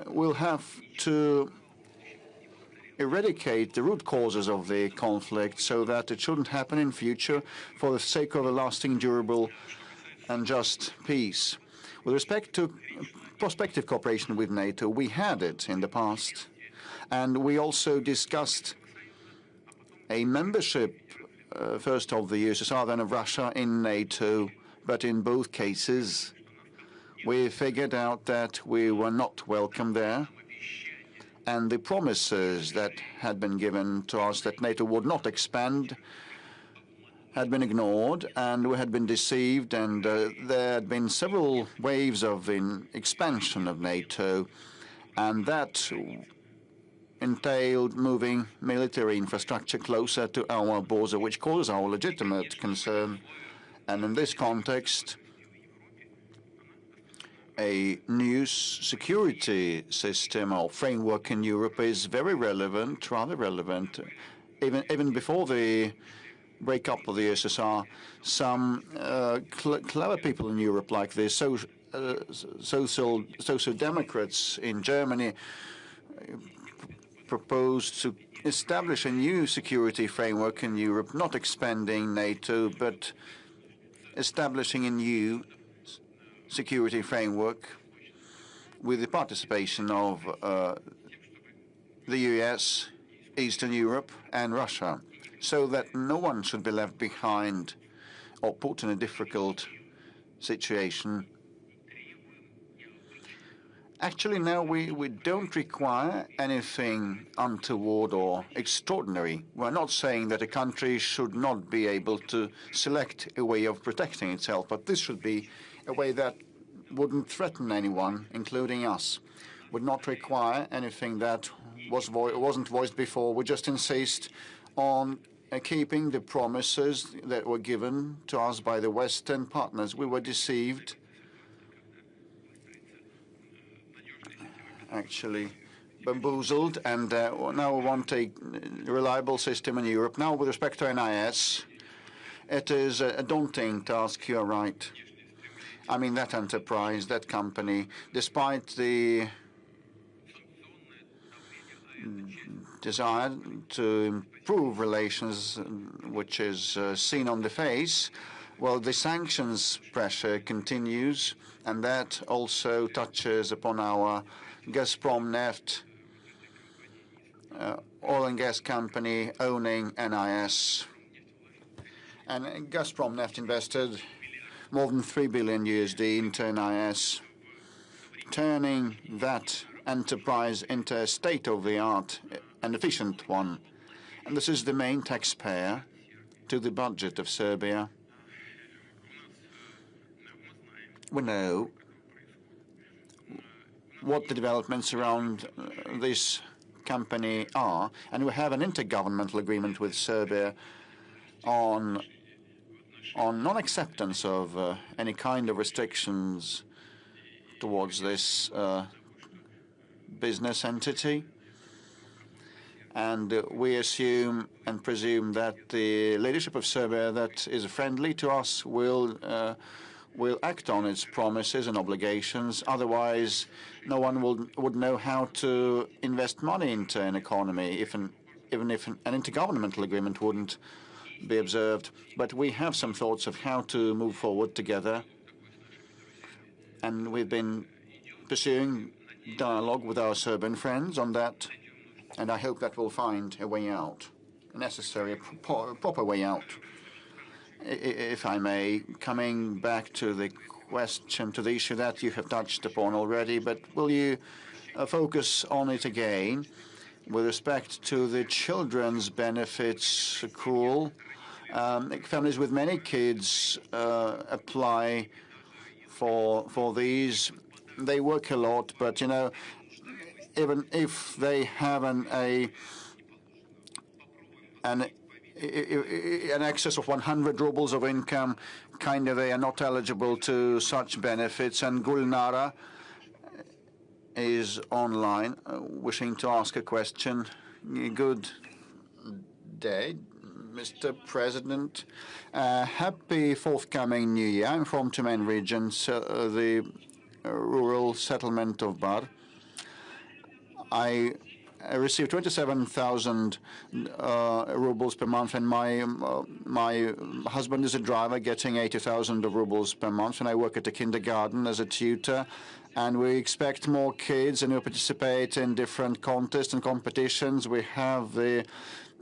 We'll have to eradicate the root causes of the conflict so that it shouldn't happen in future for the sake of a lasting, durable, and just peace. With respect to prospective cooperation with NATO, we had it in the past, and we also discussed a membership, first of the USSR, then of Russia, in NATO, but in both cases, we figured out that we were not welcome there, and the promises that had been given to us that NATO would not expand had been ignored, and we had been deceived, and there had been several waves of expansion of NATO, and that entailed moving military infrastructure closer to our border, which causes our legitimate concern. And in this context, a new security system or framework in Europe is very relevant, rather relevant. Even before the breakup of the USSR, some clever people in Europe, like the social democrats in Germany, proposed to establish a new security framework in Europe, not expanding NATO, but establishing a new security framework with the participation of the US, Eastern Europe, and Russia, so that no one should be left behind or put in a difficult situation. Actually, now we don't require anything untoward or extraordinary. We're not saying that a country should not be able to select a way of protecting itself, but this should be a way that wouldn't threaten anyone, including us. Would not require anything that wasn't voiced before. We just insist on keeping the promises that were given to us by the Western partners. We were deceived, actually bamboozled, and now we want a reliable system in Europe. Now, with respect to NIS, it is a daunting task, you're right. I mean, that enterprise, that company, despite the desire to improve relations, which is seen on the face, well, the sanctions pressure continues, and that also touches upon our Gazprom Neft oil and gas company owning NIS. And Gazprom Neft invested more than $3 billion into NIS, turning that enterprise into a state-of-the-art and efficient one. And this is the main taxpayer to the budget of Serbia. We know what the developments around this company are, and we have an intergovernmental agreement with Serbia on non-acceptance of any kind of restrictions towards this business entity. And we assume and presume that the leadership of Serbia that is friendly to us will act on its promises and obligations. Otherwise, no one would know how to invest money into an economy, even if an intergovernmental agreement wouldn't be observed. But we have some thoughts of how to move forward together, and we've been pursuing dialogue with our Serbian friends on that, and I hope that we'll find a way out, a necessary, proper way out. If I may, coming back to the question, to the issue that you have touched upon already, but will you focus on it again with respect to the children's benefits accrual? Families with many kids apply for these. They work a lot, but, you know, even if they have an excess of 100 rubles of income, kind of they are not eligible to such benefits. And Gulnara is online, wishing to ask a question. Good day, Mr. President. Happy forthcoming New Year. I'm from Tumen region, the rural settlement of Bar. I receive 27,000 rubles per month, and my husband is a driver, getting 80,000 rubles per month, and I work at a kindergarten as a tutor. And we expect more kids, and we participate in different contests and competitions. We have the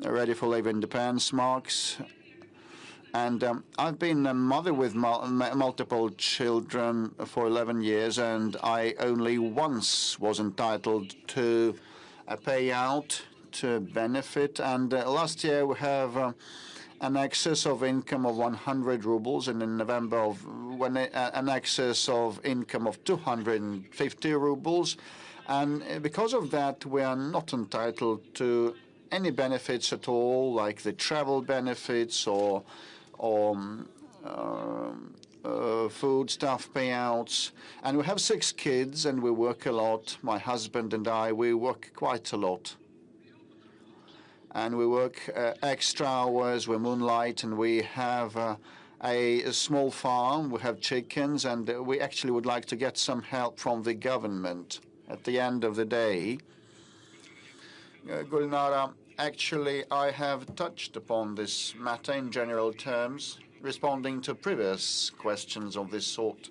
Ready for Labor Independence marks. And I've been a mother with multiple children for 11 years, and I only once was entitled to a payout, to benefit. And last year we have an excess of income of 100 rubles, and in November an excess of income of 250 rubles. And because of that, we are not entitled to any benefits at all, like the travel benefits or food stuff payouts. And we have 6 kids, and we work a lot. My husband and I, we work quite a lot. And we work extra hours, we moonlight, and we have a small farm. We have chickens, and we actually would like to get some help from the government at the end of the day. Gulnara, actually, I have touched upon this matter in general terms, responding to previous questions of this sort.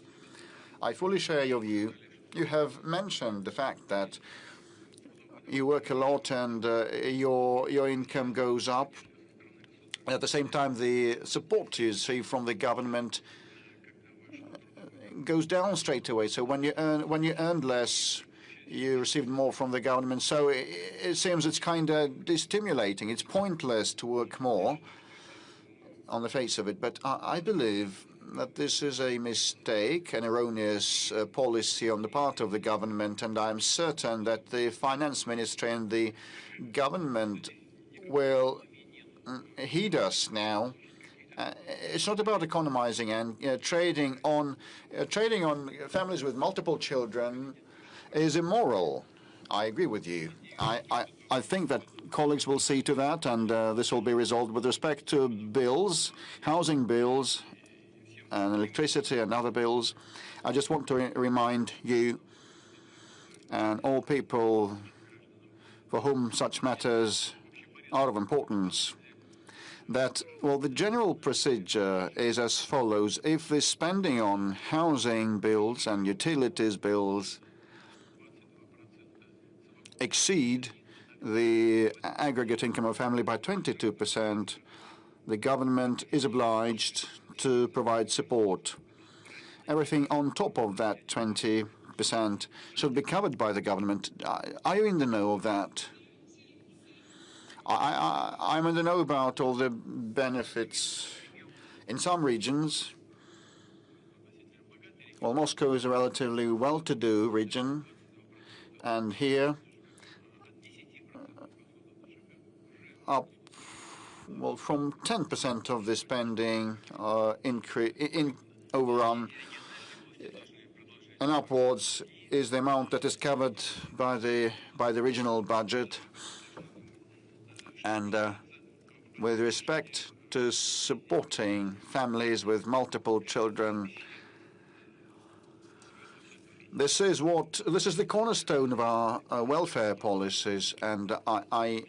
I fully share your view. You have mentioned the fact that you work a lot and your income goes up. At the same time, the support you receive from the government goes down straight away. So when you earn less, you receive more from the government. So it seems it's kind of destimulating. It's pointless to work more on the face of it. But I believe that this is a mistake, an erroneous policy on the part of the government, and I'm certain that the finance ministry and the government will heed us now. It's not about economizing and trading on families with multiple children is immoral. I agree with you. I think that colleagues will see to that, and this will be resolved with respect to bills, housing bills, and electricity and other bills. I just want to remind you and all people for whom such matters are of importance that, well, the general procedure is as follows. If the spending on housing bills and utilities bills exceed the aggregate income of a family by 22%, the government is obliged to provide support. Everything on top of that 20% should be covered by the government. Are you in the know of that? I'm in the know about all the benefits in some regions. Well, Moscow is a relatively well-to-do region, and here, from 10% of the spending overrun and upwards is the amount that is covered by the regional budget. And with respect to supporting families with multiple children, this is the cornerstone of our welfare policies, and I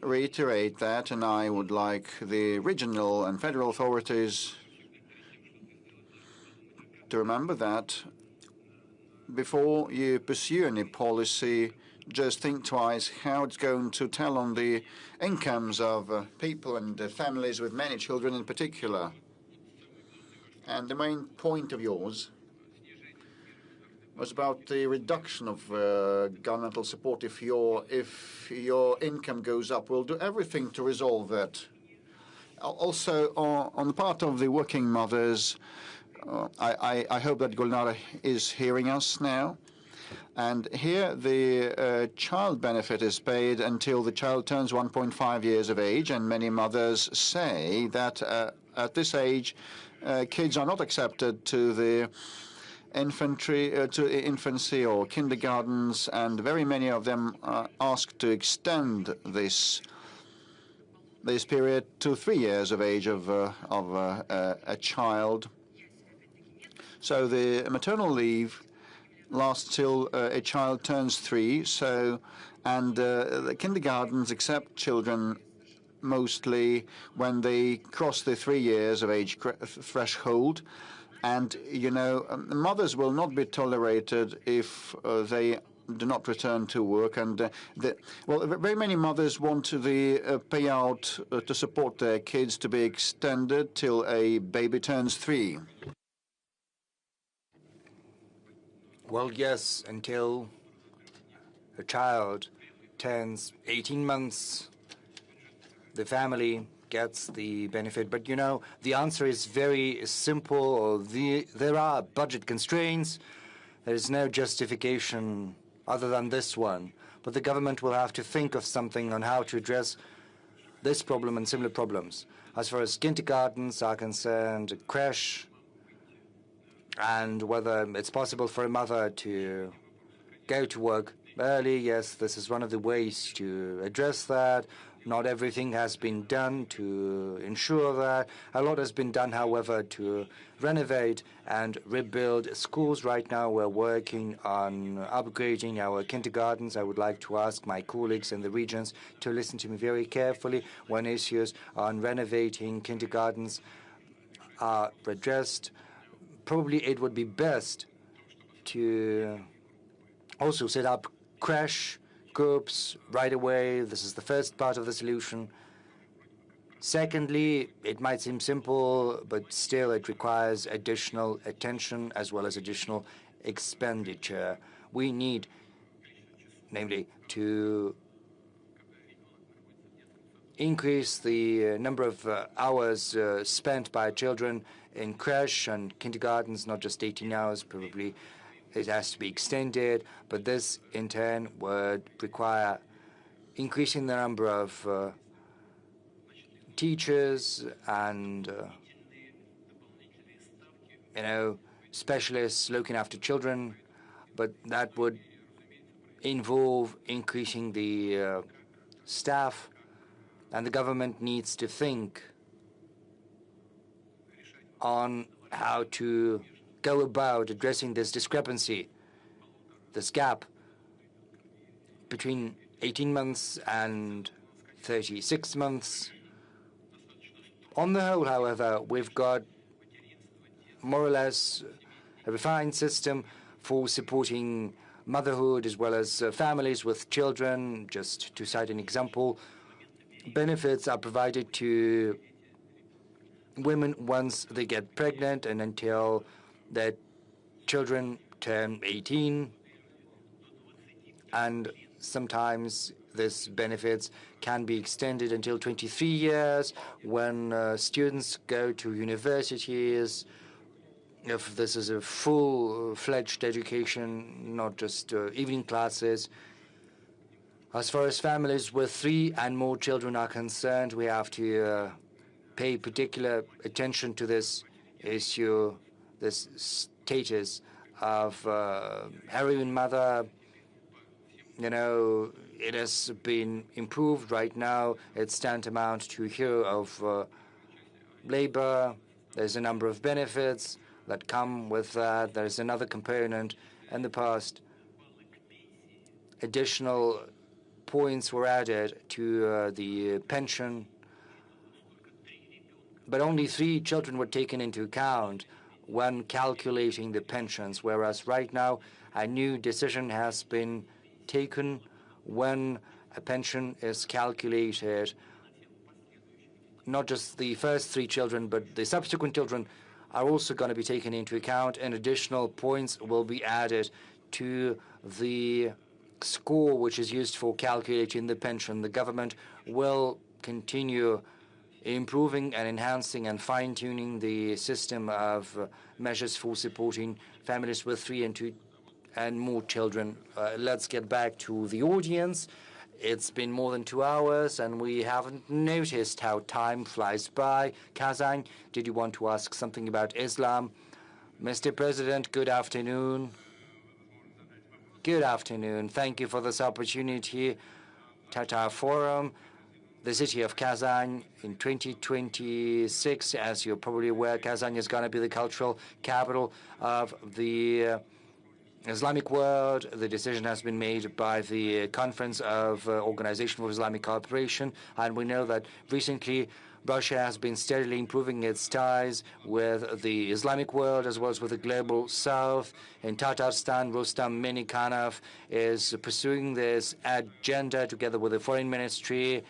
reiterate that, and I would like the regional and federal authorities to remember that before you pursue any policy, just think twice how it's going to tell on the incomes of people and families with many children in particular. And the main point of yours was about the reduction of governmental support. If your income goes up, we'll do everything to resolve that. Also, on the part of the working mothers, I hope that Gulnara is hearing us now. And here the child benefit is paid until the child turns 1.5 years of age, and many mothers say that at this age, kids are not accepted to the infancy or kindergartens, and very many of them ask to extend this period to 3 years of age of a child. So the maternal leave lasts till a child turns 3. And the kindergartens accept children mostly when they cross the 3 years of age threshold. And, mothers will not be tolerated if they do not return to work. And, very many mothers want the payout to support their kids to be extended till a baby turns 3. Well, yes, until a child turns 18 months, the family gets the benefit. But, the answer is very simple. There are budget constraints. There is no justification other than this one. But the government will have to think of something on how to address this problem and similar problems. As far as kindergartens are concerned, creche, and whether it's possible for a mother to go to work early. Yes, this is one of the ways to address that. Not everything has been done to ensure that. A lot has been done, however, to renovate and rebuild schools. Right now, we're working on upgrading our kindergartens. I would like to ask my colleagues in the regions to listen to me very carefully when issues on renovating kindergartens are addressed. Probably it would be best to also set up crash groups right away. This is the first part of the solution. Secondly, it might seem simple, but still it requires additional attention as well as additional expenditure. We need, namely, to increase the number of hours spent by children in crash and kindergartens, not just 18 hours, probably it has to be extended, but this in turn would require increasing the number of teachers and specialists looking after children, but that would involve increasing the staff, and the government needs to think on how to go about addressing this discrepancy, this gap between 18 months and 36 months. On the whole, however, we've got more or less a refined system for supporting motherhood as well as families with children. Just to cite an example, benefits are provided to women once they get pregnant and until their children turn 18, and sometimes this benefits can be extended until 23 years when students go to universities, if this is a full-fledged education, not just evening classes. As far as families with 3 and more children are concerned, we have to pay particular attention to this issue, this status of heroine mother. It has been improved right now. It's tantamount to hero of labor. There's a number of benefits that come with that. There's another component. In the past, additional points were added to the pension, but only 3 children were taken into account when calculating the pensions, whereas right now a new decision has been taken when a pension is calculated. Not just the first 3 children, but the subsequent children are also going to be taken into account, and additional points will be added to the score which is used for calculating the pension. The government will continue improving and enhancing and fine-tuning the system of measures for supporting families with 3 and 2 and more children. Let's get back to the audience. It's been more than 2 hours, and we haven't noticed how time flies by. Kazan, did you want to ask something about Islam? Mr. President, good afternoon. Good afternoon. Thank you for this opportunity. Tatar Forum, the city of Kazan in 2026. As you're probably aware, Kazan is going to be the cultural capital of the Islamic world. The decision has been made by the Conference of Organization for Islamic Cooperation, and we know that recently Russia has been steadily improving its ties with the Islamic world as well as with the global south. In Tatarstan, Rustam Minikhanov is pursuing this agenda together with the foreign ministry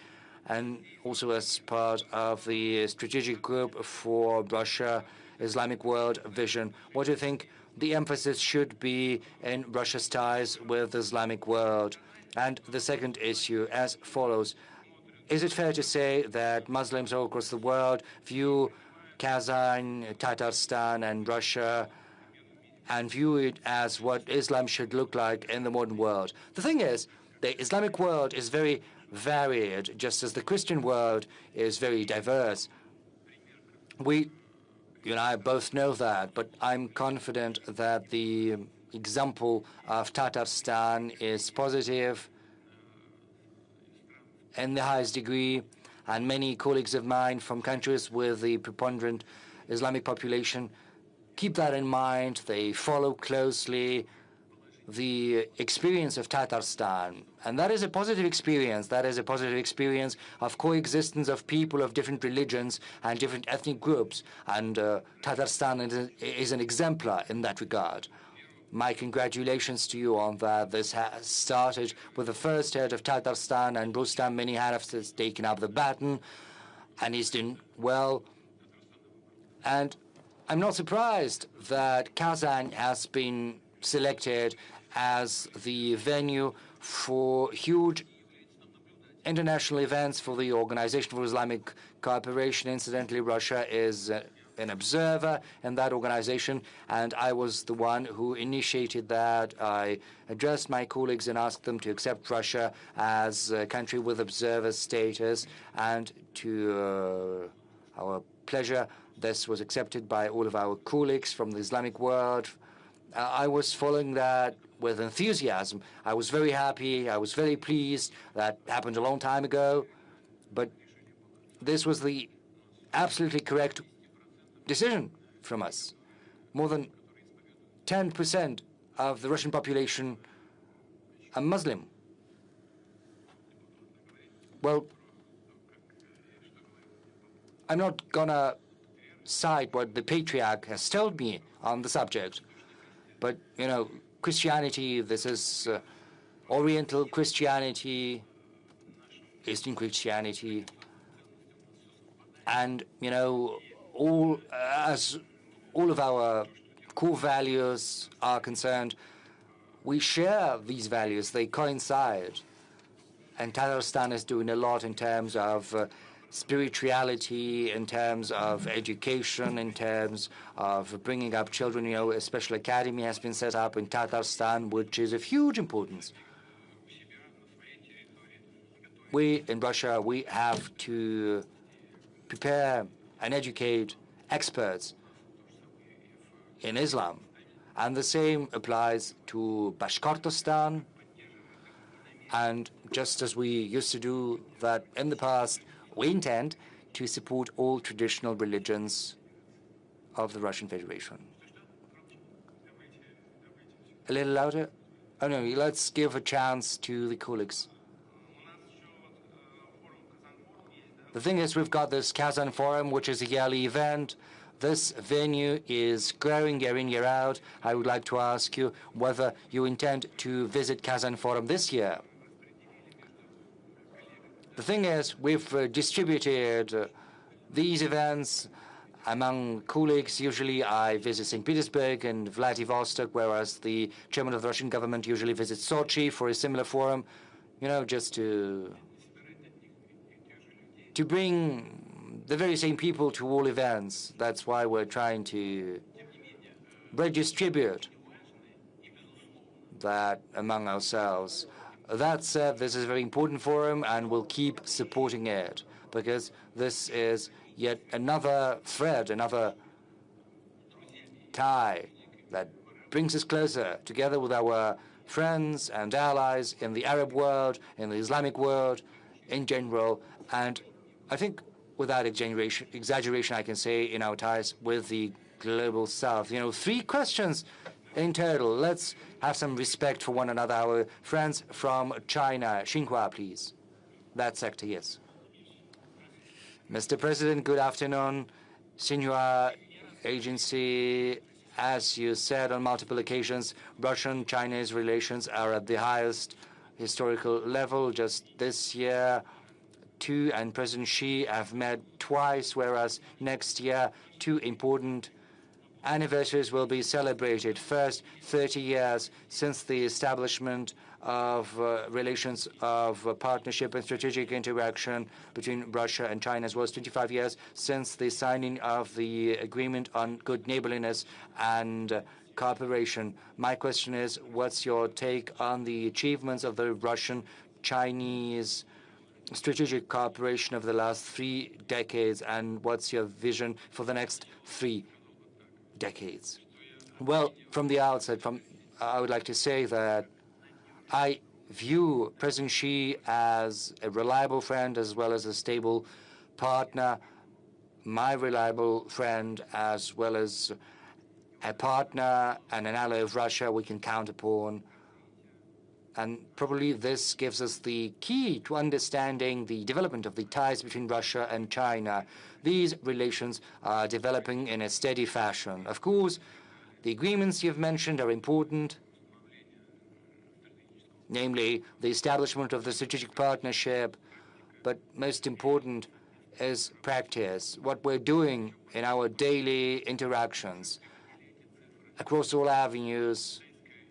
and also as part of the strategic group for Russia Islamic world vision. What do you think the emphasis should be in Russia's ties with the Islamic world? And the second issue as follows. Is it fair to say that Muslims all across the world view Kazan, Tatarstan, and Russia and view it as what Islam should look like in the modern world? The thing is, the Islamic world is very varied, just as the Christian world is very diverse. We You and I both know that, but I'm confident that the example of Tatarstan is positive in the highest degree, and many colleagues of mine from countries with the preponderant Islamic population keep that in mind. They follow closely the experience of Tatarstan, and that is a positive experience. That is a positive experience of coexistence of people of different religions and different ethnic groups, and Tatarstan is an exemplar in that regard. My congratulations to you on that. This has started with the first head of Tatarstan, and Rustam Minnihanov has taken up the baton, and he's doing well. And I'm not surprised that Kazan has been selected as the venue for huge international events for the Organization for Islamic Cooperation. Incidentally, Russia is an observer in that organization, and I was the one who initiated that. I addressed my colleagues and asked them to accept Russia as a country with observer status, and to our pleasure, this was accepted by all of our colleagues from the Islamic world. I was following that with enthusiasm. I was very happy. I was very pleased. That happened a long time ago. But this was the absolutely correct decision from us. More than 10% of the Russian population are Muslim. Well, I'm not going to cite what the patriarch has told me on the subject. But, you know, Christianity, this is Oriental Christianity, Eastern Christianity, and, you know, as all of our core values are concerned, we share these values. They coincide. And Tatarstan is doing a lot in terms of spirituality, in terms of education, in terms of bringing up children. You know, a special academy has been set up in Tatarstan, which is of huge importance. We, in Russia, we have to prepare and educate experts in Islam. And the same applies to Bashkortostan. And just as we used to do that in the past, we intend to support all traditional religions of the Russian Federation. A little louder? Oh no, let's give a chance to the colleagues. The thing is, we've got this Kazan Forum, which is a yearly event. This venue is growing year in, year out. I would like to ask you whether you intend to visit Kazan Forum this year. The thing is, we've distributed these events among colleagues. Usually I visit St. Petersburg and Vladivostok, whereas the chairman of the Russian government usually visits Sochi for a similar forum, you know, just to bring the very same people to all events. That's why we're trying to redistribute that among ourselves. That said, this is a very important forum, and we'll keep supporting it, because this is yet another thread, another tie that brings us closer together with our friends and allies in the Arab world, in the Islamic world in general, and I think without exaggeration, I can say in our ties with the global south. You know, 3 questions in total. Let's have some respect for one another. Our friends from China. Xinhua, please. That sector, yes. Mr. President, good afternoon. Xinhua Agency, as you said on multiple occasions, Russian-Chinese relations are at the highest historical level. Just this year, Tu and President Xi have met twice, whereas next year 2 important anniversaries will be celebrated. First, 30 years since the establishment of relations of partnership and strategic interaction between Russia and China, as well as 25 years since the signing of the agreement on good neighborliness and cooperation. My question is, what's your take on the achievements of the Russian-Chinese strategic cooperation of the last 3 decades, and what's your vision for the next 3 decades. Well, from the outset, I would like to say that I view President Xi as a reliable friend as well as a stable partner, my reliable friend as well as a partner and an ally of Russia we can count upon. And probably this gives us the key to understanding the development of the ties between Russia and China. These relations are developing in a steady fashion. Of course, the agreements you've mentioned are important, namely the establishment of the strategic partnership, but most important is practice, what we're doing in our daily interactions across all avenues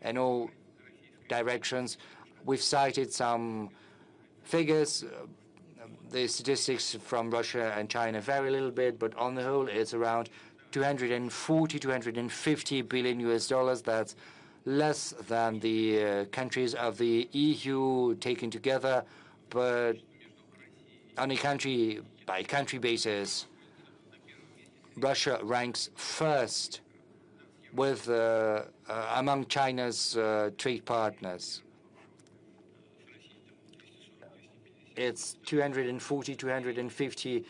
and all directions. We've cited some figures. The statistics from Russia and China vary a little bit, but on the whole, it's around 240, 250 billion US dollars. That's less than the countries of the EU taken together, but on a country-by-country basis, Russia ranks first with among China's trade partners. It's 240, 250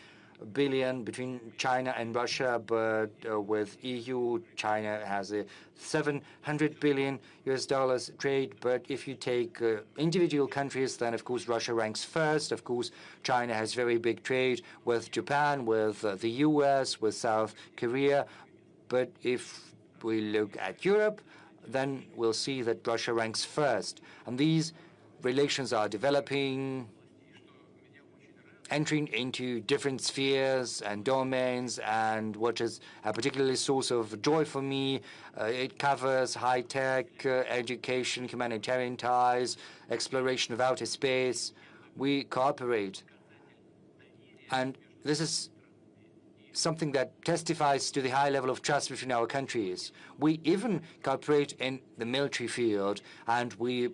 billion between China and Russia, but with EU, China has a 700 billion US dollars trade. But if you take individual countries, then of course Russia ranks first. Of course, China has very big trade with Japan, with the US, with South Korea. But if we look at Europe, then we'll see that Russia ranks first. And these relations are developing, entering into different spheres and domains, and what is a particularly source of joy for me, it covers high-tech, education, humanitarian ties, exploration of outer space. We cooperate. And this is something that testifies to the high level of trust between our countries. We even cooperate in the military field, and we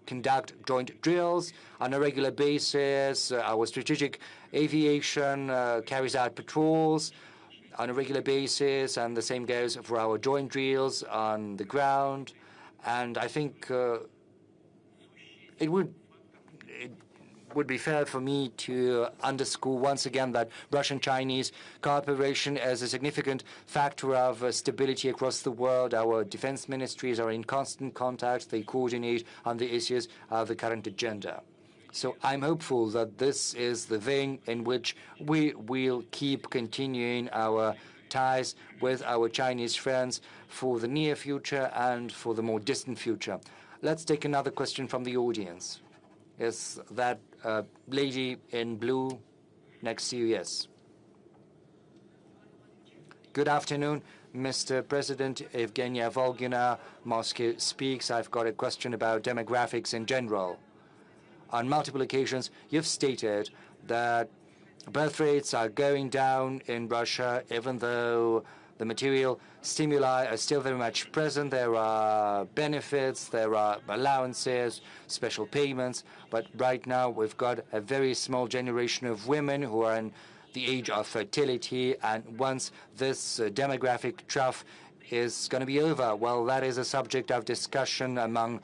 conduct joint drills on a regular basis. Our strategic aviation carries out patrols on a regular basis, and the same goes for our joint drills on the ground. And I think it would be fair for me to underscore once again that Russian-Chinese cooperation is a significant factor of stability across the world. Our defense ministries are in constant contact. They coordinate on the issues of the current agenda. So I'm hopeful that this is the vein in which we will keep continuing our ties with our Chinese friends for the near future and for the more distant future. Let's take another question from the audience. Is that lady in blue next to you? Yes. Good afternoon, Mr. President. Evgenia Volgina, Moscow speaks. I've got a question about demographics in general. On multiple occasions, you've stated that birth rates are going down in Russia, even though the material stimuli are still very much present. There are benefits, there are allowances, special payments, but right now we've got a very small generation of women who are in the age of fertility, and once this demographic trough is going to be over, well, that is a subject of discussion among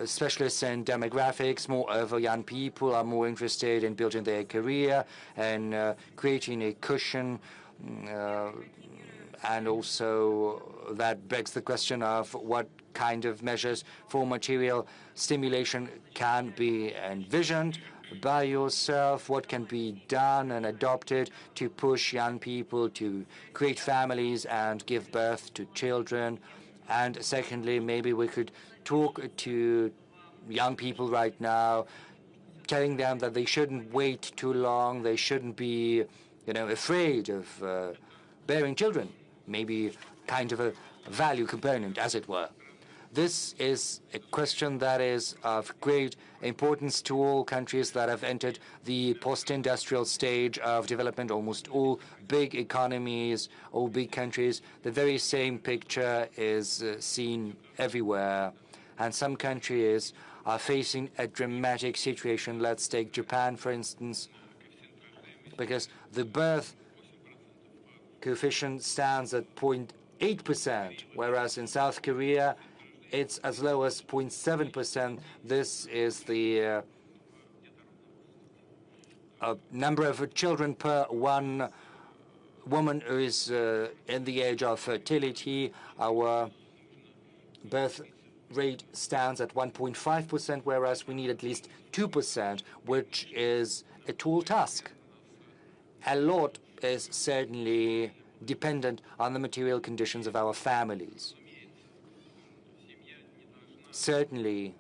specialists in demographics. Moreover, young people are more interested in building their career and creating a cushion, and also that begs the question of what kind of measures for material stimulation can be envisioned by yourself, what can be done and adopted to push young people to create families and give birth to children. And secondly, maybe we could talk to young people right now, telling them that they shouldn't wait too long, they shouldn't be, afraid of bearing children. Maybe kind of a value component, as it were. This is a question that is of great importance to all countries that have entered the post-industrial stage of development. Almost all big economies, all big countries, the very same picture is seen everywhere. And some countries are facing a dramatic situation. Let's take Japan, for instance, because the birth coefficient stands at 0.8%, whereas in South Korea it's as low as 0.7%. This is the number of children per one woman who is in the age of fertility. Our birth rate stands at 1.5%, whereas we need at least 2%, which is a tall task. A lot is certainly dependent on the material conditions of our families. Certainly,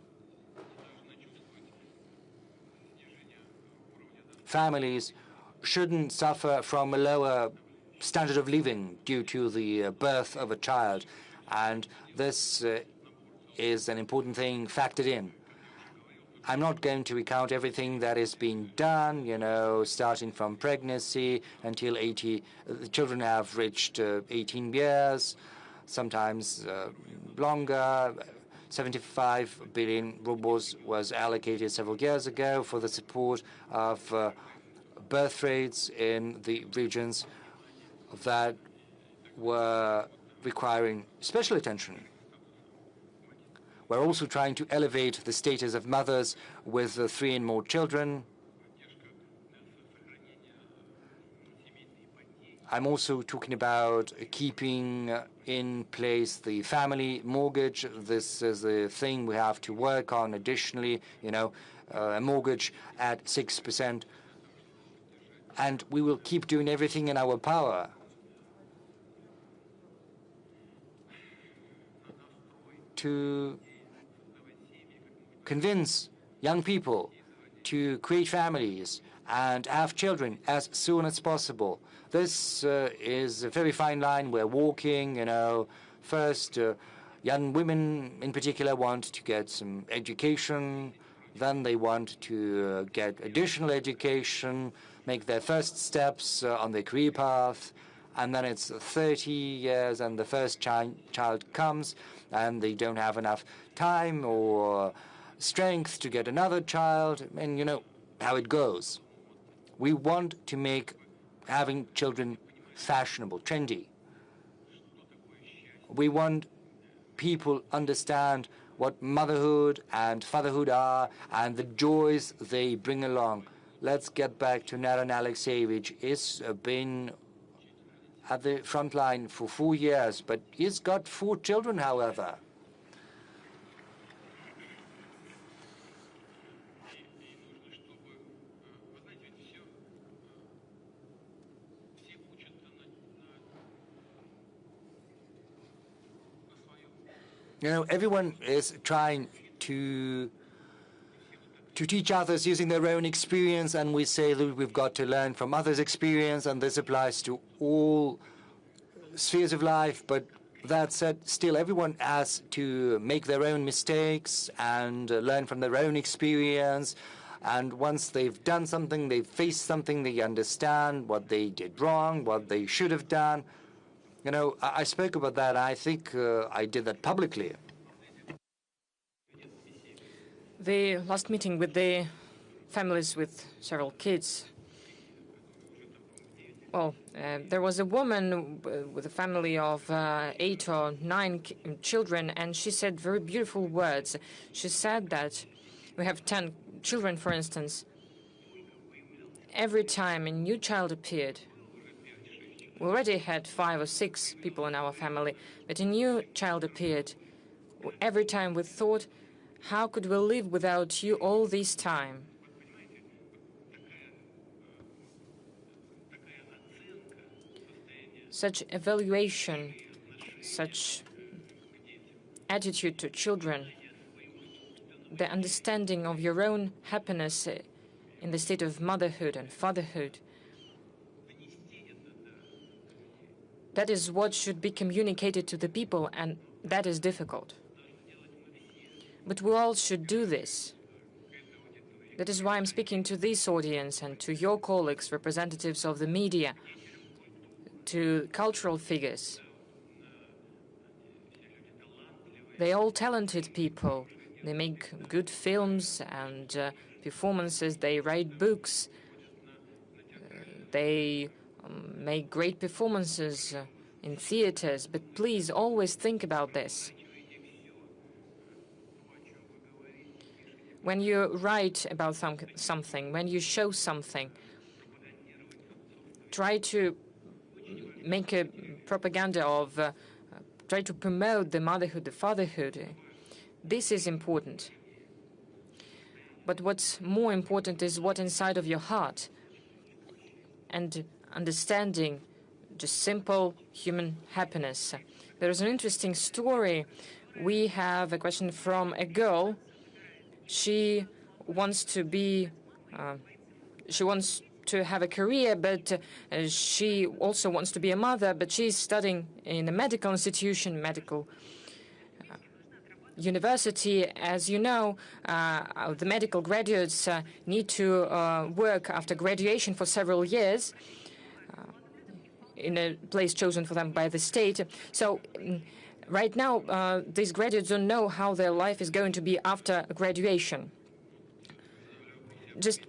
families shouldn't suffer from a lower standard of living due to the birth of a child, and this is an important thing factored in. I'm not going to recount everything that is being done, starting from pregnancy until children have reached 18 years, sometimes longer. 75 billion rubles was allocated several years ago for the support of birth rates in the regions that were requiring special attention. We're also trying to elevate the status of mothers with 3 and more children. I'm also talking about keeping in place the family mortgage. This is a thing we have to work on additionally, a mortgage at 6%. And we will keep doing everything in our power to convince young people to create families and have children as soon as possible. This is a very fine line we're walking. First, young women in particular want to get some education. Then they want to get additional education, make their first steps on their career path. And then it's 30 years and the first child comes and they don't have enough time or strength to get another child, and you know how it goes. We want to make having children fashionable, trendy. We want people understand what motherhood and fatherhood are and the joys they bring along. Let's get back to Naran Alexeyevich. He's been at the front line for 4 years, but he's got 4 children, however. Everyone is trying to teach others using their own experience, and we say that we've got to learn from others' experience, and this applies to all spheres of life. But that said, still everyone has to make their own mistakes and learn from their own experience. And once they've done something, they've faced something, they understand what they did wrong, what they should have done. I spoke about that. I think I did that publicly. The last meeting with the families with several kids. Well, there was a woman with a family of 8 or 9 children, and she said very beautiful words. She said that we have 10 children, for instance. Every time a new child appeared, we already had 5 or 6 people in our family, but a new child appeared. Every time we thought, how could we live without you all this time? Such evaluation, such attitude to children, the understanding of your own happiness in the state of motherhood and fatherhood, that is what should be communicated to the people, and that is difficult. But we all should do this. That is why I'm speaking to this audience and to your colleagues, representatives of the media, to cultural figures. They're all talented people. They make good films and performances. They write books. They make great performances in theaters, but please always think about this. When you write about something, when you show something, try to make a propaganda of, try to promote the motherhood, the fatherhood. This is important. But what's more important is what's inside of your heart and understanding just simple human happiness. There is an interesting story. We have a question from a girl. She wants to be, she wants to have a career, but she also wants to be a mother, but she's studying in a medical institution, medical university. As you know, the medical graduates need to work after graduation for several years in a place chosen for them by the state. So right now, these graduates don't know how their life is going to be after graduation. Just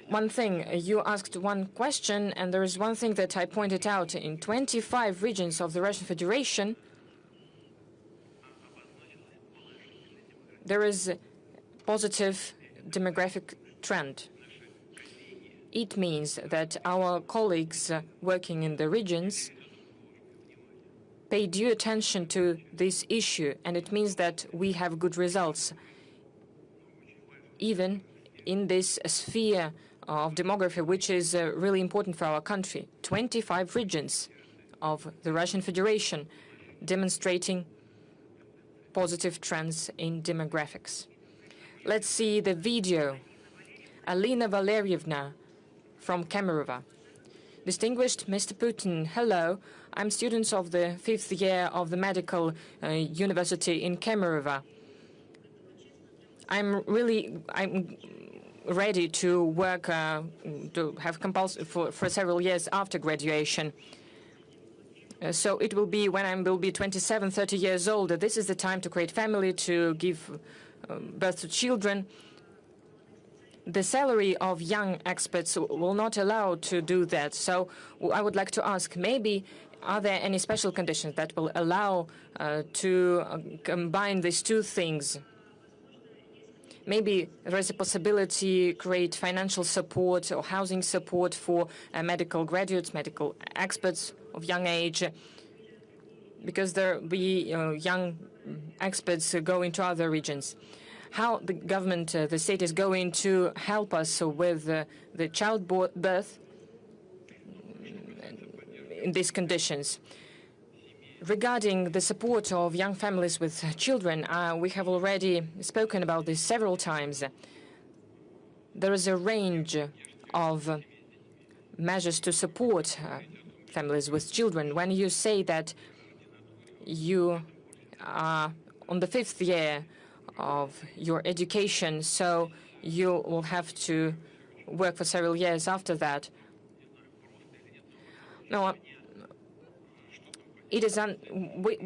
one thing, you asked one question, and there is one thing that I pointed out. In 25 regions of the Russian Federation, there is a positive demographic trend. It means that our colleagues working in the regions pay due attention to this issue, and it means that we have good results, even in this sphere of demography, which is really important for our country. 25 regions of the Russian Federation demonstrating positive trends in demographics. Let's see the video. Alina Valerievna from Kemerovo. Distinguished Mr. Putin, hello. I'm student of the 5th year of the medical university in Kemerovo. I'm ready to work, to have compulsory for several years after graduation. So it will be when I will be 27, 30 years old. This is the time to create family, to give birth to children. The salary of young experts will not allow to do that. So I would like to ask, maybe are there any special conditions that will allow to combine these two things? Maybe there is a possibility to create financial support or housing support for medical graduates, medical experts of young age, because there will be young experts go into other regions. How the government, the state is going to help us with the childbirth in these conditions. Regarding the support of young families with children, we have already spoken about this several times. There is a range of measures to support families with children. When you say that you are on the 5th year of your education, so you will have to work for several years after that. No, it is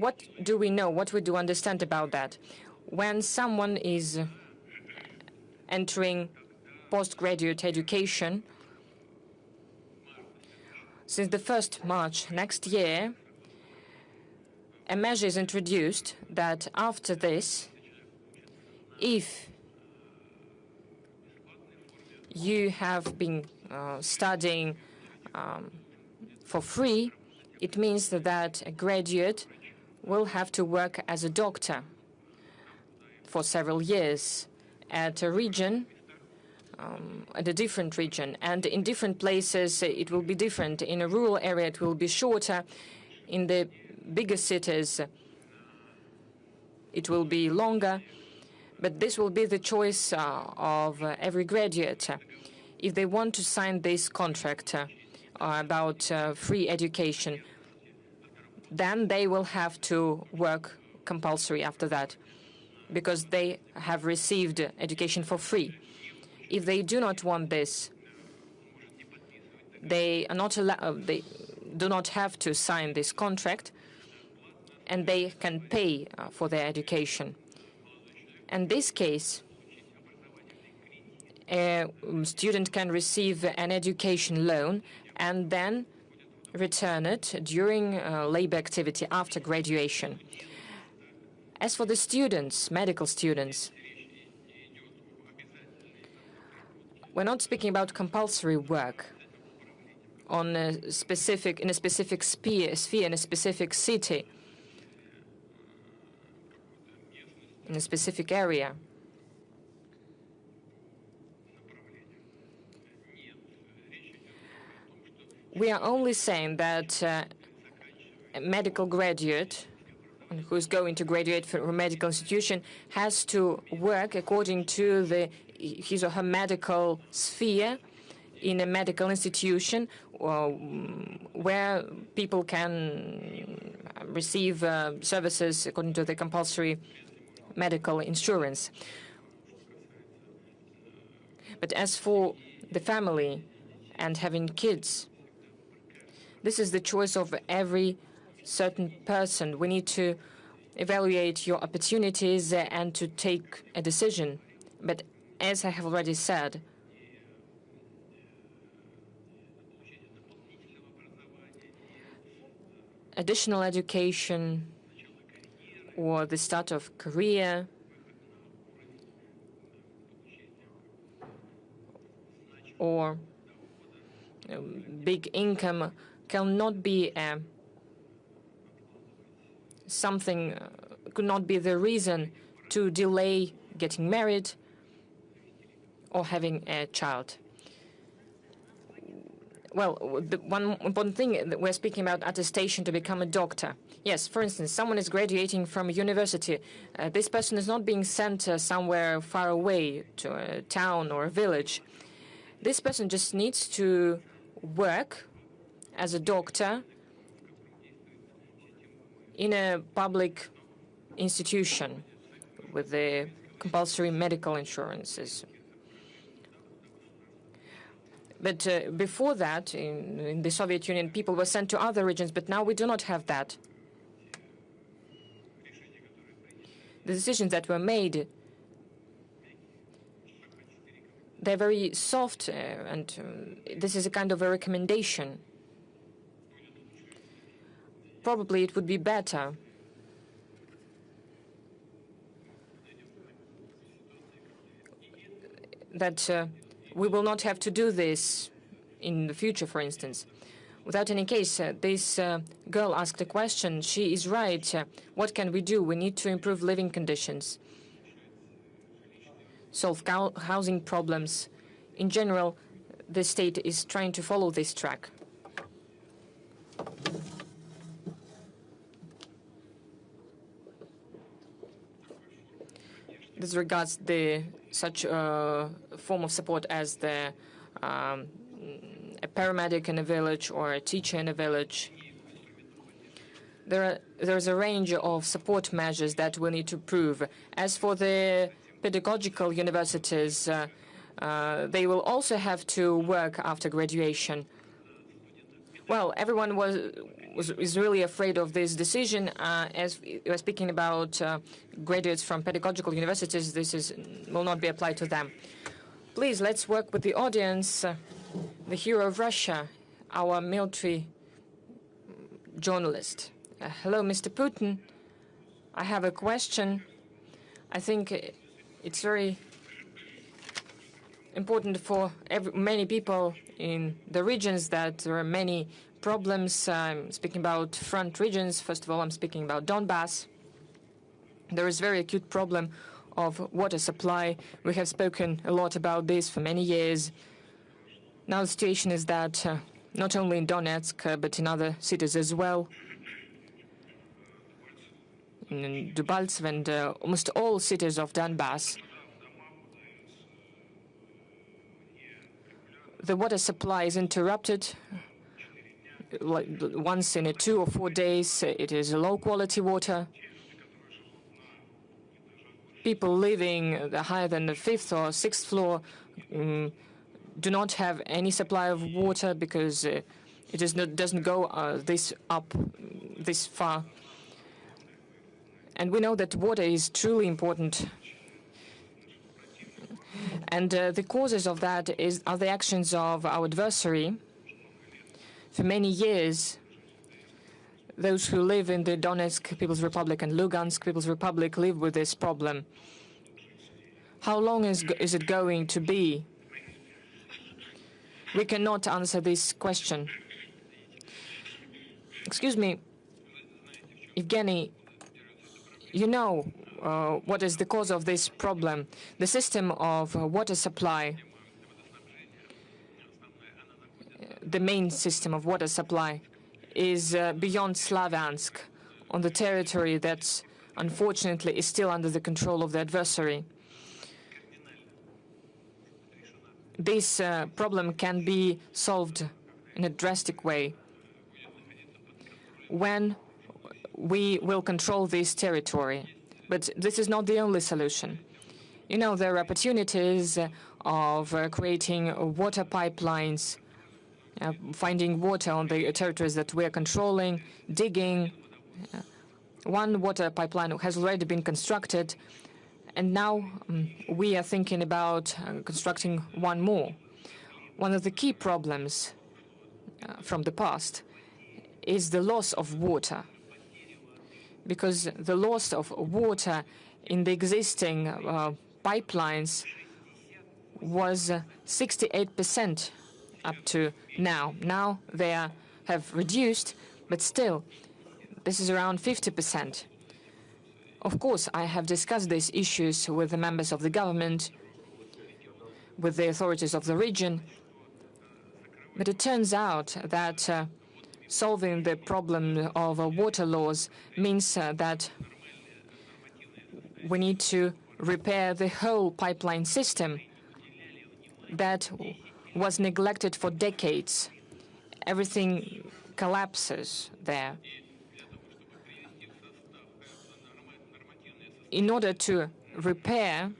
what do we know? What we do understand about that? When someone is entering postgraduate education, since the 1st March next year, a measure is introduced that after this, if you have been studying for free, it means that a graduate will have to work as a doctor for several years at a region, at a different region. And in different places, it will be different. In a rural area, it will be shorter. In the bigger cities, it will be longer. But this will be the choice of every graduate. If they want to sign this contract about free education, then they will have to work compulsory after that, because they have received education for free. If they do not want this, they are not allowed. They do not have to sign this contract, and they can pay for their education. In this case, a student can receive an education loan, and then return it during labor activity after graduation. As for the students, medical students, we're not speaking about compulsory work in a specific sphere, in a specific city, in a specific area. We are only saying that a medical graduate who is going to graduate from a medical institution has to work according to his or her medical sphere in a medical institution where people can receive services according to the compulsory medical insurance. But as for the family and having kids, this is the choice of every certain person. We need to evaluate your opportunities and to take a decision. But as I have already said, additional education or the start of career or big income cannot be could not be the reason to delay getting married or having a child. Well, the one important thing that we're speaking about attestation to become a doctor. Yes, for instance, someone is graduating from a university. This person is not being sent somewhere far away to a town or a village. This person just needs to work as a doctor in a public institution with the compulsory medical insurances. But before that, in the Soviet Union, people were sent to other regions, but now we do not have that. The decisions that were made, they're very soft, and this is a kind of a recommendation. Probably it would be better that we will not have to do this in the future, for instance. Without any case, this girl asked a question. She is right. What can we do? We need to improve living conditions, solve housing problems. In general, the state is trying to follow this track. This regards such a form of support as a paramedic in a village or a teacher in a village. There's a range of support measures that we need to prove. As for the pedagogical universities, they will also have to work after graduation. Well, everyone is really afraid of this decision. As we are speaking about graduates from pedagogical universities, this will not be applied to them. Please, let's work with the audience. The hero of Russia, our military journalist. Hello, Mr. Putin. I have a question. I think it's very important for many people in the regions that there are many problems. I'm speaking about front regions. First of all, I'm speaking about Donbass. There is a very acute problem of water supply. We have spoken a lot about this for many years. Now the situation is that not only in Donetsk, but in other cities as well, in Debaltseve and almost all cities of Donbass, the water supply is interrupted. Like once in 2 or 4 days, it is low-quality water. People living higher than the 5th or 6th floor do not have any supply of water because doesn't go this far. And we know that water is truly important. And the causes of that are the actions of our adversary. For many years, those who live in the Donetsk People's Republic and Lugansk People's Republic live with this problem. How long is it going to be? We cannot answer this question. Excuse me, Evgeny, you know what is the cause of this problem. The system of water supply, the main system of water supply, is beyond Slavyansk, on the territory that, unfortunately, is still under the control of the adversary. This problem can be solved in a drastic way when we will control this territory. But this is not the only solution. You know, there are opportunities of creating water pipelines, finding water on the territories that we are controlling, digging. One water pipeline has already been constructed, and now we are thinking about constructing one more. One of the key problems from the past is the loss of water, because the loss of water in the existing pipelines was 68% up to now. Now they have reduced, but still, this is around 50%. Of course, I have discussed these issues with the members of the government, with the authorities of the region, but it turns out that solving the problem of water laws means that we need to repair the whole pipeline system that was neglected for decades. Everything collapses there. In order to repair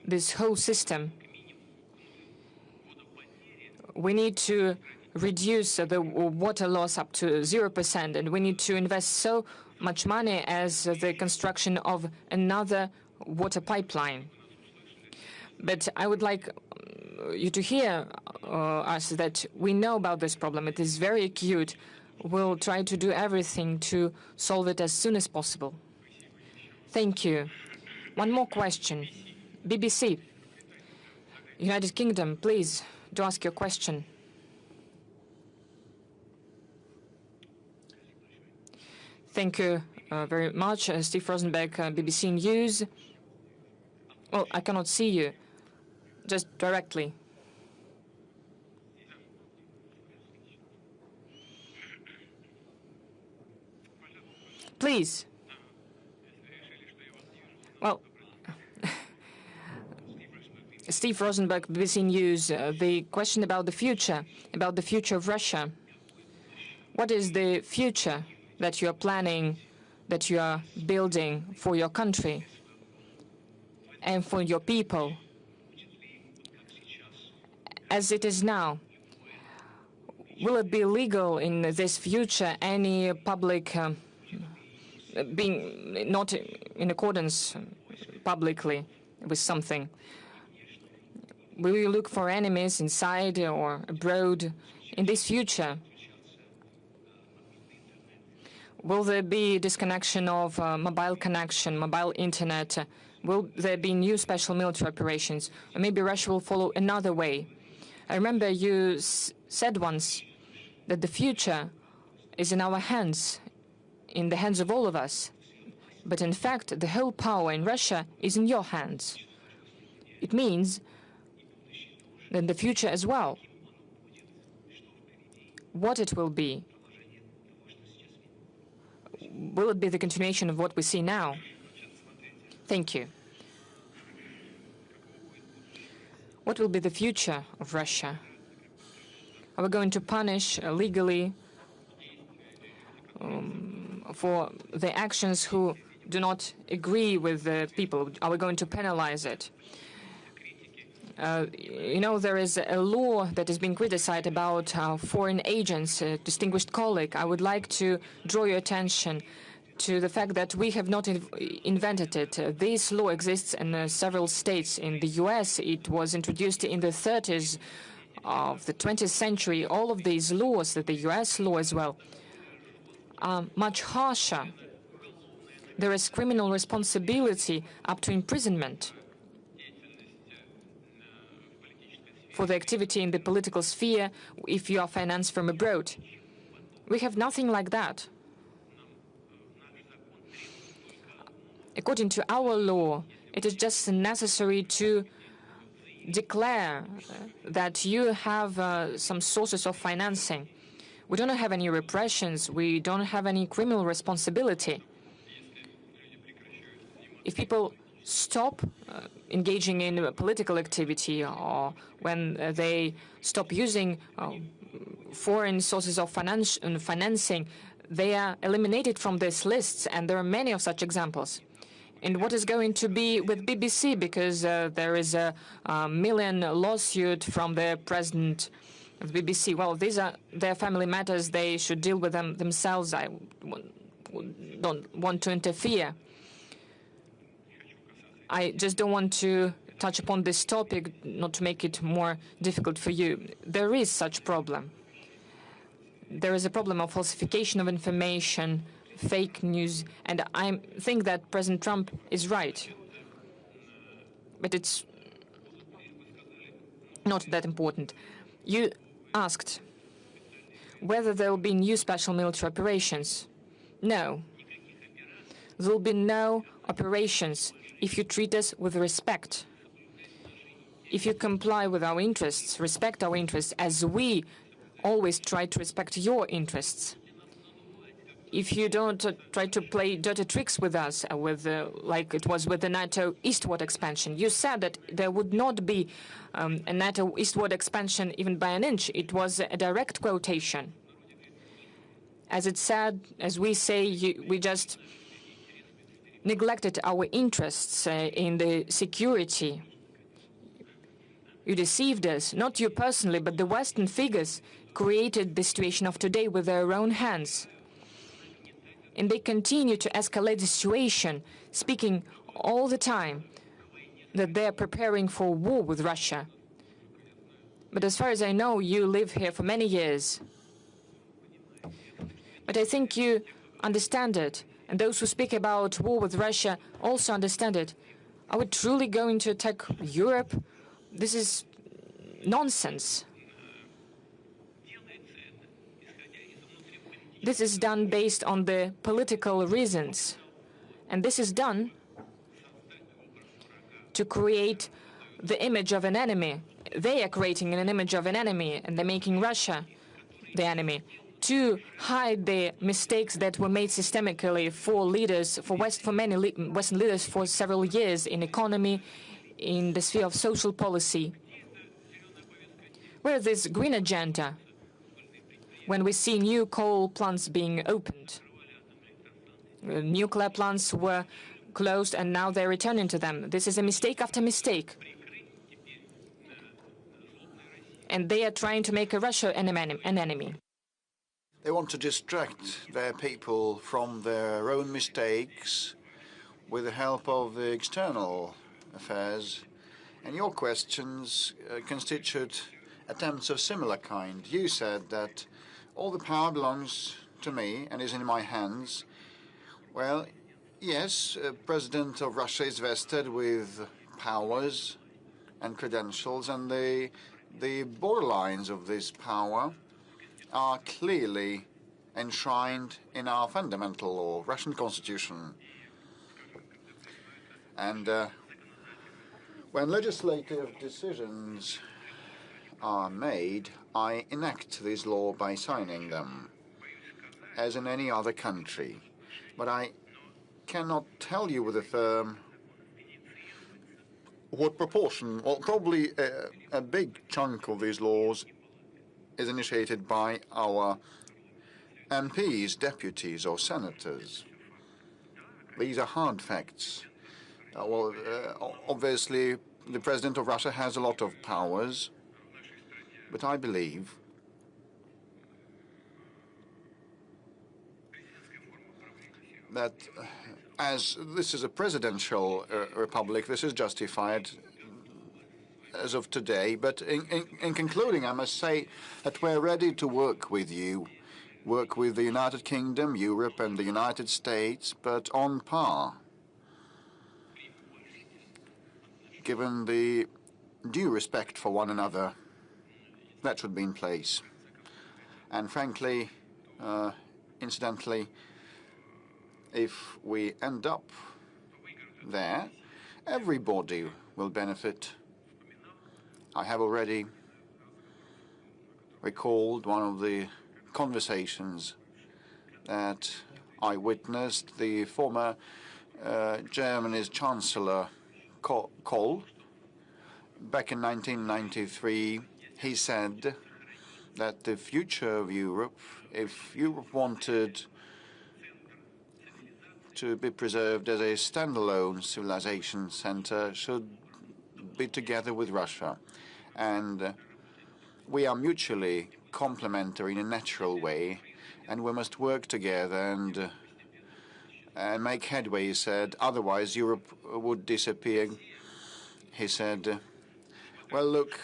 this whole system, we need to reduce the water loss up to 0%, and we need to invest so much money as the construction of another water pipeline. But I would like you to hear us that we know about this problem. It is very acute. We'll try to do everything to solve it as soon as possible. Thank you. One more question. BBC, United Kingdom, please, to ask your question. Thank you very much. Steve Rosenberg, BBC News. Well, I cannot see you. Just directly. Please. Well, Steve Rosenberg, BBC News, the question about the future of Russia. What is the future that you are planning, that you are building for your country and for your people? As it is now, will it be legal in this future any public being not in accordance publicly with something? Will you look for enemies inside or abroad in this future? Will there be disconnection of mobile connection, mobile internet? Will there be new special military operations? Or maybe Russia will follow another way? I remember you said once that the future is in our hands, in the hands of all of us. But in fact, the whole power in Russia is in your hands. It means that the future as well, what it will be it be the continuation of what we see now? Thank you. What will be the future of Russia? Are we going to punish legally for the actions who do not agree with the people? Are we going to penalize it? You know, there is a law that is being criticized about foreign agents, distinguished colleague. I would like to draw your attention to the fact that we have not invented it. This law exists in several states. In the US, it was introduced in the 30s of the 20th century, all of these laws, that the US law as well, are much harsher. There is criminal responsibility up to imprisonment for the activity in the political sphere if you are financed from abroad. We have nothing like that. According to our law, it is just necessary to declare that you have some sources of financing. We don't have any repressions. We don't have any criminal responsibility. If people stop engaging in political activity, or when they stop using foreign sources of financing, they are eliminated from these lists, and there are many of such examples. And what is going to be with BBC, because there is a million lawsuit from the president of BBC. Well, these are their family matters. They should deal with them themselves. I don't want to interfere. I just don't want to touch upon this topic, not to make it more difficult for you. There is such problem. There is a problem of falsification of information, fake news, and I think that President Trump is right. But it's not that important. You asked whether there will be new special military operations. No. There will be no operations if you treat us with respect. If you comply with our interests, respect our interests, as we always try to respect your interests. If you don't try to play dirty tricks with us, like it was with the NATO eastward expansion. You said that there would not be a NATO eastward expansion even by an inch. It was a direct quotation. As it said, as we say, we just neglected our interests in the security. You deceived us, not you personally, but the Western figures created the situation of today with their own hands. And they continue to escalate the situation, speaking all the time that they are preparing for war with Russia. But as far as I know, you live here for many years. But I think you understand it, and those who speak about war with Russia also understand it. Are we truly going to attack Europe? This is nonsense. This is done based on the political reasons. And this is done to create the image of an enemy. They are creating an image of an enemy, and they're making Russia the enemy, to hide the mistakes that were made systemically for leaders, for many Western leaders for several years in economy, in the sphere of social policy. Where is this green agenda? When we see new coal plants being opened, nuclear plants were closed and now they're returning to them. This is a mistake after mistake. And they are trying to make Russia an enemy. They want to distract their people from their own mistakes with the help of the external affairs. And your questions constitute attempts of similar kind. You said that all the power belongs to me and is in my hands. Well, yes, President of Russia is vested with powers and credentials, and the borderlines of this power are clearly enshrined in our fundamental law, Russian constitution. And when legislative decisions are made, I enact this law by signing them, as in any other country. But I cannot tell you with a firm what proportion. Well, probably a big chunk of these laws is initiated by our MPs, deputies, or senators. These are hard facts. Obviously, the President of Russia has a lot of powers, but I believe that as this is a presidential republic, this is justified as of today. But in concluding, I must say that we're ready to work with you, work with the United Kingdom, Europe, and the United States, but on par, given the due respect for one another that should be in place. And frankly, incidentally, if we end up there, everybody will benefit. I have already recalled one of the conversations that I witnessed. The former Germany's Chancellor Kohl, back in 1993, he said that the future of Europe, if Europe wanted to be preserved as a standalone civilization center, should be together with Russia. And we are mutually complementary in a natural way, and we must work together and make headway, he said. Otherwise, Europe would disappear. He said, well, look,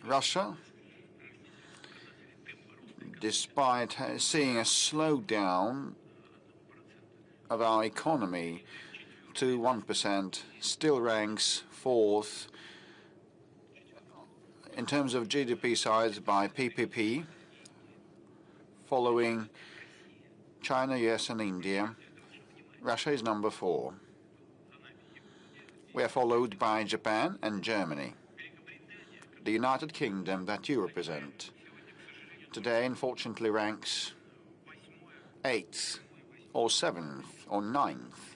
Russia, despite seeing a slowdown of our economy to 1%, still ranks fourth in terms of GDP size by PPP, following China, US, and India. Russia is number 4. We are followed by Japan and Germany. The United Kingdom that you represent today, unfortunately, ranks 8th or 7th or 9th,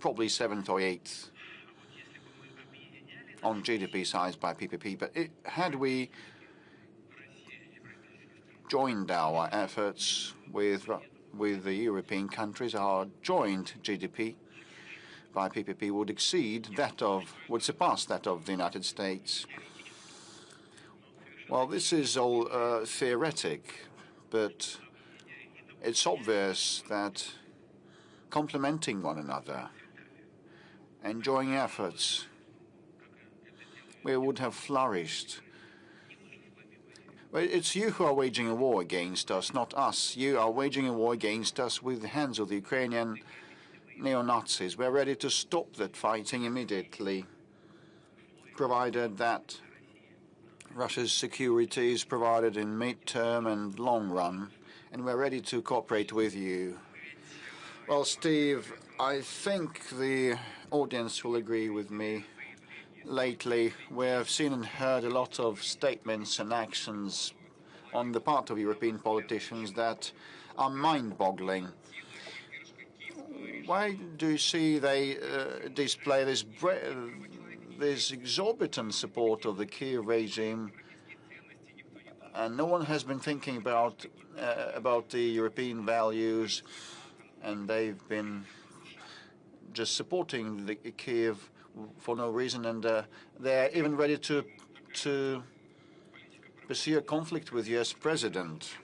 probably 7th or 8th on GDP size by PPP. But had we joined our efforts with the European countries, our joint GDP by PPP would surpass that of the United States. Well, this is all theoretic, but it's obvious that complementing one another and joining efforts, we would have flourished. Well, it's you who are waging a war against us, not us. You are waging a war against us with the hands of the Ukrainian neo-Nazis. We're ready to stop that fighting immediately, provided that Russia's security is provided in mid-term and long run, and we're ready to cooperate with you. Well, Steve, I think the audience will agree with me. Lately, we have seen and heard a lot of statements and actions on the part of European politicians that are mind-boggling. Why do you see they display this exorbitant support of the Kiev regime, and no one has been thinking about the European values, and they've been just supporting the Kiev for no reason, and they're even ready to pursue a conflict with the US president.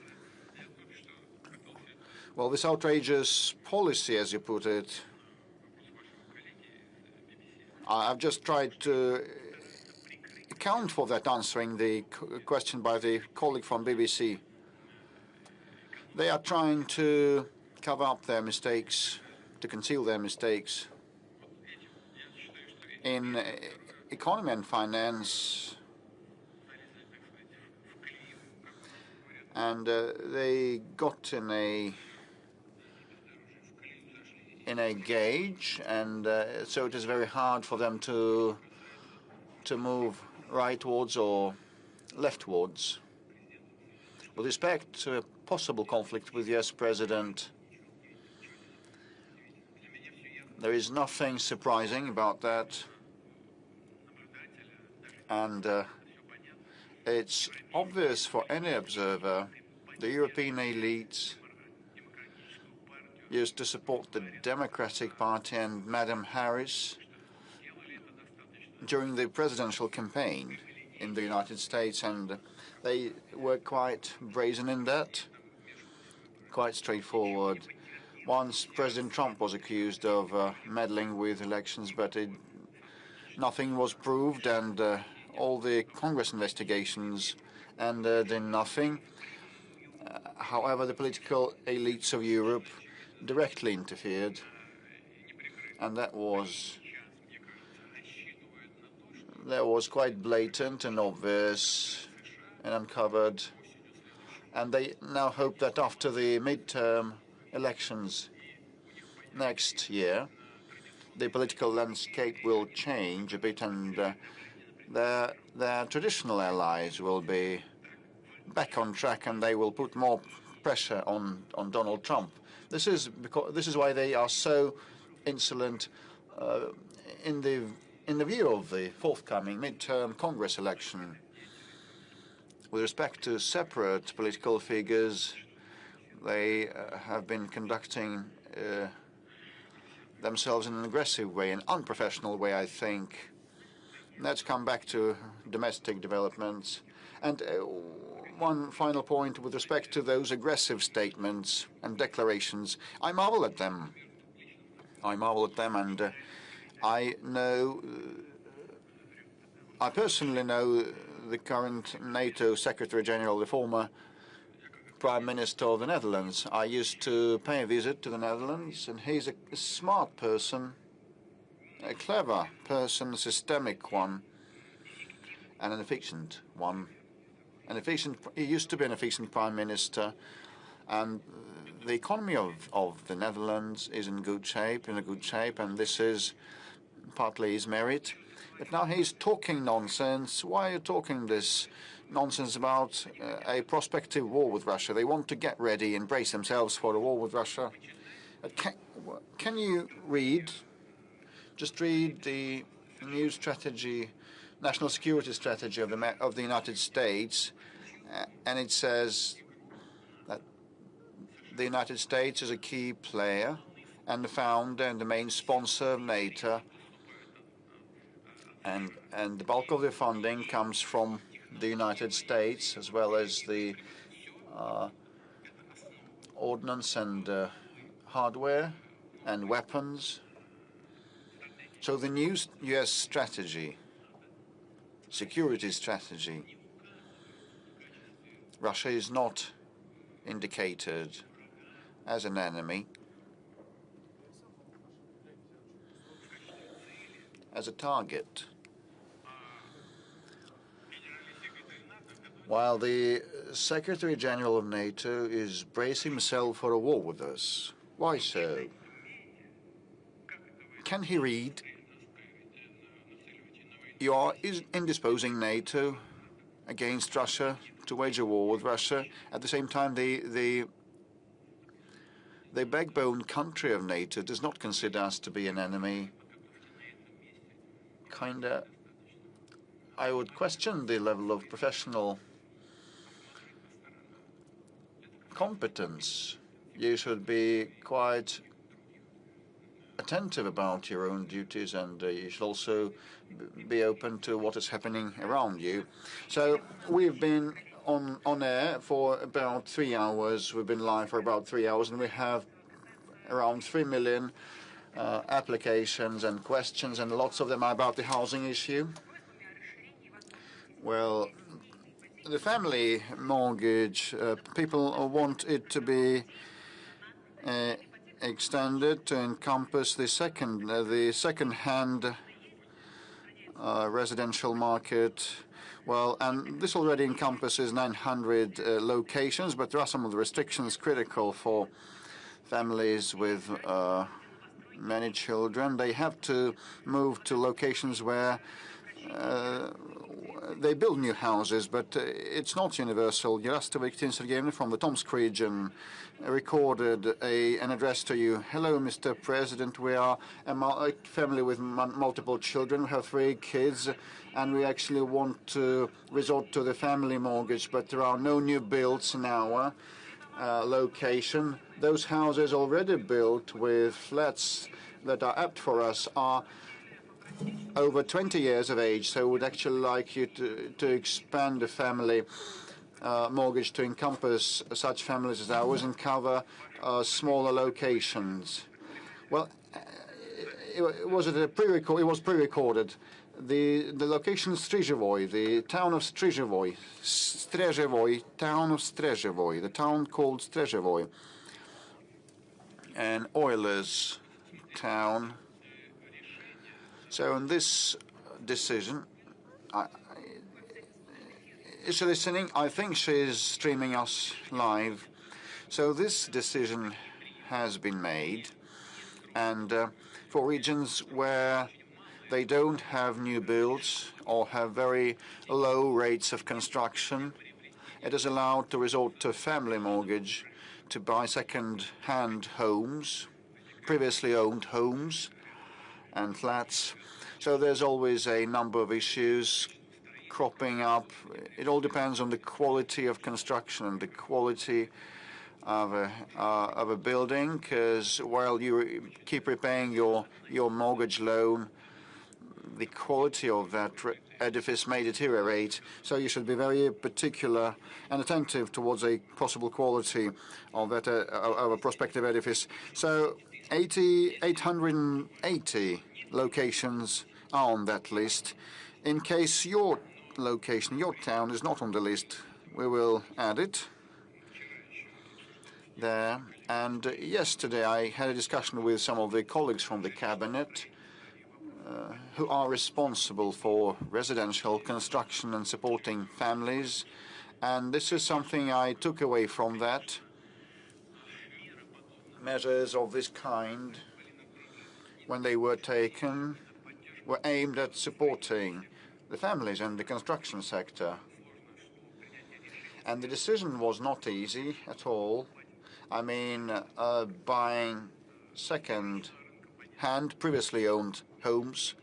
Well, this outrageous policy, as you put it, I've just tried to account for that, answering the question by the colleague from BBC. They are trying to cover up their mistakes, to conceal their mistakes. In economy and finance, and they got in a gauge, and so it is very hard for them to move rightwards or leftwards. With respect to a possible conflict with the US president, there is nothing surprising about that, and it's obvious for any observer. The European elites used to support the Democratic Party and Madam Harris during the presidential campaign in the United States, and they were quite brazen in that, quite straightforward. Once President Trump was accused of meddling with elections, but nothing was proved, and all the Congress investigations ended in nothing. However, the political elites of Europe directly interfered, and that was quite blatant and obvious and uncovered. And they now hope that after the midterm elections next year, the political landscape will change a bit, and their traditional allies will be back on track, and they will put more pressure on Donald Trump. This is why they are so insolent in the view of the forthcoming midterm Congress election. With respect to separate political figures, they have been conducting themselves in an aggressive way, an unprofessional way, I think. Let's come back to domestic developments. And one final point with respect to those aggressive statements and declarations. I marvel at them. And I personally know the current NATO Secretary General, the former Prime Minister of the Netherlands. I used to pay a visit to the Netherlands, and he's a smart person, a clever person, a systemic one, and an efficient one. He used to be an efficient Prime Minister, and the economy of the Netherlands is in a good shape, and this is partly his merit. But now he's talking nonsense. Why are you talking this nonsense about a prospective war with Russia? They want to get ready and brace themselves for a war with Russia. Can you just read the new strategy, national security strategy of the United States, and it says that the United States is a key player and the founder and the main sponsor of NATO, and the bulk of the funding comes from the United States, as well as the ordnance and hardware and weapons. So the new U.S. strategy, security strategy, Russia is not indicated as an enemy, as a target. While the Secretary General of NATO is bracing himself for a war with us. Why so? Can he read? You are indisposing NATO against Russia to wage a war with Russia. At the same time, the backbone country of NATO does not consider us to be an enemy. I would question the level of professional competence. You should be quite attentive about your own duties, and you should also be open to what is happening around you. So we've been on air for about 3 hours. We've been live for about 3 hours, and we have around 3 million applications and questions, and lots of them are about the housing issue. Well, the family mortgage, people want it to be extended to encompass the second-hand residential market. Well, and this already encompasses 900 locations, but there are some of the restrictions critical for families with many children. They have to move to locations where they build new houses, but it's not universal. Yaroslavl Sergeyevna from the Tomsk region recorded an address to you. Hello, Mr. President. We are a family with multiple children. We have 3 kids, and we actually want to resort to the family mortgage, but there are no new builds in our location. Those houses already built with flats that are apt for us are over 20 years of age, so would actually like you to expand the family mortgage to encompass such families as ours and cover smaller locations. Well, it was pre-recorded. The location Stryżewo, the town of Stryżewo, the town called Stryżewo, an oilers town. So in this decision, is she listening? I think she is streaming us live. So this decision has been made, and for regions where they don't have new builds or have very low rates of construction, it is allowed to resort to family mortgage to buy second-hand homes, previously owned homes and flats. So there's always a number of issues cropping up. It all depends on the quality of construction and the quality of a building, because while you keep repaying your mortgage loan, the quality of that edifice may deteriorate. So you should be very particular and attentive towards a possible quality of that of a prospective edifice. So 880 locations are on that list. In case your location, your town, is not on the list, we will add it there. And yesterday I had a discussion with some of the colleagues from the cabinet who are responsible for residential construction and supporting families. And this is something I took away from that. Measures of this kind, when they were taken, were aimed at supporting the families and the construction sector. And the decision was not easy at all. I mean, buying second-hand, previously owned homes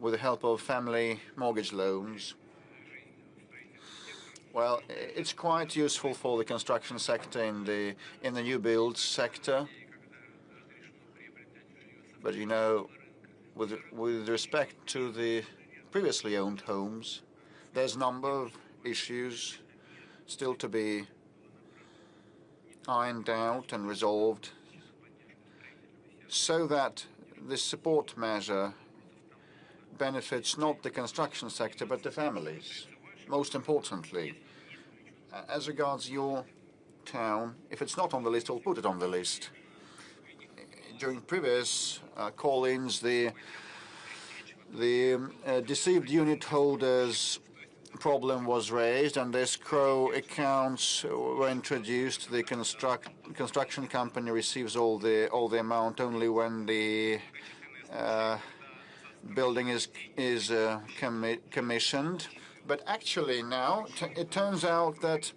with the help of family mortgage loans. Well, it's quite useful for the construction sector in the new build sector. But you know, with respect to the previously owned homes, there's a number of issues still to be ironed out and resolved, so that this support measure benefits not the construction sector but the families. Most importantly, as regards your town, if it's not on the list, we'll put it on the list. During previous call-ins, the deceived unit holders problem was raised, and escrow accounts were introduced. The construction company receives all the amount only when the building is commissioned. But actually now it turns out that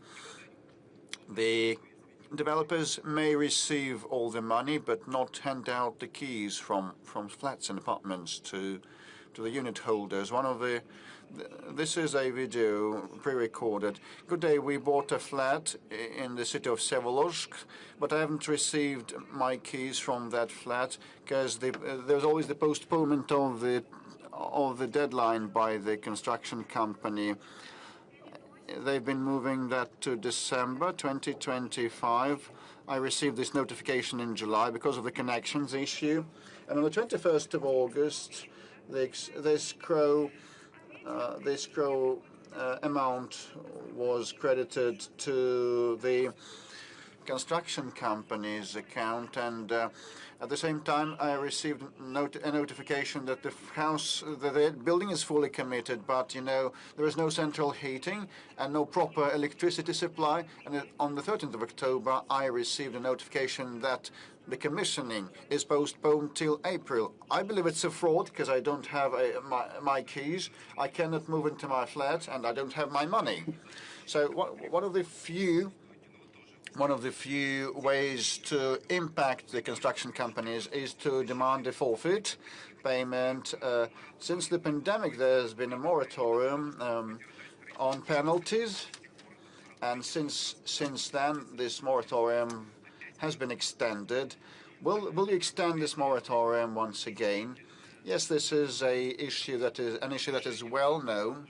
the developers may receive all the money but not hand out the keys from flats and apartments to the unit holders. This is a video pre-recorded. Good day, we bought a flat in the city of Vsevolozhsk, but I haven't received my keys from that flat because there's always the postponement of the deadline by the construction company. They've been moving that to December 2025. I received this notification in July because of the connections issue. And on the 21st of August, the escrow amount was credited to the construction company's account, and at the same time I received a notification that the building is fully committed, but you know, there is no central heating and no proper electricity supply. And on the 13th of October I received a notification that the commissioning is postponed till April. I believe it's a fraud because I don't have my keys, I cannot move into my flat, and I don't have my money. So one of the few ways to impact the construction companies is to demand a forfeit payment. Since the pandemic, there's been a moratorium on penalties, and since then, this moratorium has been extended. Will you extend this moratorium once again? Yes, this is an issue that is well known.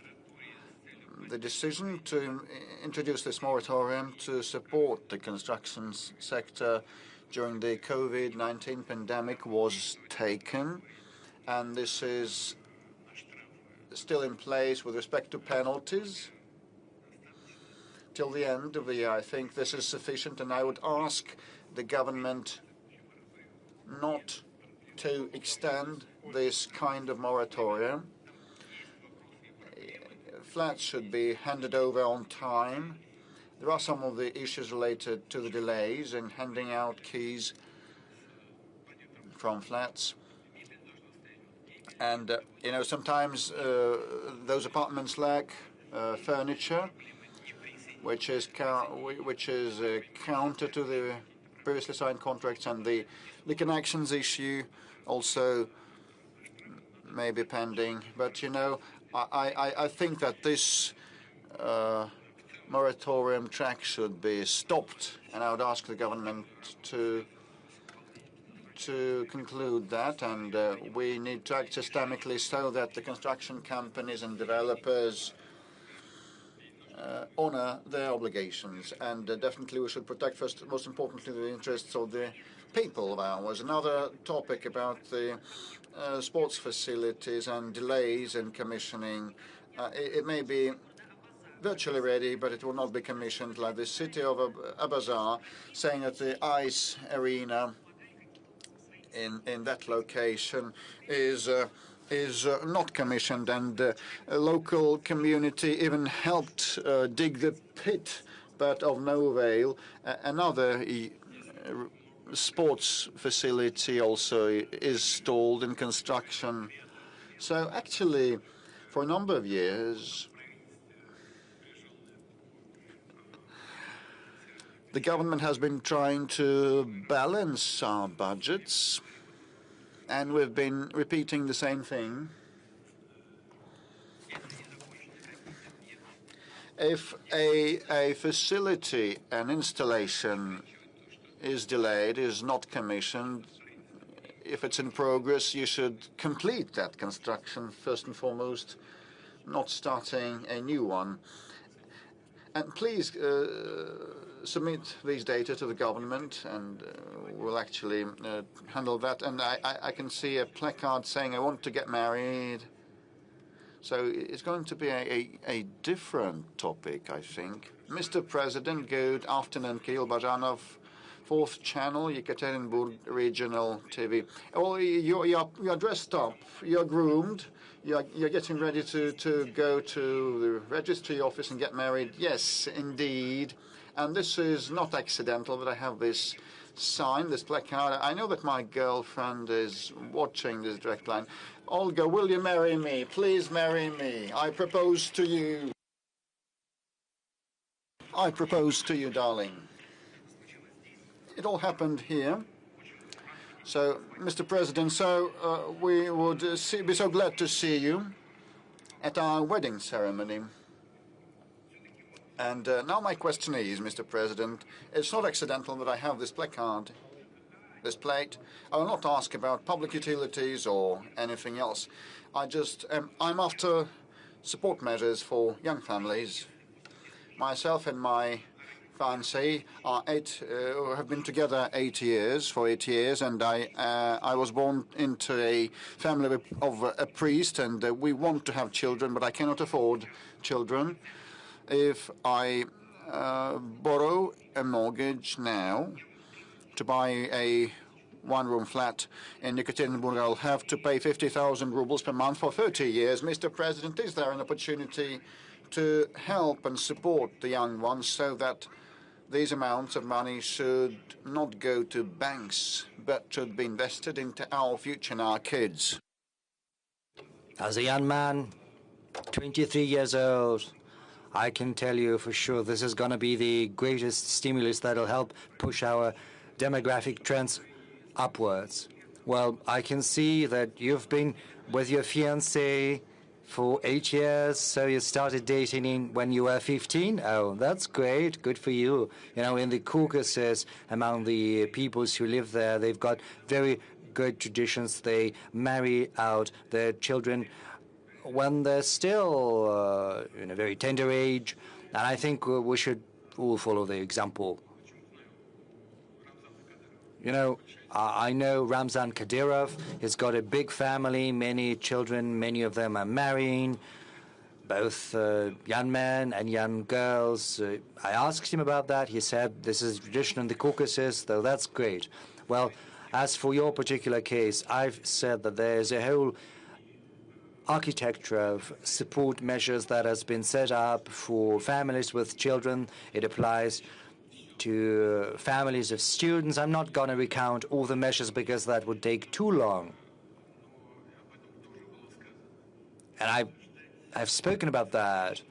The decision to introduce this moratorium to support the construction sector during the COVID-19 pandemic was taken, and this is still in place with respect to penalties till the end of the year. I think this is sufficient, and I would ask the government not to extend this kind of moratorium. Flats should be handed over on time. There are some of the issues related to the delays in handing out keys from flats. And, sometimes those apartments lack furniture, which is counter to the previously signed contracts, and the connections issue also may be pending. But, I think that this moratorium track should be stopped, and I would ask the government to conclude that, and we need to act systemically so that the construction companies and developers honor their obligations. And definitely we should protect, first, most importantly, the interests of the people of ours. Another topic about the sports facilities and delays in commissioning. It may be virtually ready, but it will not be commissioned, like the city of Abazar saying that the ice arena in that location is not commissioned, and a local community even helped dig the pit, but of no avail. Another sports facility also is stalled in construction. So actually, for a number of years, the government has been trying to balance our budgets, and we've been repeating the same thing. If a facility, an installation is delayed, is not commissioned, if it's in progress, you should complete that construction first and foremost, not starting a new one. And please submit these data to the government, and we'll actually handle that. And I can see a placard saying, "I want to get married." So it's going to be a different topic, I think. Mr. President, good afternoon. Kirill Bajanov, 4th channel, Yekaterinburg Regional TV. Well, you're dressed up, you're groomed, you're getting ready to go to the registry office and get married. Yes, indeed. And this is not accidental that I have this sign, this placard. I know that my girlfriend is watching this direct line. Olga, will you marry me? Please marry me. I propose to you. I propose to you, darling. It all happened here. So, Mr. President, we would be so glad to see you at our wedding ceremony. And now my question is, Mr. President, it's not accidental that I have this placard, this plate. I will not ask about public utilities or anything else. I'm after support measures for young families. Myself and my fiancée have been together 8 years, and I was born into a family of a priest, and we want to have children, but I cannot afford children. If I borrow a mortgage now to buy a one-room flat in Yekaterinburg, I'll have to pay 50,000 rubles per month for 30 years. Mr. President, is there an opportunity to help and support the young ones so that these amounts of money should not go to banks, but should be invested into our future and our kids? As a young man, 23 years old, I can tell you for sure this is going to be the greatest stimulus that will help push our demographic trends upwards. Well, I can see that you've been with your fiancé for 8 years, so you started dating when you were 15? Oh, that's great. Good for you. In the Caucasus, among the peoples who live there, they've got very good traditions. They marry out their children when they're still in a very tender age, and I think we should all follow the example. You know, I know Ramzan Kadyrov. He's got a big family, many children, many of them are marrying, both young men and young girls. I asked him about that. He said this is tradition in the Caucasus, though that's great. Well, as for your particular case, I've said that there's a whole architecture of support measures that has been set up for families with children. It applies to families of students. I'm not going to recount all the measures because that would take too long. And I've spoken about that.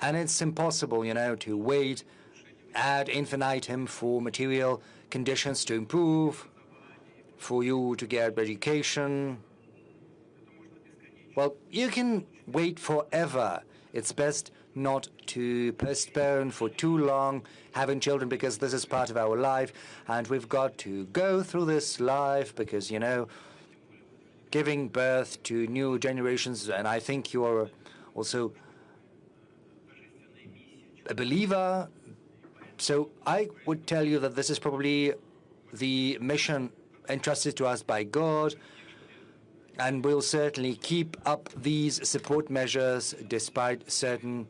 And it's impossible, you know, to wait ad infinitum for material conditions to improve, for you to get education. Well, you can wait forever. It's best not to postpone for too long having children, because this is part of our life, and we've got to go through this life because, you know, giving birth to new generations, and I think you're also a believer, so I would tell you that this is probably the mission entrusted to us by God, and we'll certainly keep up these support measures despite certain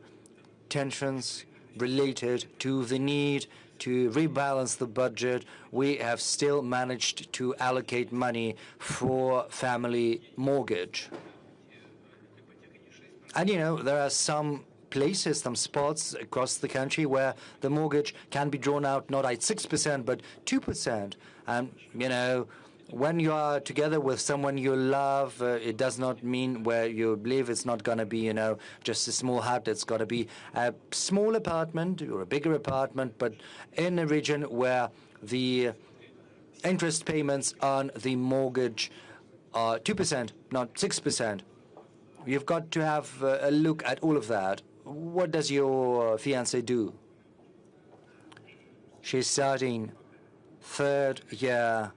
tensions related to the need to rebalance the budget. We have still managed to allocate money for family mortgage. And, you know, there are some places, some spots across the country where the mortgage can be drawn out not at 6%, but 2%. And, you know, when you are together with someone you love, it does not mean where you live. It's not going to be, you know, just a small hut. It's got to be a small apartment or a bigger apartment, but in a region where the interest payments on the mortgage are 2%, not 6%. You've got to have a look at all of that. What does your fiancée do? She's starting third year,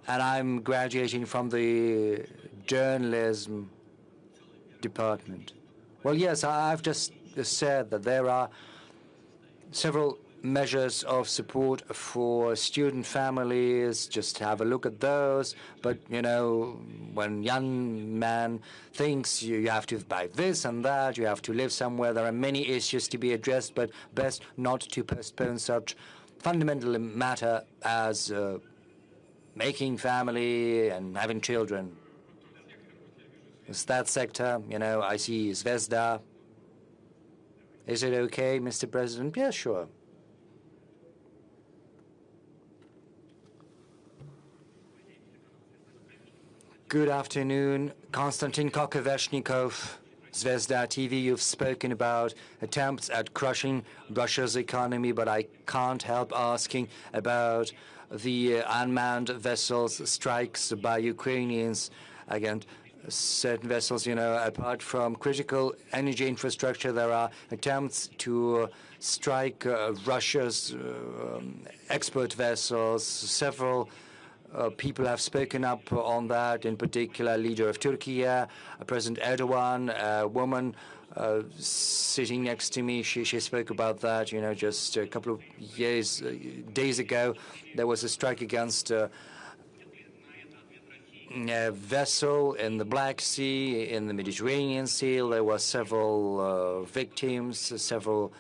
and I'm graduating from the journalism department. Well, yes, I've just said that there are several measures of support for student families. Just have a look at those. But, you know, when young man thinks you have to buy this and that, you have to live somewhere, there are many issues to be addressed, but best not to postpone such fundamental matter as making family and having children. It's that sector, you know, I see Zvezda. Is it okay, Mr. President? Yeah, sure. Good afternoon. Konstantin Kokoveshnikov, Zvezda TV. You've spoken about attempts at crushing Russia's economy, but I can't help asking about the unmanned vessels strikes by Ukrainians against certain vessels. You know, apart from critical energy infrastructure, there are attempts to strike Russia's export vessels. Several people have spoken up on that, in particular, leader of Turkey, President Erdogan, a woman sitting next to me. She spoke about that. You know, just a couple of days ago, there was a strike against a vessel in the Black Sea, in the Mediterranean Sea. There were several victims, several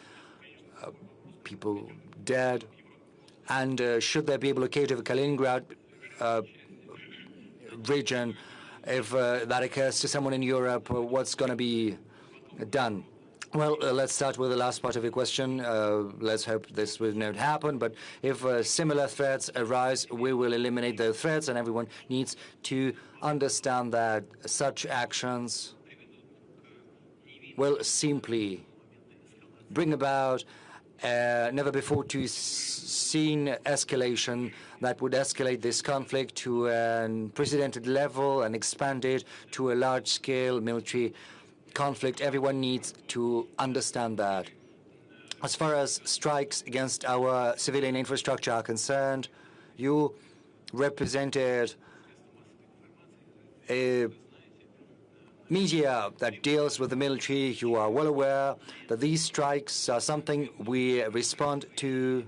people dead. And should there be a blockade of Kaliningrad region, if that occurs to someone in Europe, what's going to be done? Well, let's start with the last part of your question. Let's hope this will not happen. But if similar threats arise, we will eliminate those threats, and everyone needs to understand that such actions will simply bring about never before seen escalation that would escalate this conflict to an unprecedented level and expand it to a large-scale military conflict. Everyone needs to understand that. As far as strikes against our civilian infrastructure are concerned, you represented a media that deals with the military. You are well aware that these strikes are something we respond to.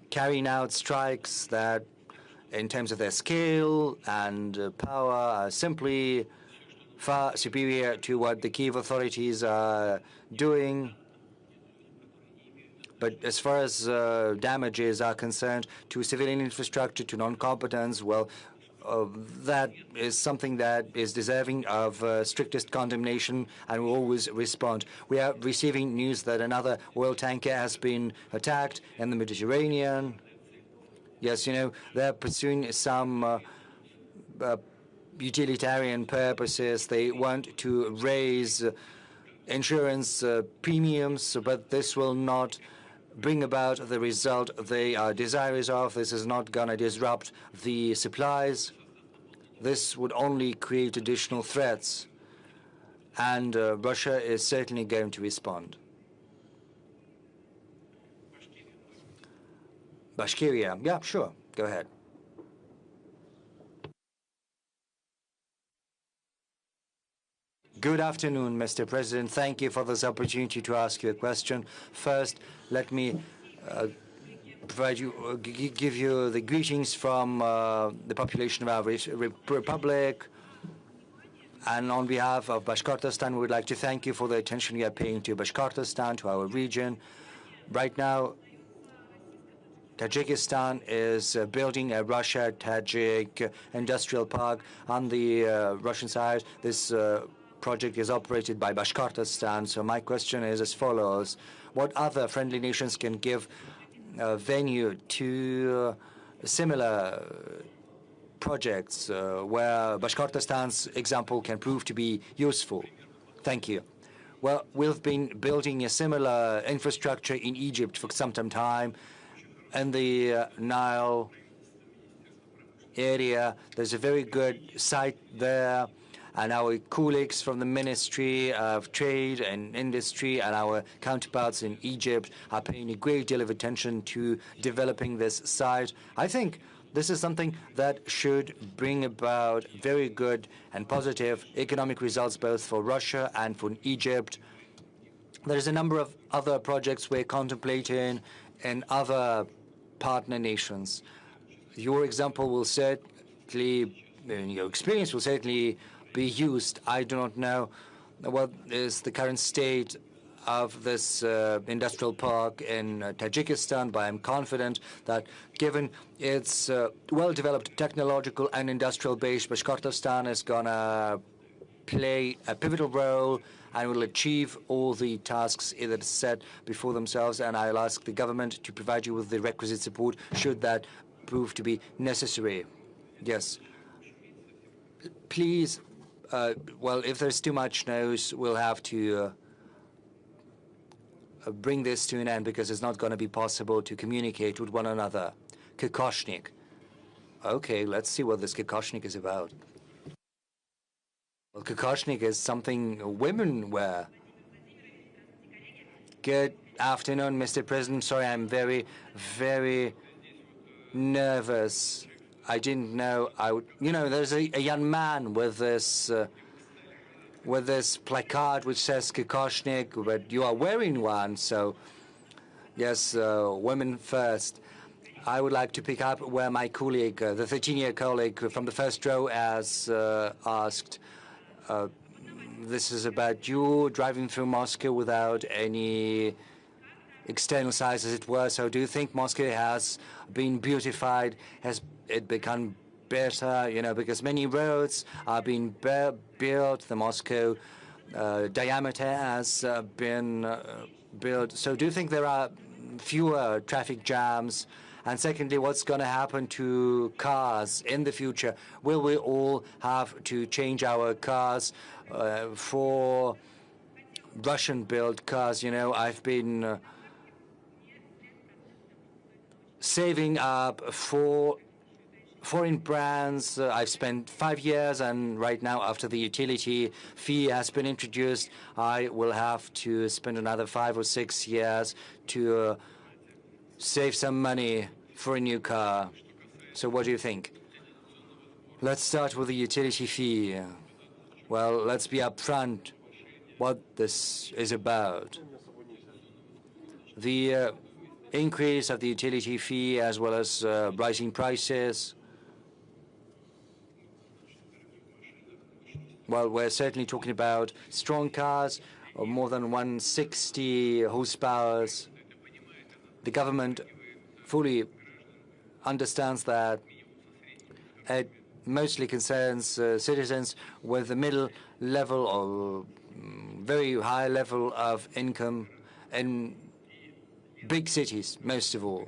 carrying out strikes that, in terms of their scale and power, are simply far superior to what the Kiev authorities are doing. But as far as damages are concerned to civilian infrastructure, to non-competence, well, that is something that is deserving of strictest condemnation and will always respond. We are receiving news that another oil tanker has been attacked in the Mediterranean. Yes, you know, they're pursuing some utilitarian purposes. They want to raise insurance premiums, but this will not bring about the result they are desirous of. This is not going to disrupt the supplies. This would only create additional threats, and Russia is certainly going to respond. Bashkiria, yeah, sure, go ahead. Good afternoon, Mr. President. Thank you for this opportunity to ask you a question. First, let me give you the greetings from the population of our republic. And on behalf of Bashkortostan, we would like to thank you for the attention you are paying to Bashkortostan, to our region. Right now, Tajikistan is building a Russia-Tajik industrial park on the Russian side. This project is operated by Bashkortostan. So my question is as follows. What other friendly nations can give venue to similar projects where Bashkortostan's example can prove to be useful? Thank you. Well, we've been building a similar infrastructure in Egypt for some time. In the Nile area, there's a very good site there, and our colleagues from the Ministry of Trade and Industry and our counterparts in Egypt are paying a great deal of attention to developing this site. I think this is something that should bring about very good and positive economic results both for Russia and for Egypt. There's a number of other projects we're contemplating in other partner nations. Your example will certainly, your experience will certainly be used. I do not know what is the current state of this industrial park in Tajikistan, but I'm confident that given its well-developed technological and industrial base, Bashkortostan is going to play a pivotal role and will achieve all the tasks that are set before themselves. And I'll ask the government to provide you with the requisite support should that prove to be necessary. Yes. Please, well, if there's too much noise, we'll have to bring this to an end because it's not going to be possible to communicate with one another. Kokoshnik. Okay, let's see what this Kokoshnik is about. Well, Kokoshnik is something women wear. Good afternoon, Mr. President. Sorry, I'm very, very nervous. I didn't know I would. You know, there's a young man with this placard which says Kokoshnik, but you are wearing one. So, yes, women first. I would like to pick up where my colleague, the 13-year colleague from the first row, has asked. This is about you driving through Moscow without any external size, as it were. So do you think Moscow has been beautified? Has it become better? You know, because many roads are being built. The Moscow diameter has been built. So do you think there are fewer traffic jams? And secondly, what's going to happen to cars in the future? Will we all have to change our cars for Russian-built cars? You know, I've been saving up for foreign brands. I've spent 5 years, and right now, after the utility fee has been introduced, I will have to spend another 5 or 6 years to save some money for a new car. So what do you think? Let's start with the utility fee. Well, let's be upfront what this is about. The increase of the utility fee as well as rising prices. Well, we're certainly talking about strong cars of more than 160 horsepower. The government fully understands that. It mostly concerns citizens with the middle level or very high level of income in big cities, most of all.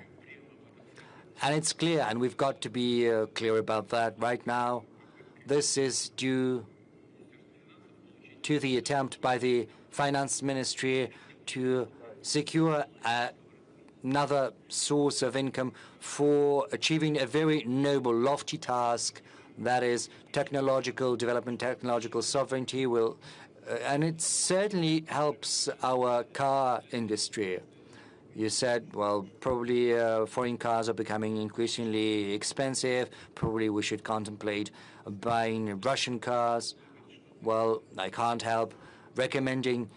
And it's clear, and we've got to be clear about that right now. This is due to the attempt by the Finance Ministry to secure another source of income for achieving a very noble, lofty task, that is technological development, technological sovereignty, and it certainly helps our car industry. You said, well, probably foreign cars are becoming increasingly expensive. Probably we should contemplate buying Russian cars. Well, I can't help recommending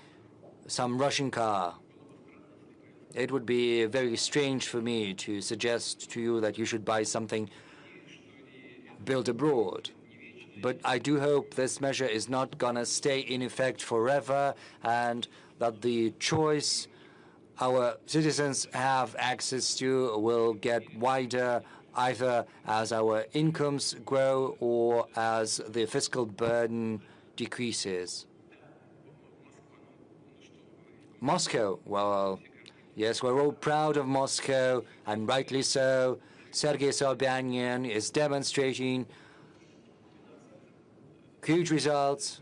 some Russian car. It would be very strange for me to suggest to you that you should buy something built abroad. But I do hope this measure is not going to stay in effect forever, and that the choice our citizens have access to will get wider, either as our incomes grow or as the fiscal burden decreases. Moscow, well, yes, we're all proud of Moscow, and rightly so. Sergei Sobyanin is demonstrating huge results.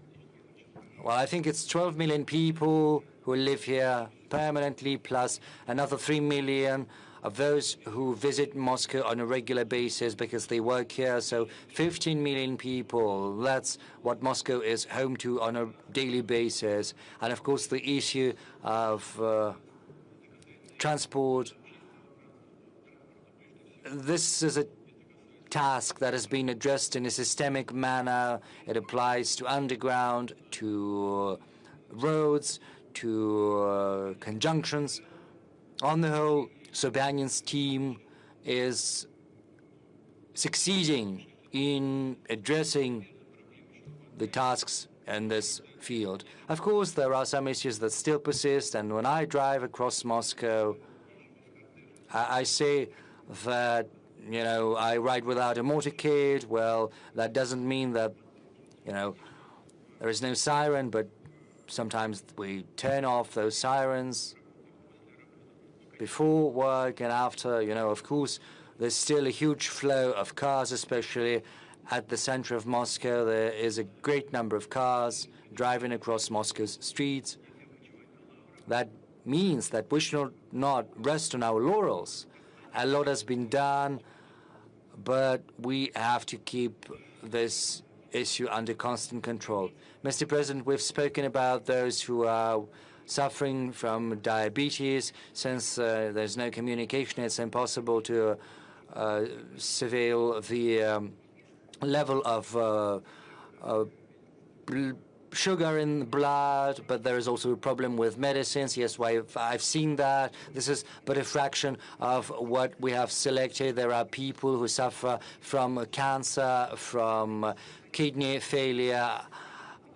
Well, I think it's 12 million people who live here permanently, plus another 3 million of those who visit Moscow on a regular basis because they work here. So 15 million people, that's what Moscow is home to on a daily basis. And of course, the issue of transport, this is a task that has been addressed in a systemic manner. It applies to underground, to roads, to conjunctions. On the whole, Sobyanin's team is succeeding in addressing the tasks in this field. Of course, there are some issues that still persist, and when I drive across Moscow, I say that, you know, I ride without a motorcade. Well, that doesn't mean that, you know, there is no siren, but sometimes we turn off those sirens before work and after. You know, of course, there's still a huge flow of cars, especially at the center of Moscow. There is a great number of cars driving across Moscow's streets. That means that we should not rest on our laurels. A lot has been done, but we have to keep this issue under constant control. Mr. President, we've spoken about those who are suffering from diabetes. Since there's no communication, it's impossible to surveil the level of sugar in the blood, but there is also a problem with medicines. Yes, I've seen that. This is but a fraction of what we have selected. There are people who suffer from cancer, from kidney failure,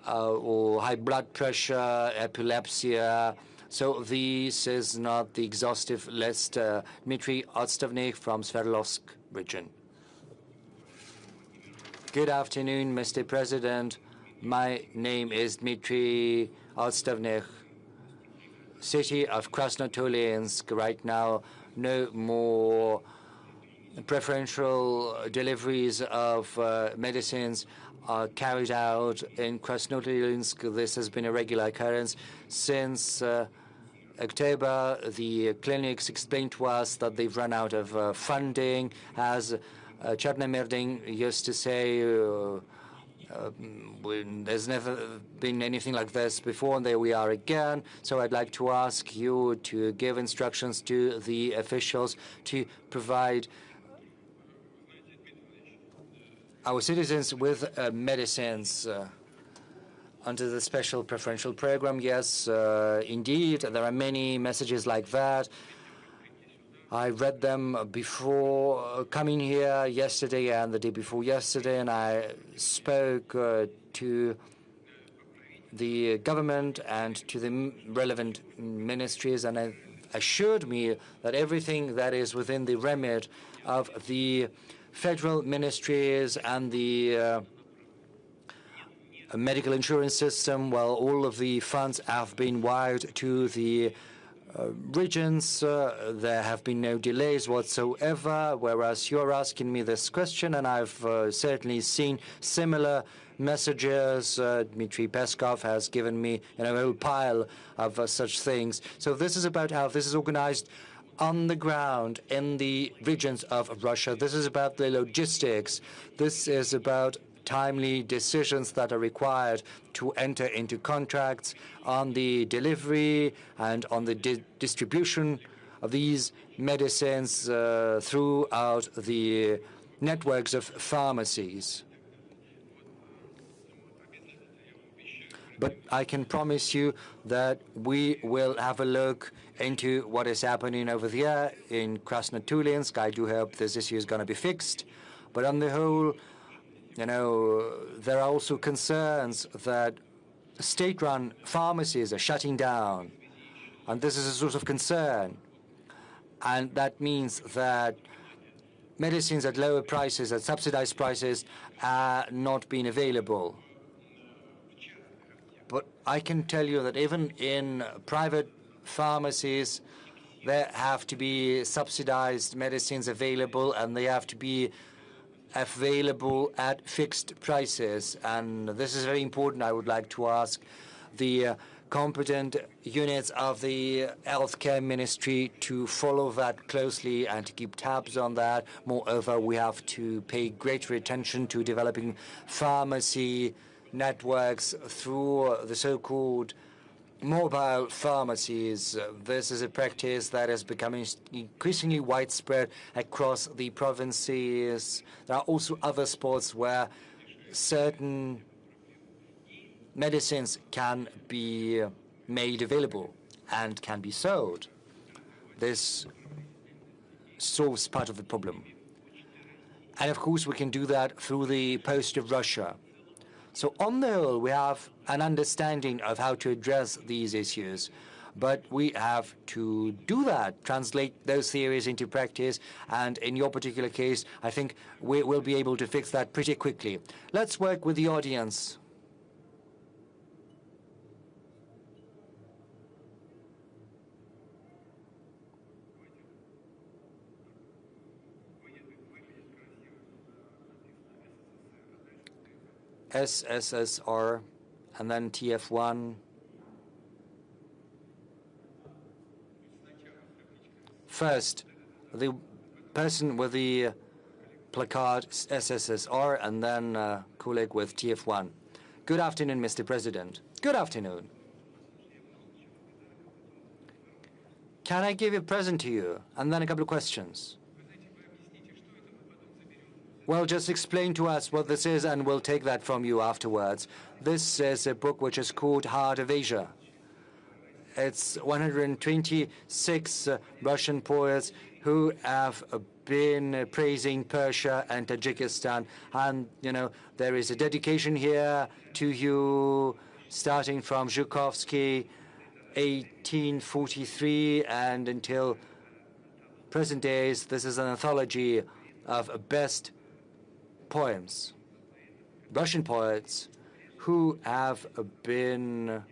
or high blood pressure, epilepsy. So this is not the exhaustive list. Dmitry Otstovnik from Sverdlovsk region. Good afternoon, Mr. President. My name is Dmitry Otstovnik, city of Krasnotolinsk. Right now, no more preferential deliveries of medicines are carried out in Krasnotolinsk. This has been a regular occurrence since October. The clinics explained to us that they've run out of funding. As Chernomyrdin used to say, there's never been anything like this before, and there we are again. So I'd like to ask you to give instructions to the officials to provide our citizens with medicines under the special preferential program. Yes, indeed, there are many messages like that. I read them before coming here yesterday and the day before yesterday, and I spoke to the government and to the relevant ministries, and they assured me that everything that is within the remit of the federal ministries and the medical insurance system, well, all of the funds have been wired to the regions. There have been no delays whatsoever, whereas you're asking me this question, and I've certainly seen similar messages. Dmitry Peskov has given me a whole pile of such things. So this is about how this is organized on the ground in the regions of Russia. This is about the logistics. This is about timely decisions that are required to enter into contracts on the delivery and on the distribution of these medicines throughout the networks of pharmacies. But I can promise you that we will have a look into what is happening over there in Krasnotulinsk. I do hope this issue is going to be fixed. But on the whole, there are also concerns that state-run pharmacies are shutting down, and this is a source of concern. And that means that medicines at lower prices, at subsidized prices, are not being available. But I can tell you that even in private pharmacies, there have to be subsidized medicines available, and they have to be available at fixed prices. And this is very important. I would like to ask the competent units of the healthcare ministry to follow that closely and to keep tabs on that. Moreover, we have to pay greater attention to developing pharmacy networks through the so-called mobile pharmacies. This is a practice that is becoming increasingly widespread across the provinces. There are also other spots where certain medicines can be made available and can be sold. This solves part of the problem. And of course, we can do that through the Post of Russia. So on the whole, we have an understanding of how to address these issues, but we have to do that, translate those theories into practice, and in your particular case, I think we will be able to fix that pretty quickly. Let's work with the audience. SSSR, and then TF1. First, the person with the placard SSSR, and then colleague with TF1. Good afternoon, Mr. President. Good afternoon. Can I give a present to you? And then a couple of questions. Well, just explain to us what this is, and we'll take that from you afterwards. This is a book which is called Heart of Asia. It's 126 Russian poets who have been praising Persia and Tajikistan. And, there is a dedication here to you, starting from Zhukovsky, 1843, and until present days. This is an anthology of best poems, Russian poets who have been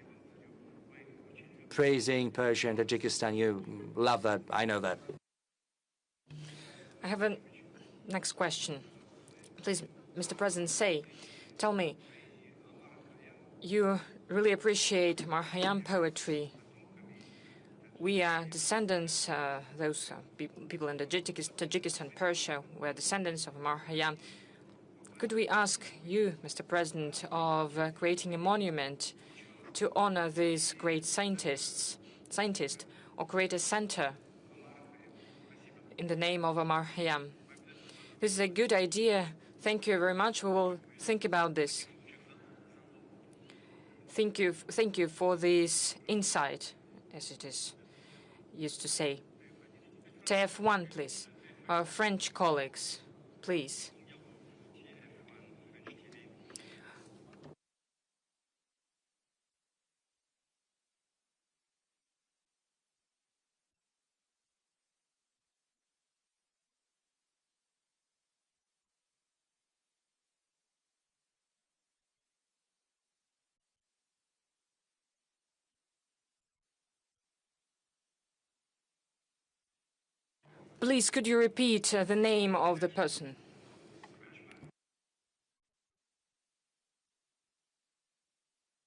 praising Persia and Tajikistan. You love that. I know that. I have a next question. Please, Mr. President, tell me, you really appreciate Marhayan poetry. We are descendants, those people in Tajikistan, Persia, were descendants of Marhayan. Could we ask you, Mr. President, of creating a monument to honor these great scientists, or create a center in the name of Amar Khayyam? This is a good idea. Thank you very much. We will think about this. Thank you for this insight, as it is used to say. TF1, please. Our French colleagues, please. Please, could you repeat the name of the person?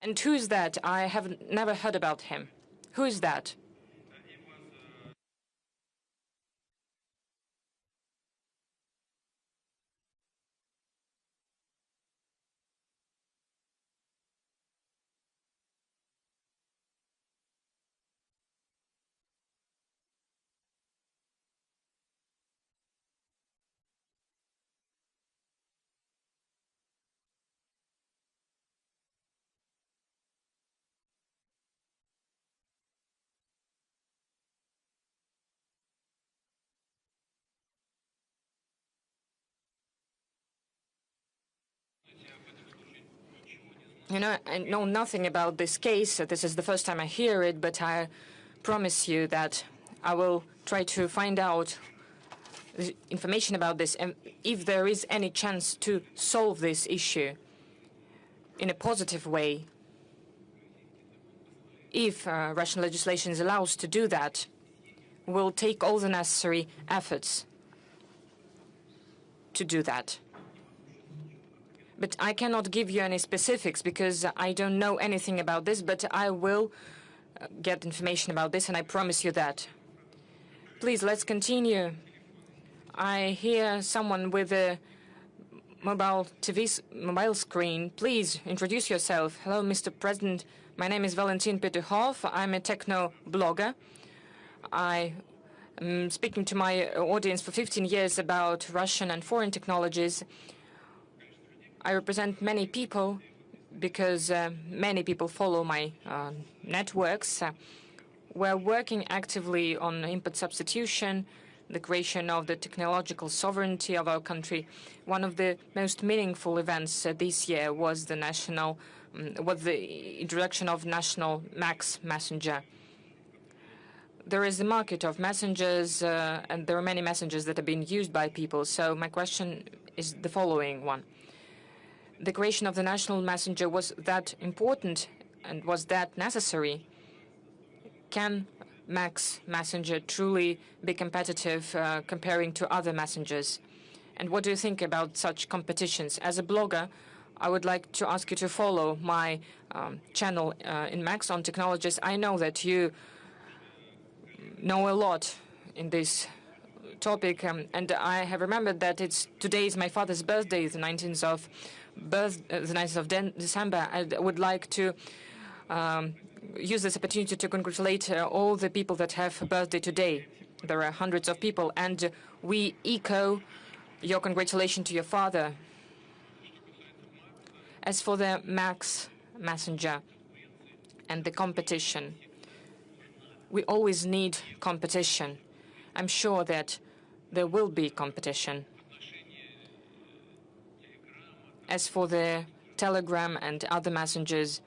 And who is that? I have never heard about him. Who is that? You know, I know nothing about this case. This is the first time I hear it, but I promise you that I will try to find out information about this and if there is any chance to solve this issue in a positive way. If Russian legislation is allowed to do that, we'll take all the necessary efforts to do that. But I cannot give you any specifics because I don't know anything about this, but I will get information about this, and I promise you that. Please, let's continue. I hear someone with a mobile screen. Please, introduce yourself. Hello, Mr. President. My name is Valentin Petukhov. I'm a techno blogger. I am speaking to my audience for 15 years about Russian and foreign technologies. I represent many people because many people follow my networks. We're working actively on input substitution, the creation of the technological sovereignty of our country. One of the most meaningful events this year was the introduction of national MAX messenger. There is a market of messengers, and there are many messengers that are being used by people. So my question is the following one. The creation of the national messenger, was that important and was that necessary? Can MAX messenger truly be competitive comparing to other messengers? And what do you think about such competitions? As a blogger, I would like to ask you to follow my channel in MAX on technologies. I know that you know a lot in this topic, and I have remembered that today is my father's birthday, the 19th of December. I would like to use this opportunity to congratulate all the people that have a birthday today. There are hundreds of people, and we echo your congratulations to your father. As for the MAX messenger and the competition, we always need competition. I'm sure that there will be competition. As for the Telegram and other messengers,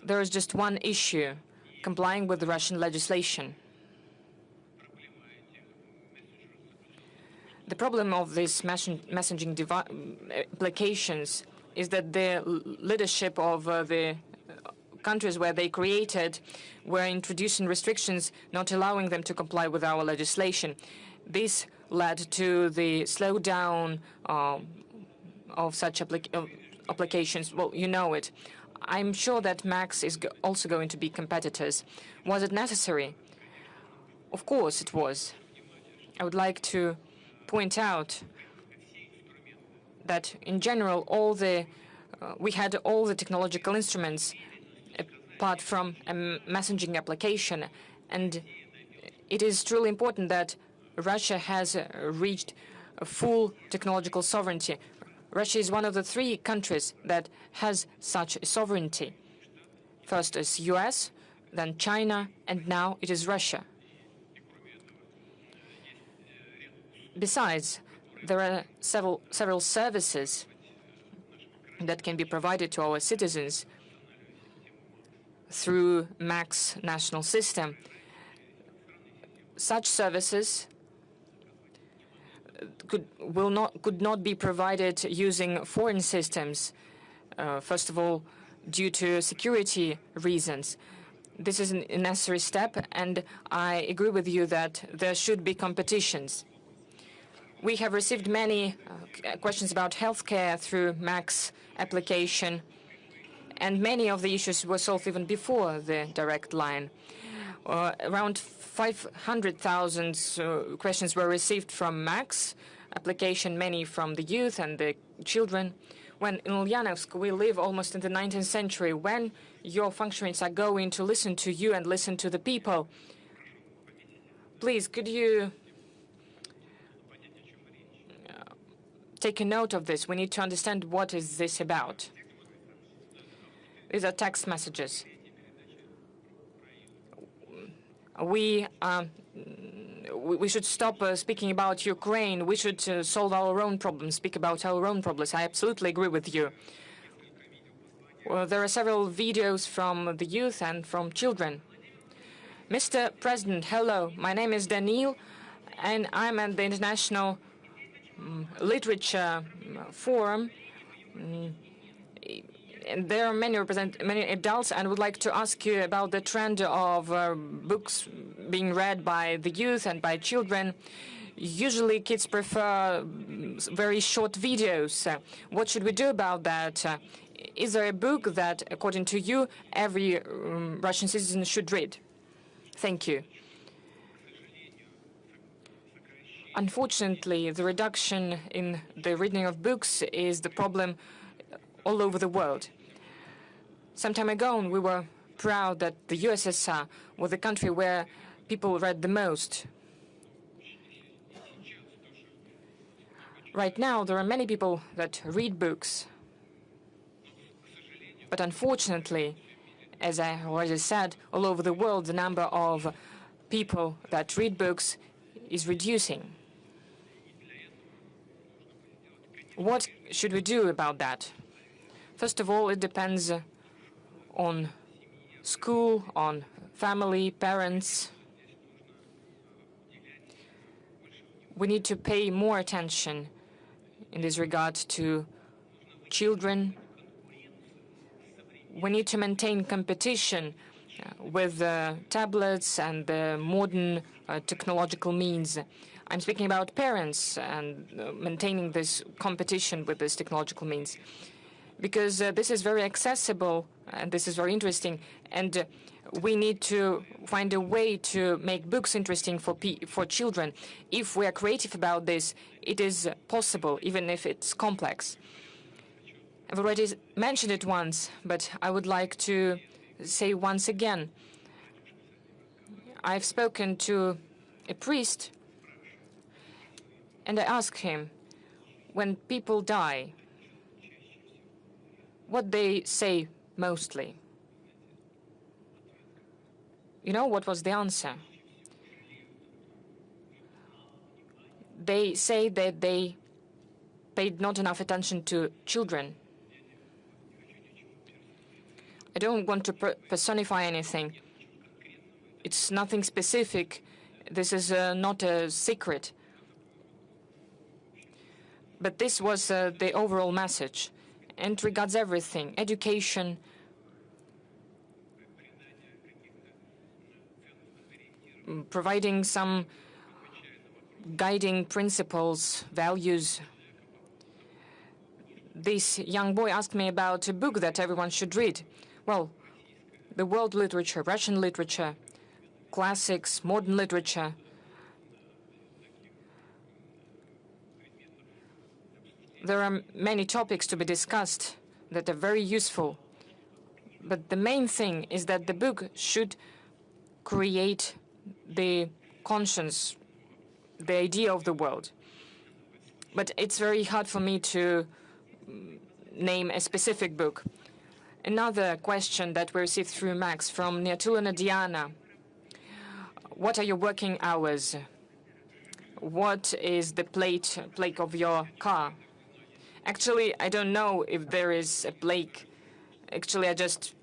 there is just one issue: complying with the Russian legislation. The problem of these messaging applications is that the leadership of the countries where they created were introducing restrictions, not allowing them to comply with our legislation. This led to the slowdown of such applications. Well, you know it. I'm sure that MAX is also going to be competitors. Was it necessary? Of course it was. I would like to point out that in general we had all the technological instruments apart from a messaging application, and it is truly important that Russia has reached a full technological sovereignty. Russia is one of the 3 countries that has such sovereignty. First is US, then China, and now it is Russia. Besides, there are several services that can be provided to our citizens through Max national system. Such services could not be provided using foreign systems. First of all, due to security reasons. This is a necessary step, and I agree with you that there should be competitions. We have received many questions about healthcare through Max application, and many of the issues were solved even before the direct line. Around 500,000 questions were received from Max application, many from the youth and the children. When in Ulyanovsk we live almost in the 19th century, when your functionaries are going to listen to you and listen to the people, please, could you take a note of this? We need to understand what is this about. These are text messages. We should stop speaking about Ukraine. We should solve our own problems, speak about our own problems. I absolutely agree with you. Well, there are several videos from the youth and from children. Mr. President, hello. My name is Daniil, and I'm at the International Literature Forum. And there are many adults, and I would like to ask you about the trend of books being read by the youth and by children. Usually kids prefer very short videos. What should we do about that? Is there a book that, according to you, every Russian citizen should read? Thank you. Unfortunately, the reduction in the reading of books is the problem all over the world. Some time ago, we were proud that the USSR was the country where people read the most. Right now, there are many people that read books. But unfortunately, as I already said, all over the world, the number of people that read books is reducing. What should we do about that? First of all, it depends on school, on family, parents. We need to pay more attention in this regard to children. We need to maintain competition with tablets and the modern technological means. I'm speaking about parents and maintaining this competition with this technological means, because this is very accessible and this is very interesting, and we need to find a way to make books interesting for children. If we are creative about this, it is possible, even if it's complex. I've already mentioned it once, but I would like to say once again. I've spoken to a priest, and I asked him, when people die, what they say mostly. You know what was the answer? They say that they paid not enough attention to children. I don't want to personify anything. It's nothing specific. This is not a secret. But this was the overall message, and regards everything: education, providing some guiding principles, values. This young boy asked me about a book that everyone should read. Well, the world literature, Russian literature, classics, modern literature. There are many topics to be discussed that are very useful. But the main thing is that the book should create the conscience, the idea of the world. But it's very hard for me to name a specific book. Another question that we received through Max from Niatulina Diana. What are your working hours? What is the plate of your car? Actually, I don't know if there is a plaque. Actually, I just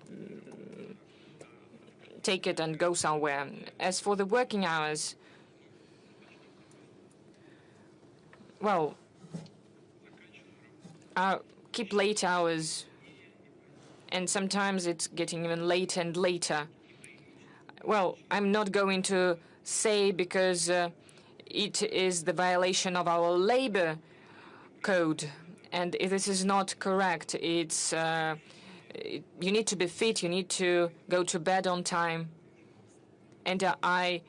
take it and go somewhere. As for the working hours, well, I keep late hours, and sometimes it's getting even later and later. Well, I'm not going to say because it is the violation of our labor code, and if this is not correct. It's you need to be fit, you need to go to bed on time, and I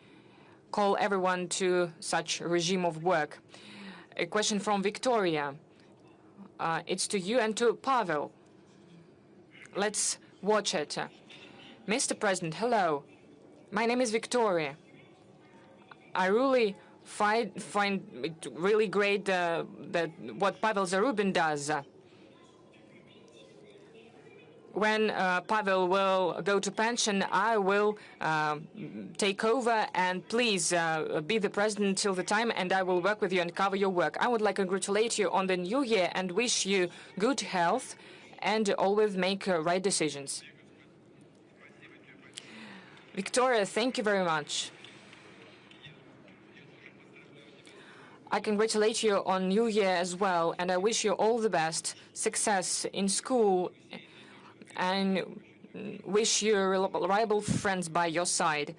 call everyone to such a regime of work. A question from Victoria. It's to you and to Pavel. Let's watch it. Mr. President, hello. My name is Victoria. I really find it really great that what Pavel Zarubin does. When Pavel will go to pension, I will take over, and please be the president till the time, and I will work with you and cover your work. I would like to congratulate you on the new year and wish you good health and always make right decisions. Victoria, thank you very much. I congratulate you on New Year as well, and I wish you all the best, success in school, and wish you reliable friends by your side.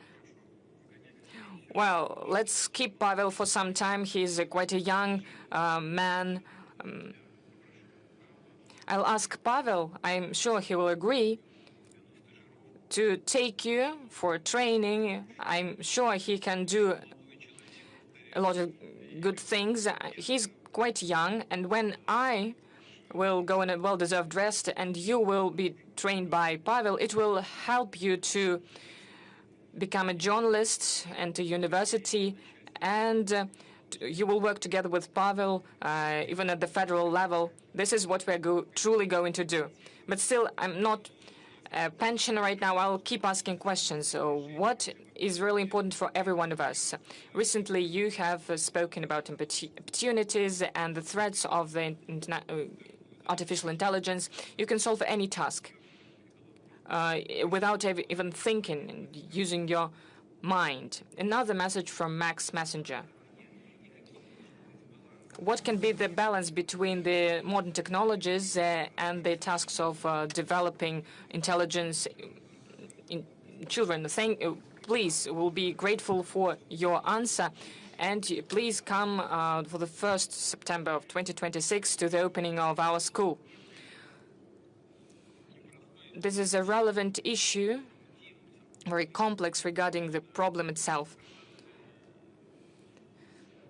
Well, let's keep Pavel for some time. He's quite a young man. I'll ask Pavel, I'm sure he will agree, to take you for training. I'm sure he can do a lot of good things. He's quite young, and when I will go in a well-deserved rest and you will be trained by Pavel, it will help you to become a journalist and a university, and you will work together with Pavel, even at the federal level. This is what we're truly going to do. But still, I'm not a pensioner right now. I'll keep asking questions. So what is really important for every one of us? Recently, you have spoken about opportunities and the threats of the artificial intelligence. You can solve any task without even thinking and using your mind. Another message from Max Messenger. What can be the balance between the modern technologies and the tasks of developing intelligence in children? Please, we'll be grateful for your answer. And please come for the 1st September of 2026 to the opening of our school. This is a relevant issue, very complex regarding the problem itself.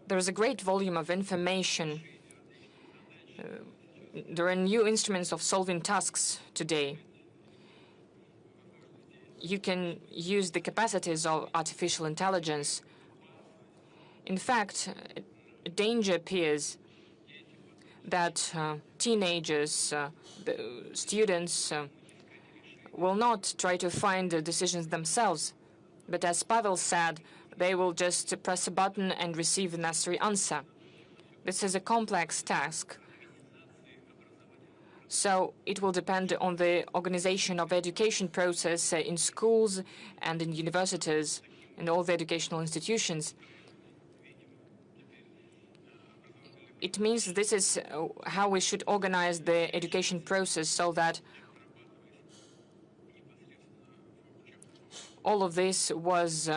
There is a great volume of information. There are new instruments of solving tasks today. You can use the capacities of artificial intelligence. In fact, a danger appears that teenagers, the students, will not try to find the decisions themselves. But as Pavel said, they will just press a button and receive the necessary answer. This is a complex task. So it will depend on the organization of the education process in schools and in universities and all the educational institutions. It means this is how we should organize the education process, so that all of this was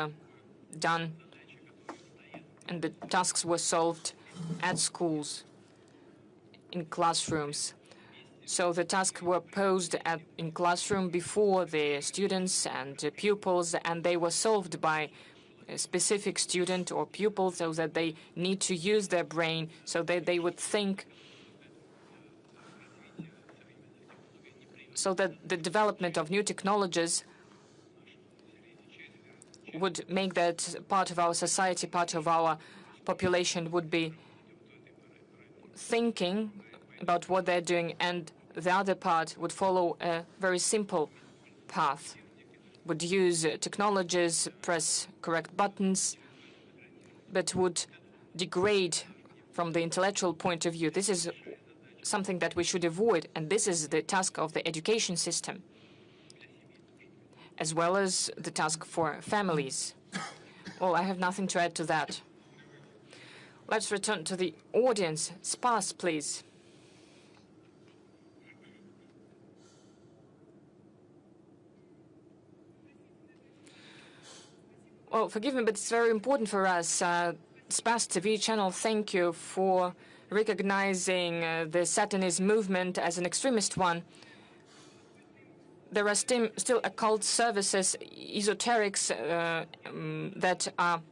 done and the tasks were solved at schools, in classrooms. So the tasks were posed in classroom before the students and pupils, and they were solved by a specific student or pupil, so that they need to use their brain, so that they would think, so that the development of new technologies would make that part of our society, part of our population would be thinking about what they're doing, and the other part would follow a very simple path, would use technologies, press correct buttons, but would degrade from the intellectual point of view. This is something that we should avoid, and this is the task of the education system, as well as the task for families. Well, I have nothing to add to that. Let's return to the audience. Spas, please. Well, forgive me, but it's very important for us. Spas TV channel, thank you for recognizing the Satanist movement as an extremist one. There are still occult services, esoterics that are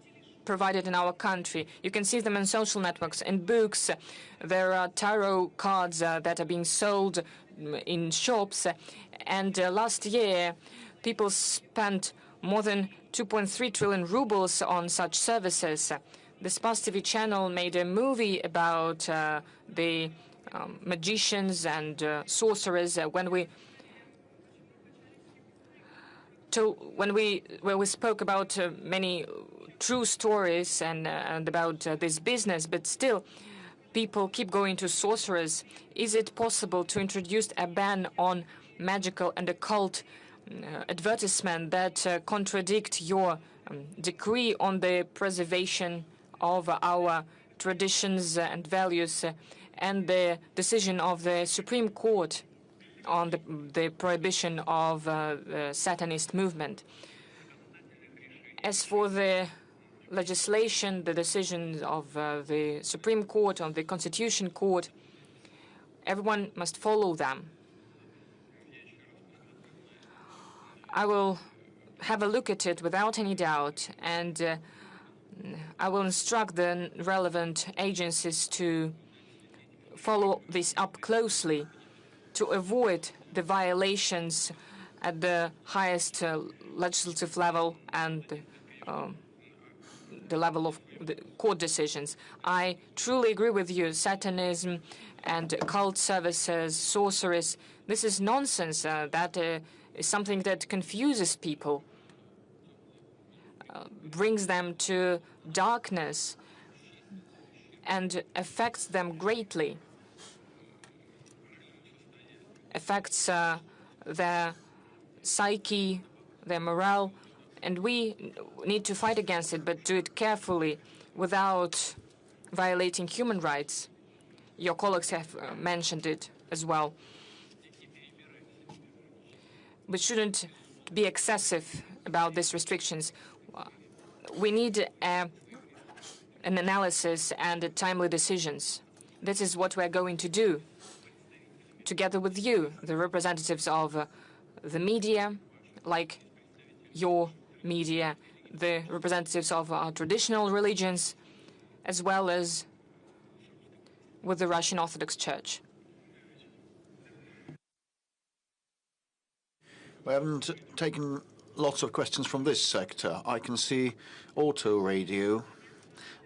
provided in our country. You can see them in social networks, in books. There are tarot cards that are being sold in shops. And last year, people spent more than 2.3 trillion rubles on such services. The Spas TV channel made a movie about the magicians and sorcerers where we spoke about many true stories and about this business, but still people keep going to sorcerers. Is it possible to introduce a ban on magical and occult advertisement that contradict your decree on the preservation of our traditions and values and the decision of the Supreme Court on the prohibition of the Satanist movement? As for the legislation, the decisions of the Supreme Court, on the Constitution Court, everyone must follow them. I will have a look at it without any doubt, and I will instruct the relevant agencies to follow this up closely to avoid the violations at the highest legislative level and the level of the court decisions. I truly agree with you. Satanism and occult services, sorceries, this is nonsense. That is something that confuses people, brings them to darkness, and affects them greatly, affects their psyche, their morale, and we need to fight against it, but do it carefully without violating human rights. Your colleagues have mentioned it as well. We shouldn't be excessive about these restrictions. We need an analysis and timely decisions. This is what we're going to do, together with you, the representatives of the media, like your media, the representatives of our traditional religions, as well as with the Russian Orthodox Church. We haven't taken lots of questions from this sector. I can see auto radio.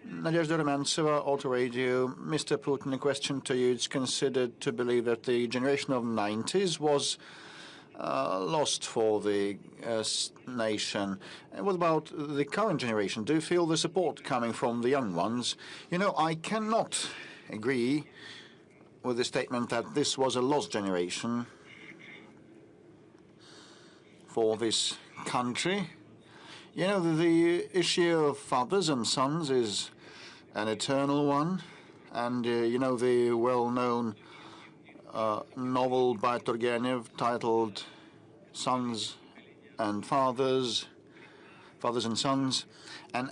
Nadezhda Rumentseva, auto radio. Mr. Putin, a question to you. It's considered to believe that the generation of 90s was lost for the nation. And what about the current generation? Do you feel the support coming from the young ones? You know, I cannot agree with the statement that this was a lost generation for this country. You know, the issue of fathers and sons is an eternal one. And, you know, the well-known novel by Turgenev titled Sons and Fathers, Fathers and Sons. And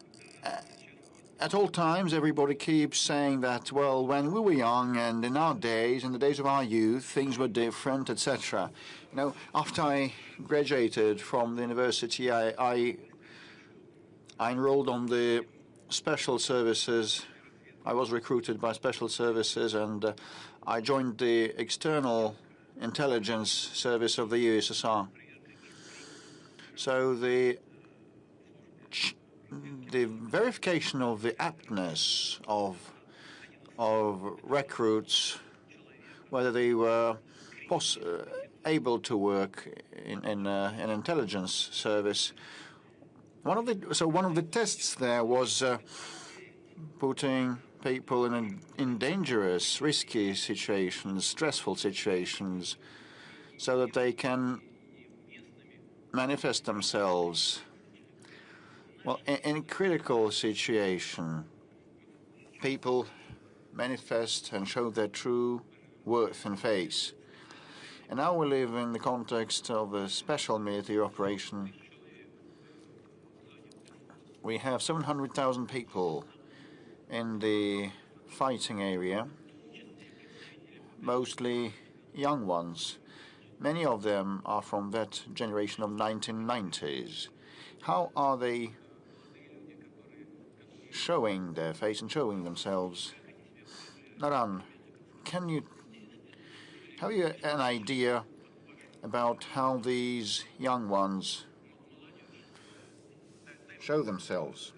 at all times, everybody keeps saying that, well, when we were young and in our days, in the days of our youth, things were different, etc. You know, after I graduated from the university, I enrolled on the special services. I was recruited by special services, and I joined the external intelligence service of the USSR. So the verification of the aptness of recruits, whether they were able to work in an intelligence service. One of the tests there was putting people in dangerous, risky situations, stressful situations, so that they can manifest themselves. Well, in a critical situation, people manifest and show their true worth and face. And now we live in the context of a special military operation. We have 700,000 people in the fighting area, mostly young ones. Many of them are from that generation of 1990s. How are they showing their face and showing themselves? Naran, have you an idea about how these young ones show themselves?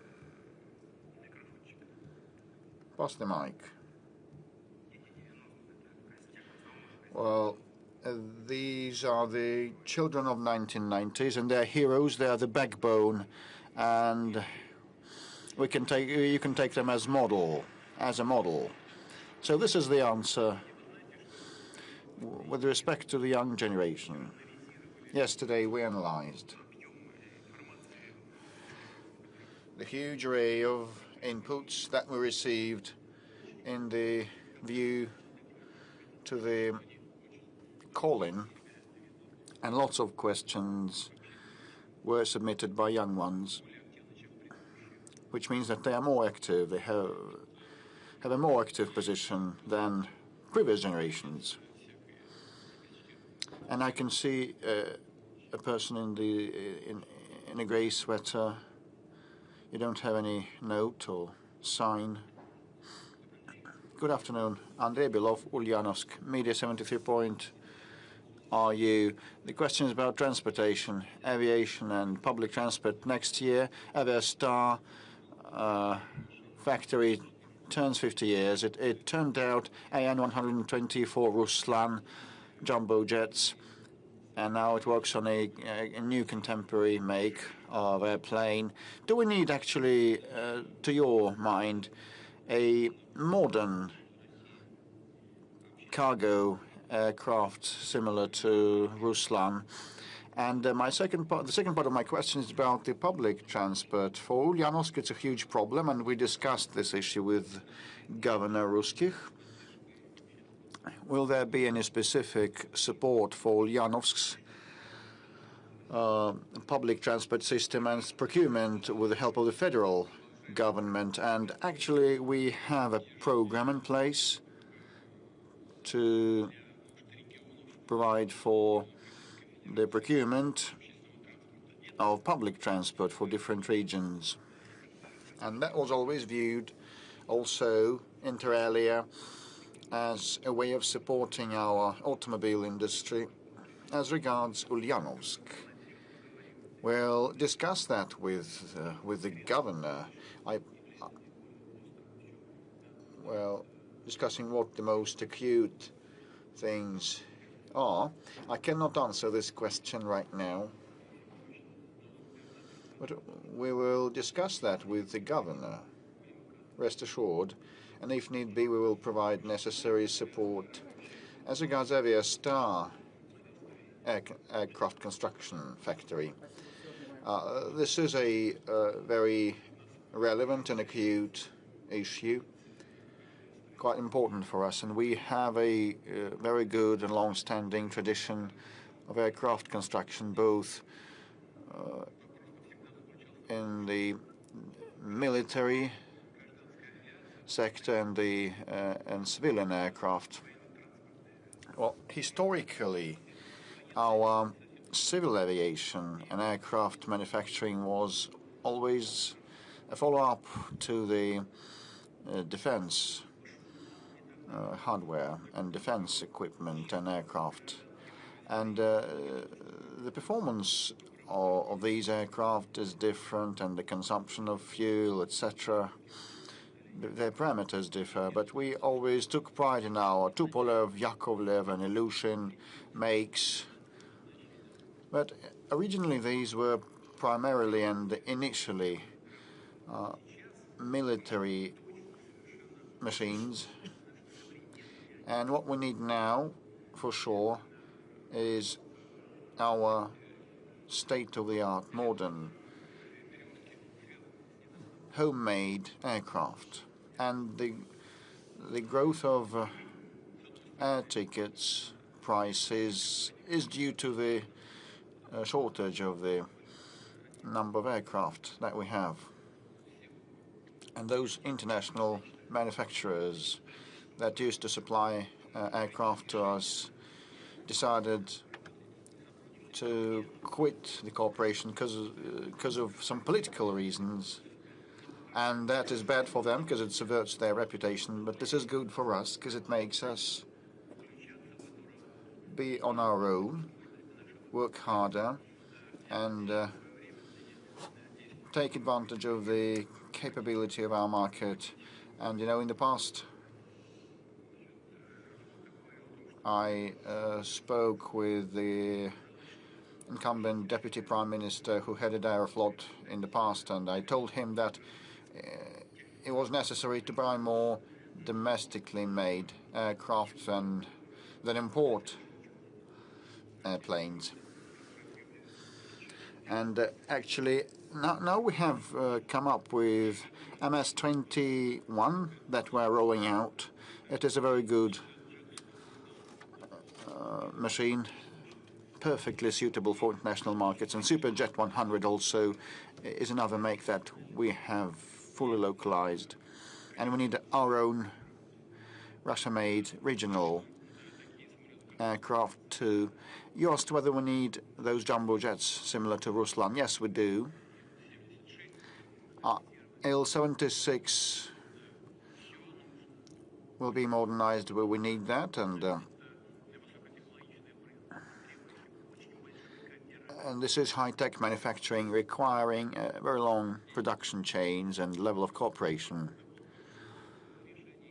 Pass the mic. Well, these are the children of 1990s, and they're heroes. They are the backbone, and you can take them as a model. So this is the answer with respect to the young generation. Yesterday we analyzed the huge array of inputs that we received in the view to the call-in, and lots of questions were submitted by young ones, which means that they are more active. They have a more active position than previous generations. And I can see a person in a grey sweater. You don't have any note or sign. Good afternoon. Andrei Belov, Ulyanovsk, Media 73.RU. The question is about transportation, aviation and public transport. Next year, Aviastar factory turns 50 years. It turned out AN-124 Ruslan jumbo jets, and now it works on a new contemporary make of airplane. Do we need actually, to your mind, a modern cargo aircraft similar to Ruslan? And the second part of my question is about the public transport. For Ulyanovsk, it's a huge problem, and we discussed this issue with Governor Ruskich. Will there be any specific support for Ulyanovsk's public transport system and its procurement with the help of the federal government? And actually, we have a program in place to provide for the procurement of public transport for different regions. And that was always viewed also inter alia as a way of supporting our automobile industry. As regards Ulyanovsk, we'll discuss that with the governor. Discussing what the most acute things are. I cannot answer this question right now, but we will discuss that with the governor, rest assured, and if need be, we will provide necessary support. As regards Aviastar aircraft construction factory, this is a very relevant and acute issue, quite important for us, and we have a very good and long-standing tradition of aircraft construction, both in the military sector and civilian aircraft. Well, historically, our civil aviation and aircraft manufacturing was always a follow-up to the defense hardware and defense equipment and aircraft. And the performance of these aircraft is different, and the consumption of fuel, etc. their parameters differ, but we always took pride in our Tupolev, Yakovlev, and Ilyushin makes. But originally these were primarily and initially military machines. And what we need now, for sure, is our state-of-the-art, modern, homemade aircraft. And the growth of air tickets prices is due to the shortage of the number of aircraft that we have. And those international manufacturers that used to supply aircraft to us decided to quit the cooperation because of some political reasons. And that is bad for them because it subverts their reputation. But this is good for us because it makes us be on our own, work harder, and take advantage of the capability of our market. And you know, in the past, I spoke with the incumbent deputy prime minister who headed Aeroflot in the past, and I told him that it was necessary to buy more domestically made aircraft than import airplanes. And actually, now we have come up with MS-21 that we're rolling out. It is a very good machine, perfectly suitable for international markets. And Superjet 100 also is another make that we have fully localized. And we need our own Russia-made regional aircraft too. You asked whether we need those jumbo jets similar to Ruslan. Yes, we do. Il-76 will be modernized where we need that, and this is high-tech manufacturing requiring very long production chains and level of cooperation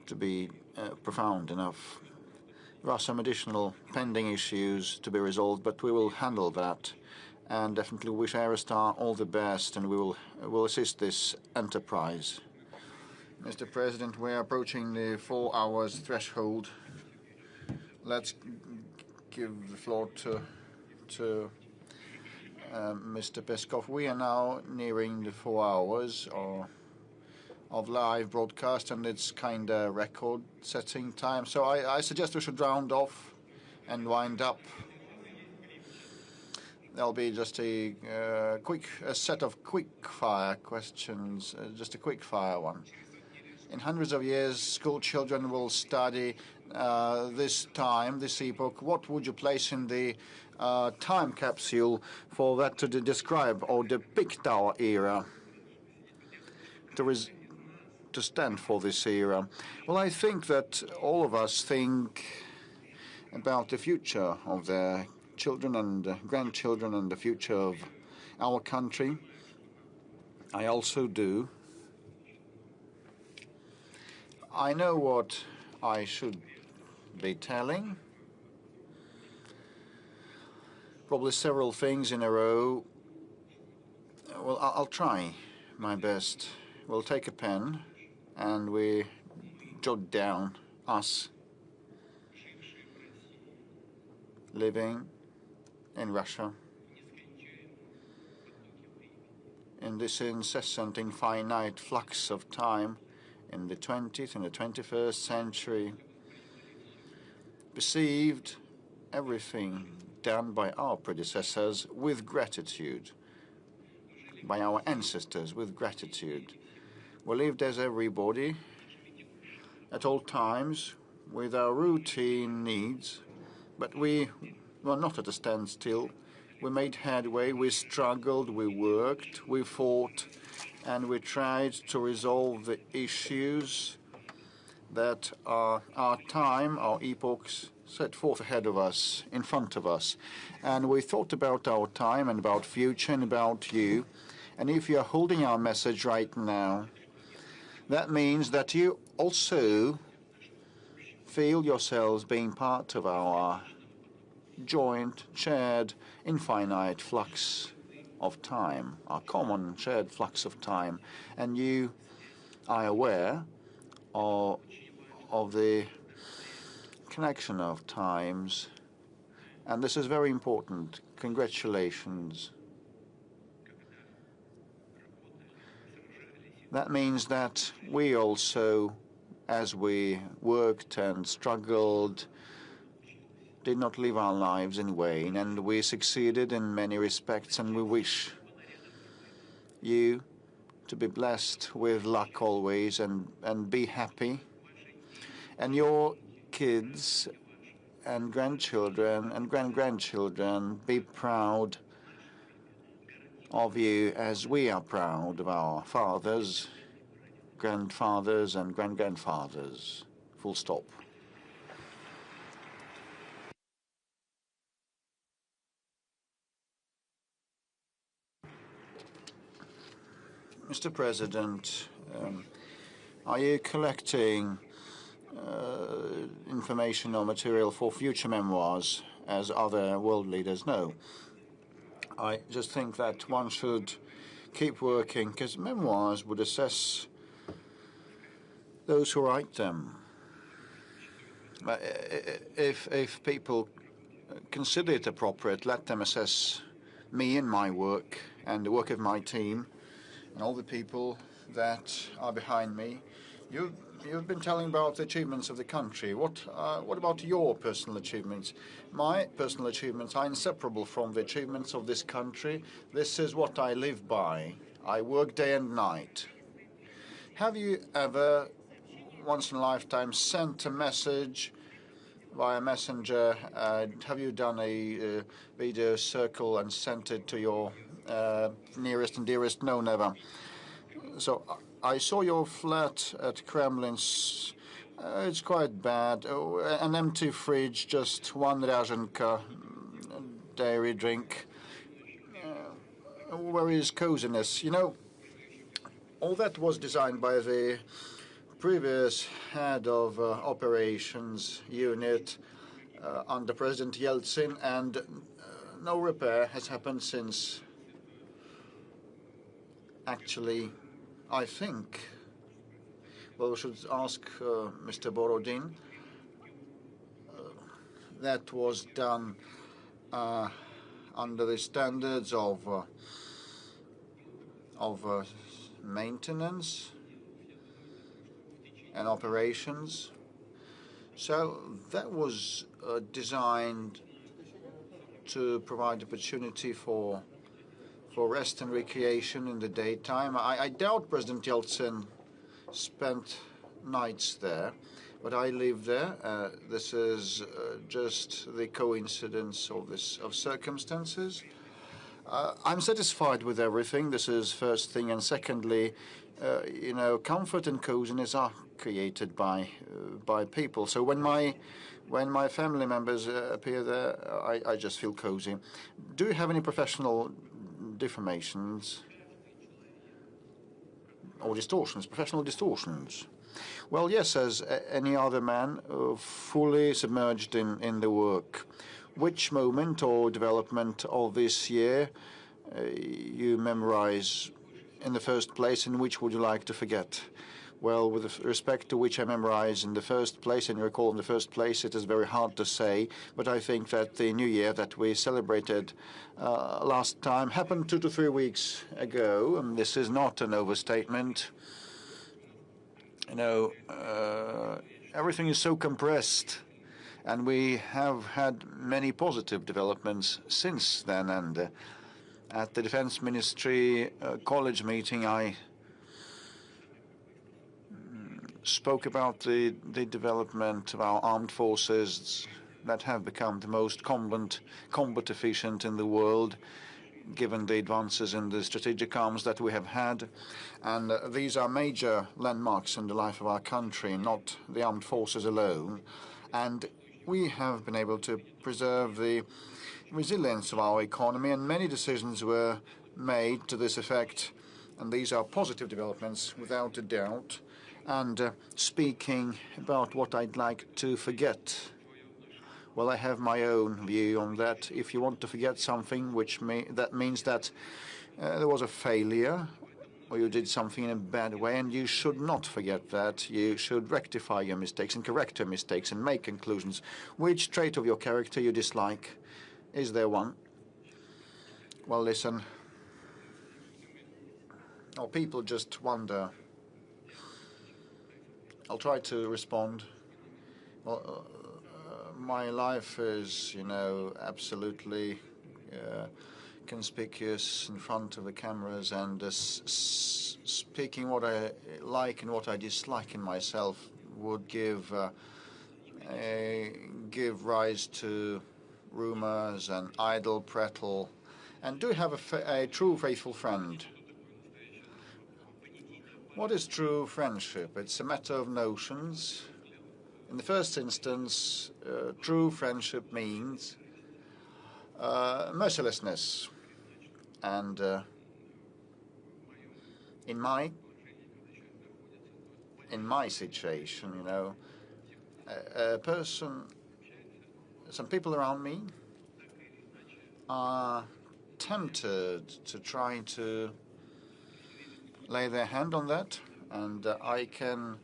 to be profound enough. There are some additional pending issues to be resolved, but we will handle that, and definitely wish Aerostar all the best, and we will assist this enterprise. Mr. President, we are approaching the 4 hours threshold. Let's give the floor to Mr. Peskov. We are now nearing the 4 hours of live broadcast, and it's kind of record-setting time. So I suggest we should round off and wind up. There'll be just a set of quick-fire questions, just a quick-fire one. In hundreds of years, school children will study this epoch. What would you place in the time capsule for that to describe or depict our era, to stand for this era? Well, I think that all of us think about the future of their children and grandchildren and the future of our country. I also do. I know what I should be telling. Probably several things in a row. Well, I'll try my best. We'll take a pen and we jot down us living in Russia in this incessant, infinite flux of time in the 20th and the 21st century, perceived everything done by our predecessors with gratitude, by our ancestors with gratitude. We lived as everybody at all times with our routine needs, but we were not at a standstill. We made headway, we struggled, we worked, we fought, and we tried to resolve the issues that our time, our epochs, set forth ahead of us, in front of us. And we thought about our time and about future and about you. And if you're holding our message right now, That means that you also feel yourselves being part of our joint, shared, infinite flux of time, our common shared flux of time, and you are aware of the connection of times, and this is very important. Congratulations. That means that we also, as we worked and struggled, did not live our lives in vain, and we succeeded in many respects, and we wish you to be blessed with luck always and be happy. And your kids and grandchildren and grandchildren be proud of you as we are proud of our fathers, grandfathers and grandfathers. Full stop. Mr. President, are you collecting information or material for future memoirs, as other world leaders know? I just think that one should keep working, because memoirs would assess those who write them. If people consider it appropriate, let them assess me and my work and the work of my team and all the people that are behind me. You've been telling about the achievements of the country. What about your personal achievements? My personal achievements are inseparable from the achievements of this country. This is what I live by. I work day and night. Have you ever, once in a lifetime, sent a message via messenger? Have you done a video circle and sent it to your nearest and dearest? No, never. So I saw your flat at Kremlin's. It's quite bad. An empty fridge, just one Razhenka dairy drink. Where is coziness? You know, all that was designed by the previous head of operations unit under President Yeltsin, and no repair has happened since. Actually, I think, well, we should ask Mr. Borodin. That was done under the standards of maintenance and operations. So that was designed to provide opportunity for rest and recreation in the daytime. I doubt President Yeltsin spent nights there, but I live there. This is just the coincidence of circumstances. I'm satisfied with everything. This is first thing, and secondly, comfort and coziness are created by people. So when my family members appear there, I just feel cozy. Do you have any professional deformations or distortions, professional distortions? Well, yes, as any other man, fully submerged in the work. Which moment or development of this year you memorize in the first place, and which would you like to forget? Well, with respect to which I memorize in the first place and recall in the first place, it is very hard to say, but I think that the New Year that we celebrated last time happened 2 to 3 weeks ago, and this is not an overstatement. Everything is so compressed, and we have had many positive developments since then, and at the Defense Ministry college meeting, I spoke about the development of our armed forces that have become the most combat efficient in the world, given the advances in the strategic arms that we have had. And these are major landmarks in the life of our country, not the armed forces alone. And we have been able to preserve the resilience of our economy, and many decisions were made to this effect. And these are positive developments, without a doubt. And speaking about what I'd like to forget, well, I have my own view on that. If you want to forget something, that means that there was a failure, or you did something in a bad way, and you should not forget that. You should rectify your mistakes and correct your mistakes and make conclusions. Which trait of your character you dislike? Is there one? Well, listen. Oh, people just wonder. I'll try to respond. Well, my life is, absolutely conspicuous in front of the cameras, and speaking what I like and what I dislike in myself would give rise to rumors and idle prattle. And do you have a true faithful friend? What is true friendship? It's a matter of notions. In the first instance, true friendship means mercilessness. And in my situation, some people around me are tempted to try to lay their hand on that, and I can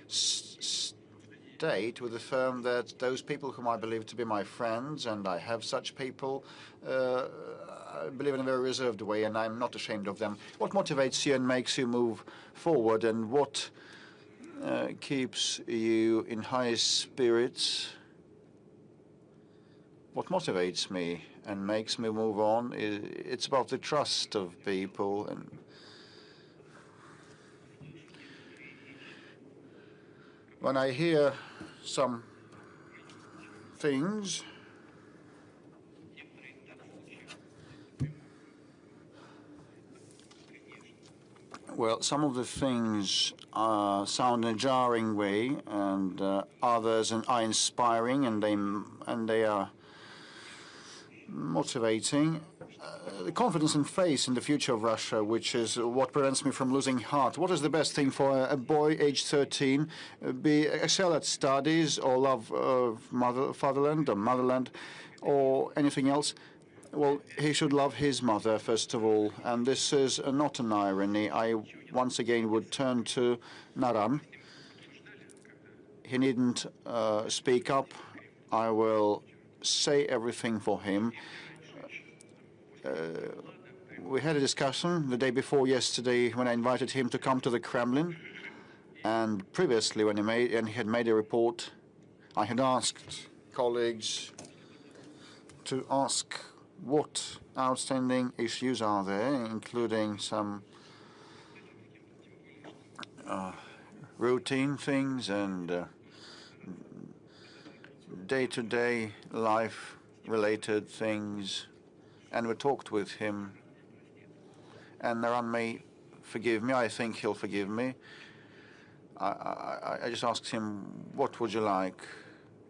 state with a firm that those people whom I believe to be my friends, and I have such people, I believe in a very reserved way, and I'm not ashamed of them. What motivates you and makes you move forward, and what keeps you in high spirits? What motivates me and makes me move on it's about the trust of people. And when I hear some things, well, some of the things sound in a jarring way, and others are inspiring, and they are motivating. The confidence and faith in the future of Russia, which is what prevents me from losing heart. What is the best thing for a boy aged 13? Excel at studies, or love of fatherland or motherland, or anything else? Well, he should love his mother, first of all. And this is not an irony. I once again would turn to Naran. He needn't speak up. I will say everything for him. We had a discussion the day before yesterday when I invited him to come to the Kremlin. And previously, when he had made a report, I had asked colleagues to ask what outstanding issues are there, including some routine things and day-to-day life-related things. And we talked with him. And Naran may forgive me. I think he'll forgive me. I just asked him, what would you like?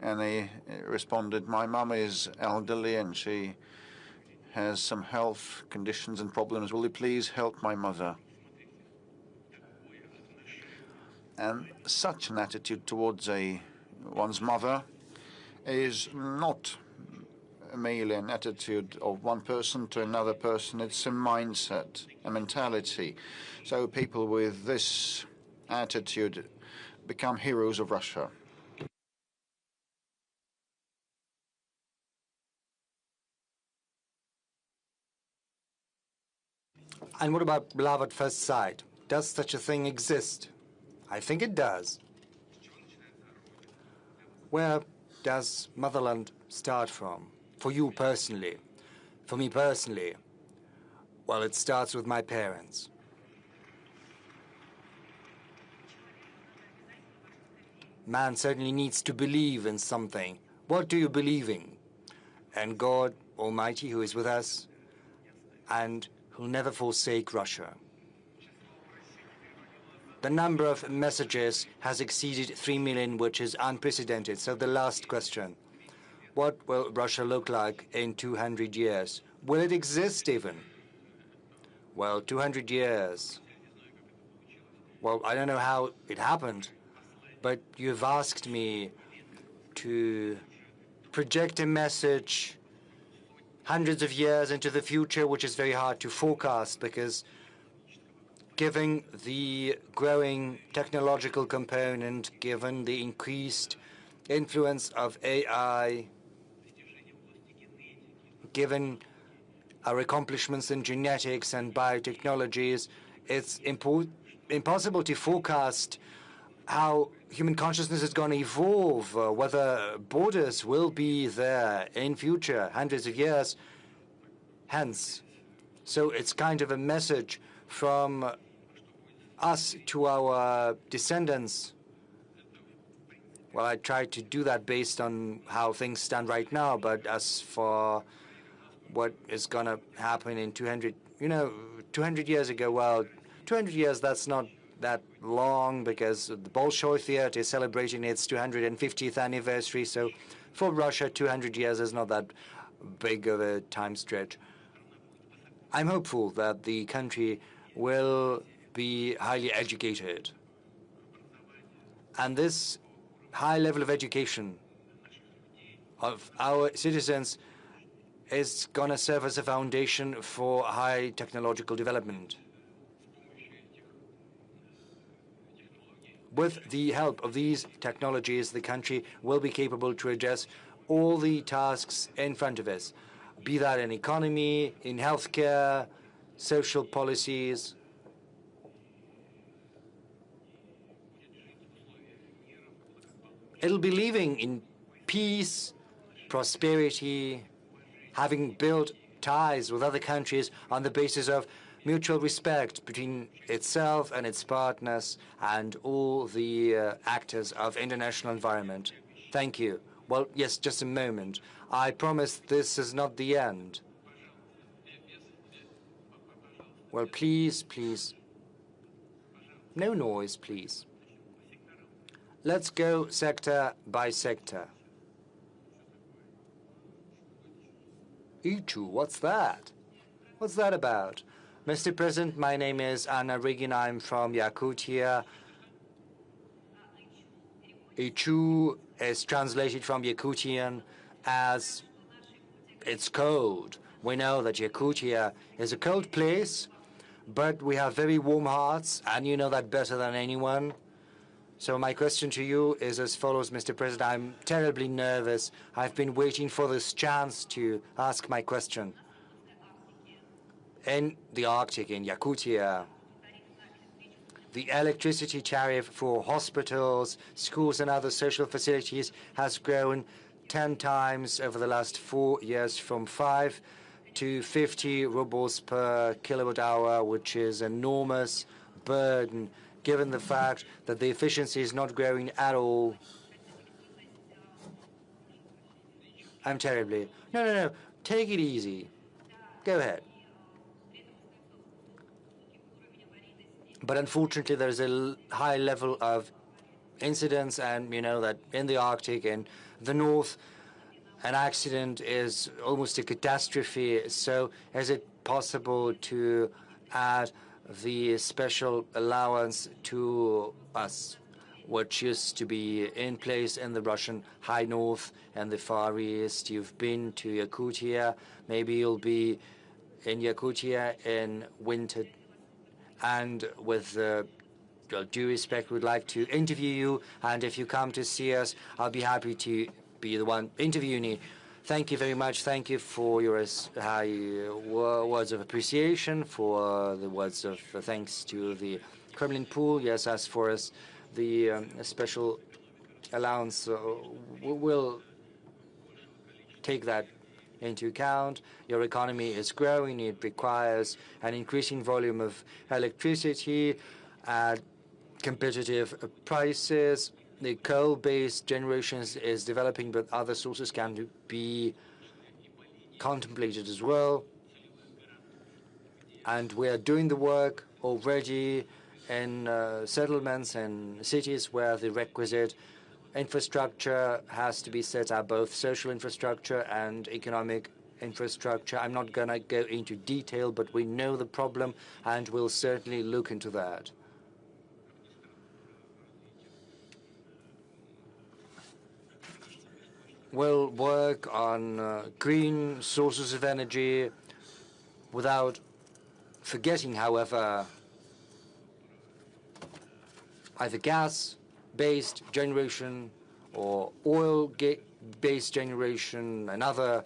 And he responded, my mom is elderly and she has some health conditions and problems. Will you please help my mother? And such an attitude towards one's mother is not merely an attitude of one person to another person. It's a mindset, a mentality. So people with this attitude become heroes of Russia. And what about love at first sight? Does such a thing exist? I think it does. Where does motherland start from? For you personally? For me personally? Well, it starts with my parents. Man certainly needs to believe in something. What do you believe in? And God Almighty, who is with us, and who'll never forsake Russia. The number of messages has exceeded 3 million, which is unprecedented. So the last question, what will Russia look like in 200 years? Will it exist even? Well, 200 years. well, I don't know how it happened, but you've asked me to project a message hundreds of years into the future, which is very hard to forecast because given the growing technological component, given the increased influence of AI, given our accomplishments in genetics and biotechnologies, it's impossible to forecast how human consciousness is going to evolve, whether borders will be there in future, hundreds of years hence. So it's kind of a message from us to our descendants. Well, I try to do that based on how things stand right now, but as for what is going to happen in 200, 200 years ago, well, 200 years, that's not that long because the Bolshoi Theater is celebrating its 250th anniversary. So for Russia, 200 years is not that big of a time stretch. I'm hopeful that the country will be highly educated. And this high level of education of our citizens is going to serve as a foundation for high technological development. With the help of these technologies, the country will be capable to address all the tasks in front of us, be that in economy, in healthcare, social policies. It'll be living in peace, prosperity, having built ties with other countries on the basis of mutual respect between itself and its partners and all the actors of international environment. Thank you. Well, yes, just a moment. I promise this is not the end. Well, please, please. No noise, please. Let's go sector by sector. Ichu, what's that? What's that about? Mr. President, my name is Anna Rigin. I'm from Yakutia. Ichu is translated from Yakutian as it's cold. We know that Yakutia is a cold place, but we have very warm hearts, and you know that better than anyone. So my question to you is as follows, Mr. President. I'm terribly nervous. I've been waiting for this chance to ask my question. In the Arctic, in Yakutia, the electricity tariff for hospitals, schools, and other social facilities has grown 10 times over the last 4 years, from 5 to 50 rubles per kilowatt hour, which is an enormous burden, given the fact that the efficiency is not growing at all. I'm terribly... No. Take it easy. Go ahead. But unfortunately, there's a high level of incidents, and you know that in the Arctic and the North, an accident is almost a catastrophe. So is it possible to add the special allowance to us, which used to be in place in the Russian High North and the Far East? You've been to Yakutia. Maybe you'll be in Yakutia in winter. And with due respect, we'd like to interview you. And if you come to see us, I'll be happy to be the one interviewing you. Thank you very much. Thank you for your high words of appreciation, for the words of thanks to the Kremlin pool. Yes, as for us, the special allowance, we'll take that into account. Your economy is growing. It requires an increasing volume of electricity at competitive prices. The coal-based generation is developing, but other sources can be contemplated as well. And we are doing the work already in settlements and cities where the requisite infrastructure has to be set up, both social infrastructure and economic infrastructure. I'm not going to go into detail, but we know the problem, and we'll certainly look into that. will work on green sources of energy without forgetting, however, either gas-based generation or oil-based generation. Another,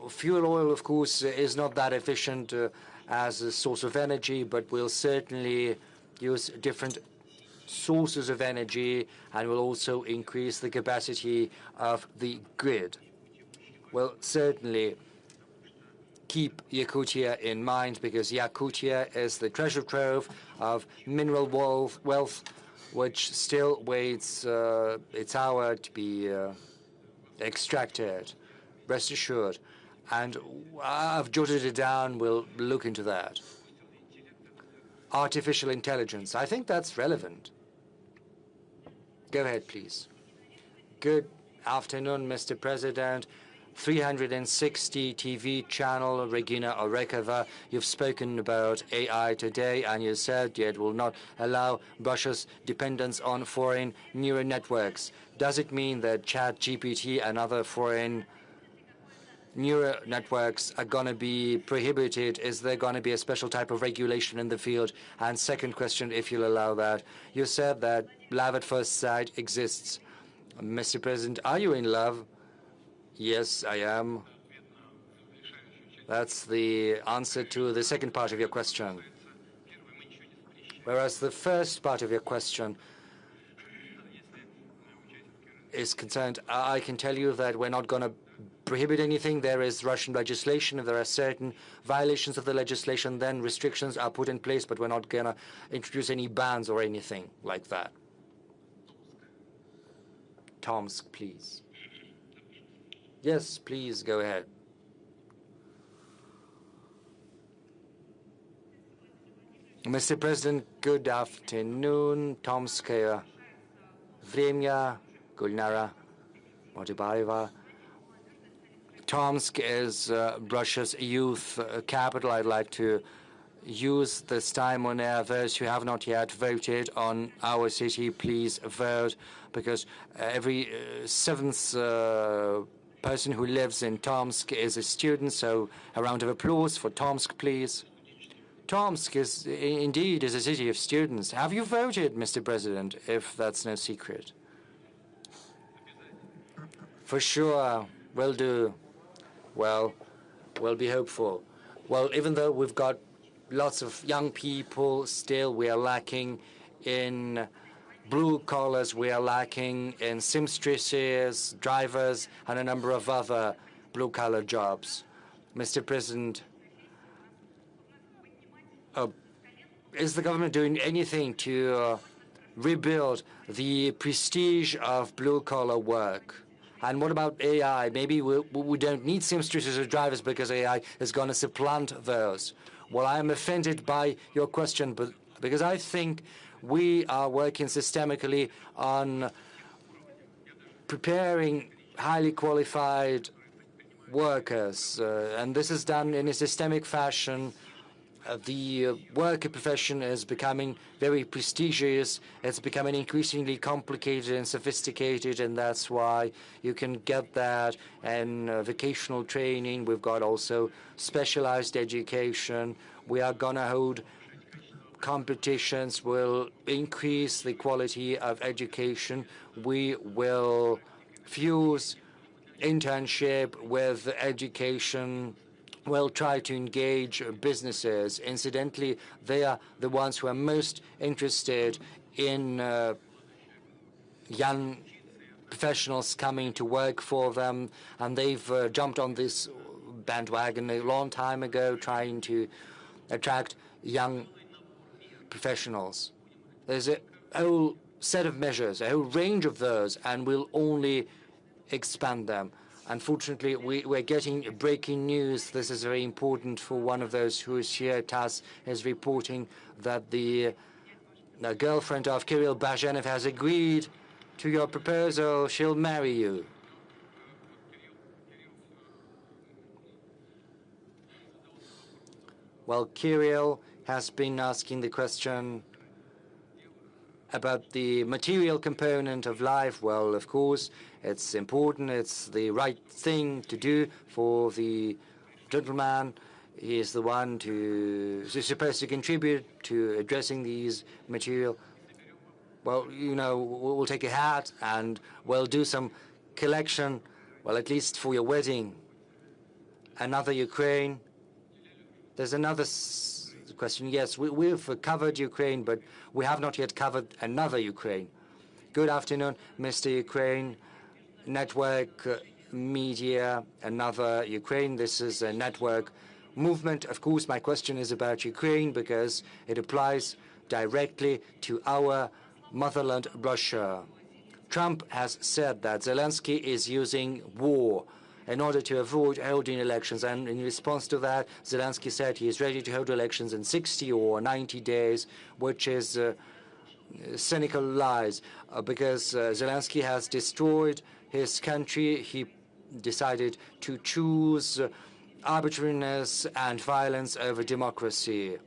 fuel oil, of course, is not that efficient as a source of energy, but we'll certainly use different sources of energy and will also increase the capacity of the grid. Well, certainly keep Yakutia in mind, because Yakutia is the treasure trove of mineral wealth, which still waits its hour to be extracted. Rest assured. And I've jotted it down. We'll look into that. Artificial intelligence. I think that's relevant. Go ahead, please. Good afternoon, Mr. President. 360 TV channel, Regina Orekova. You've spoken about AI today, and you said it will not allow Russia's dependence on foreign neural networks. Does it mean that ChatGPT and other foreign neural networks are going to be prohibited? Is there going to be a special type of regulation in the field? And second question, if you'll allow that, you said that love at first sight exists. Mr. President, are you in love? Yes, I am. That's the answer to the second part of your question. Whereas the first part of your question is concerned, I can tell you that we're not going to prohibit anything. There is Russian legislation. If there are certain violations of the legislation, then restrictions are put in place, but we're not going to introduce any bans or anything like that. Tomsk, please. Yes, please, go ahead. Mr. President, good afternoon. Tomsk, Vremya, Gulnara, Motibareva. Tomsk is Russia's youth capital. I'd like to use this time on air. Those who have not yet voted on our city, please vote, because every seventh person who lives in Tomsk is a student, so a round of applause for Tomsk, please. Tomsk is indeed a city of students. Have you voted, Mr. President, if that's no secret? For sure, will do. Well, we'll be hopeful. Well, even though we've got lots of young people, still we are lacking in blue collars, we are lacking in seamstresses, drivers, and a number of other blue-collar jobs. Mr. President, is the government doing anything to rebuild the prestige of blue-collar work? And what about AI? Maybe we don't need seamstresses or drivers because AI is going to supplant those. Well, I am offended by your question, but because I think we are working systemically on preparing highly qualified workers, and this is done in a systemic fashion. The worker profession is becoming very prestigious. It's becoming increasingly complicated and sophisticated, and that's why you can get that in vocational training. We've got also specialized education. We are going to hold competitions, will increase the quality of education. We will fuse internship with education. We'll try to engage businesses. Incidentally, they are the ones who are most interested in young professionals coming to work for them, and they've jumped on this bandwagon a long time ago, trying to attract young professionals. There's a whole set of measures, a whole range of those, and we'll only expand them. Unfortunately, we're getting breaking news. This is very important for one of those who is here. TASS is reporting that the girlfriend of Kirill Bazhenev has agreed to your proposal. She'll marry you. Well, Kirill has been asking the question about the material component of life, well, of course, it's important. It's the right thing to do for the gentleman. He is the one who's supposed to contribute to addressing these material. Well, you know, we'll take a hat and we'll do some collection, well, at least for your wedding. Another Ukraine. There's another question. Yes, we've covered Ukraine, but we have not yet covered another Ukraine. Good afternoon, Mr. Ukraine. Network media, another Ukraine. This is a network movement. Of course, my question is about Ukraine because it applies directly to our motherland, Russia. Trump has said that Zelensky is using war in order to avoid holding elections. And in response to that, Zelensky said he is ready to hold elections in 60 or 90 days, which is cynical lies, because Zelensky has destroyed his country. He decided to choose arbitrariness and violence over democracy.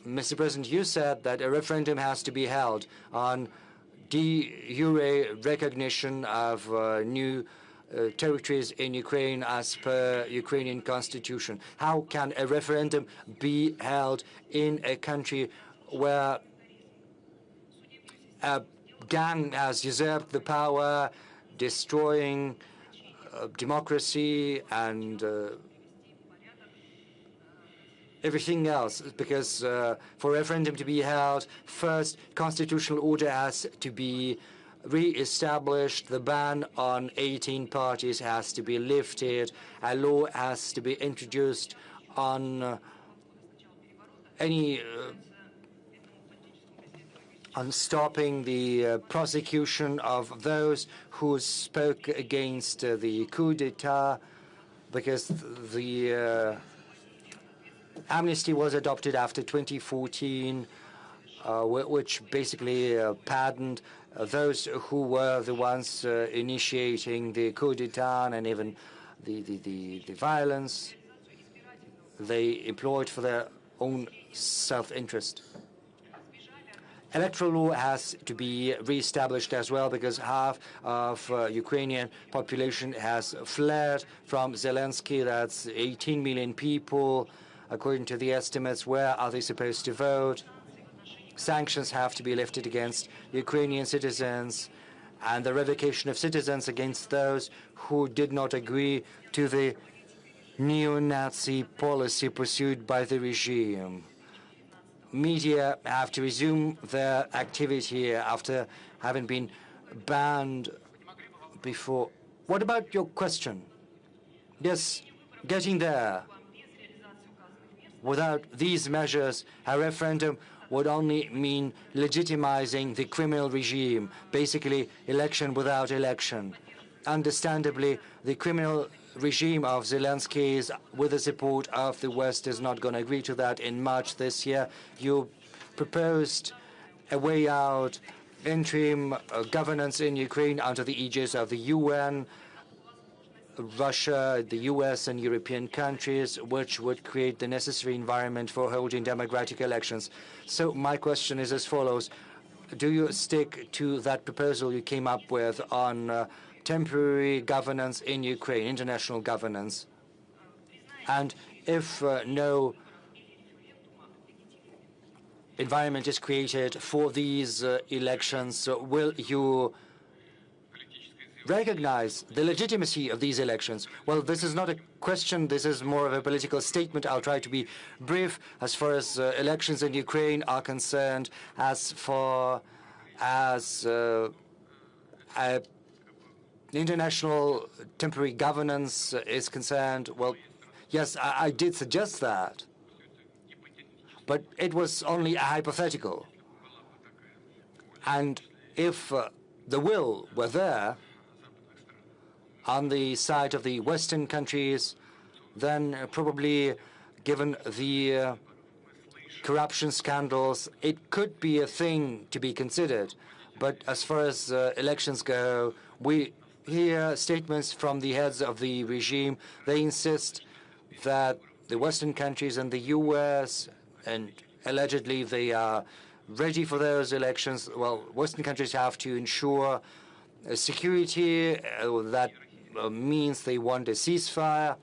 Mr. President, you said that a referendum has to be held on de jure recognition of new territories in Ukraine as per Ukrainian constitution. How can a referendum be held in a country where a gang has usurped the power, destroying democracy and everything else? Because for a referendum to be held, first constitutional order has to be re-established, the ban on 18 parties has to be lifted, a law has to be introduced on on stopping the prosecution of those who spoke against the coup d'etat, because the amnesty was adopted after 2014, which basically pardoned those who were the ones initiating the coup d'etat and even the violence they employed for their own self-interest. Electoral law has to be re-established as well, because half of Ukrainian population has fled from Zelensky. That's 18 million people, according to the estimates. Where are they supposed to vote? Sanctions have to be lifted against Ukrainian citizens, and the revocation of citizens against those who did not agree to the neo-Nazi policy pursued by the regime. Media have to resume their activity after having been banned before. What about your question? Yes, getting there. Without these measures, a referendum would only mean legitimizing the criminal regime, basically election without election. Understandably, the criminal regime of Zelensky, with the support of the West, is not going to agree to that. In March this year, you proposed a way out, interim governance in Ukraine under the aegis of the UN, Russia, the US, and European countries, which would create the necessary environment for holding democratic elections. So my question is as follows. Do you stick to that proposal you came up with on temporary governance in Ukraine, international governance? And if no environment is created for these elections, will you recognize the legitimacy of these elections? Well, this is not a question. This is more of a political statement. I'll try to be brief. As far as elections in Ukraine are concerned, as far as international temporary governance is concerned, well, yes, I did suggest that. But it was only a hypothetical. And if the will were there, on the side of the Western countries, then probably, given the corruption scandals, it could be a thing to be considered. But as far as elections go, we hear statements from the heads of the regime. They insist that the Western countries and the US, and allegedly they are ready for those elections. Well, Western countries have to ensure security. That means they want a ceasefire.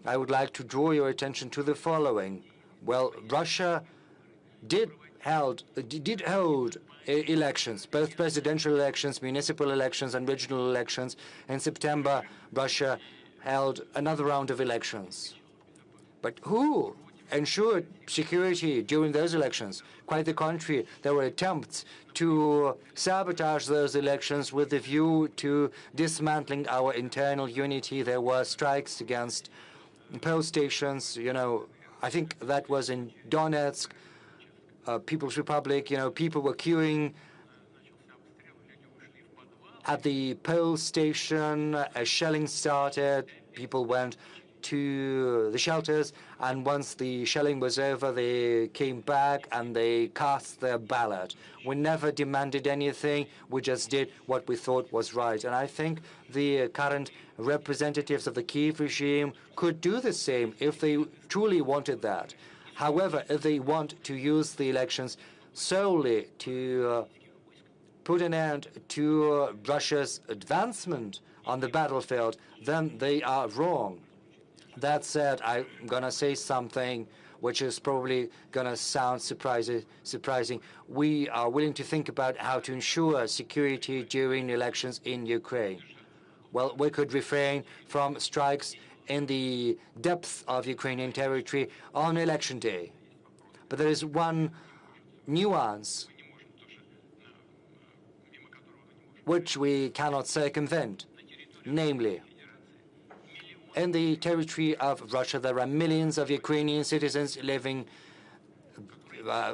I would like to draw your attention to the following. Well, Russia did hold elections, both presidential elections, municipal elections, and regional elections. In September, Russia held another round of elections. But who ensured security during those elections? Quite the contrary. There were attempts to sabotage those elections with the view to dismantling our internal unity. There were strikes against poll stations. I think that was in Donetsk, People's Republic. People were queuing at the poll station. A shelling started. People went to the shelters, and once the shelling was over, they came back and they cast their ballot. We never demanded anything. We just did what we thought was right. And I think the current representatives of the Kyiv regime could do the same if they truly wanted that. However, if they want to use the elections solely to put an end to Russia's advancement on the battlefield, then they are wrong. That said, I'm going to say something which is probably going to sound surprising. We are willing to think about how to ensure security during elections in Ukraine. Well, we could refrain from strikes in the depths of Ukrainian territory on election day. But there is one nuance which we cannot circumvent, namely, in the territory of Russia, there are millions of Ukrainian citizens living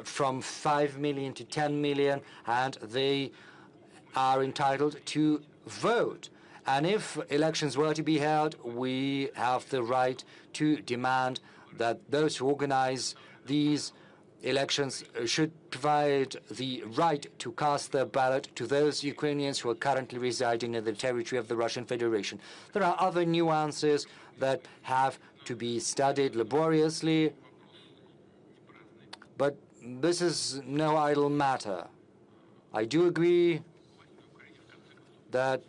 from 5 million to 10 million, and they are entitled to vote. And if elections were to be held, we have the right to demand that those who organize these elections should provide the right to cast their ballot to those Ukrainians who are currently residing in the territory of the Russian Federation. There are other nuances that have to be studied laboriously, but this is no idle matter. I do agree that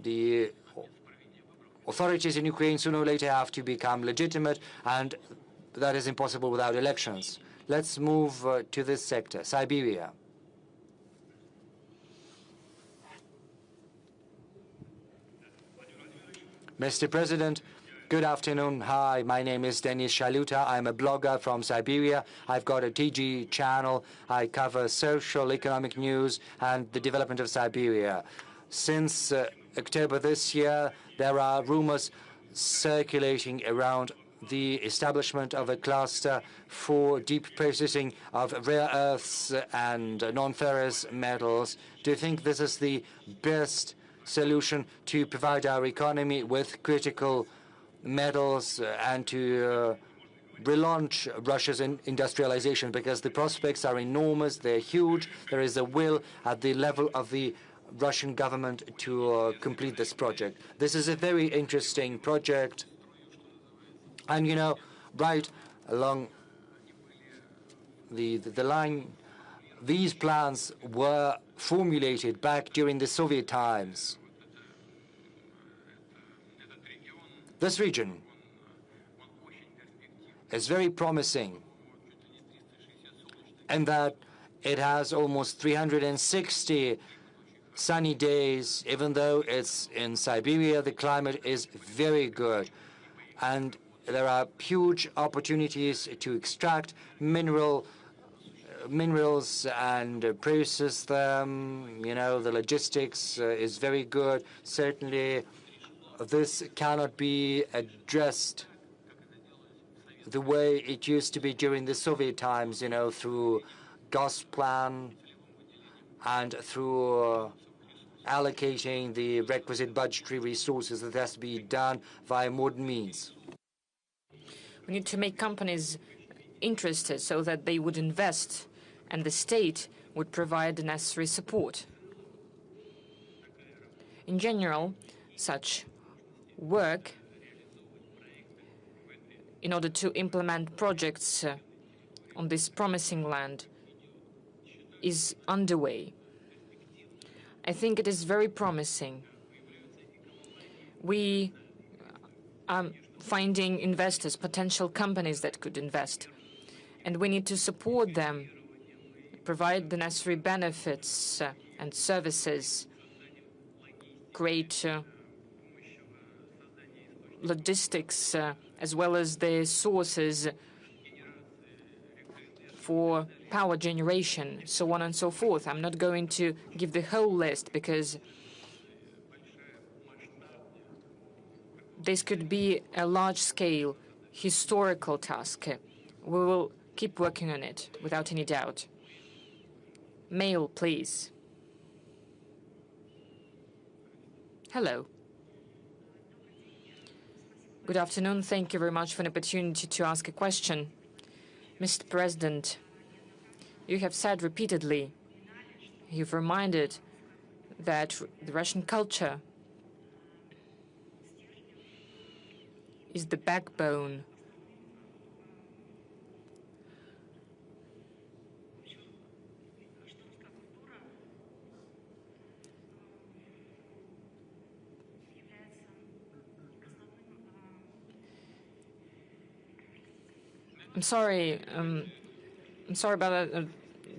the authorities in Ukraine sooner or later have to become legitimate, and that is impossible without elections. Let's move to this sector, Siberia. Mr. President, good afternoon. Hi, my name is Denis Shaluta. I'm a blogger from Siberia. I've got a TG channel. I cover social, economic news and the development of Siberia. Since October this year, there are rumors circulating around the establishment of a cluster for deep processing of rare earths and non-ferrous metals. Do you think this is the best solution to provide our economy with critical metals and to relaunch Russia's industrialization? Because the prospects are enormous, they're huge. There is a will at the level of the Russian government to complete this project. This is a very interesting project. And, right along the line, these plans were formulated back during the Soviet times. This region is very promising in that it has almost 360 sunny days. Even though it's in Siberia, the climate is very good. And there are huge opportunities to extract minerals and process them. The logistics is very good. Certainly, this cannot be addressed the way it used to be during the Soviet times, through Gosplan and through allocating the requisite budgetary resources. That has to be done via modern means. We need to make companies interested so that they would invest and the state would provide the necessary support. In general, such work in order to implement projects on this promising land is underway. I think it is very promising. We are finding investors, potential companies that could invest, and we need to support them, provide the necessary benefits and services, create logistics as well as the sources for power generation, so on and so forth. I'm not going to give the whole list because this could be a large-scale historical task. We will keep working on it without any doubt. Mail, please. Hello. Good afternoon. Thank you very much for the opportunity to ask a question. Mr. President, you have said repeatedly, you've reminded that the Russian culture is the backbone I'm sorry about that.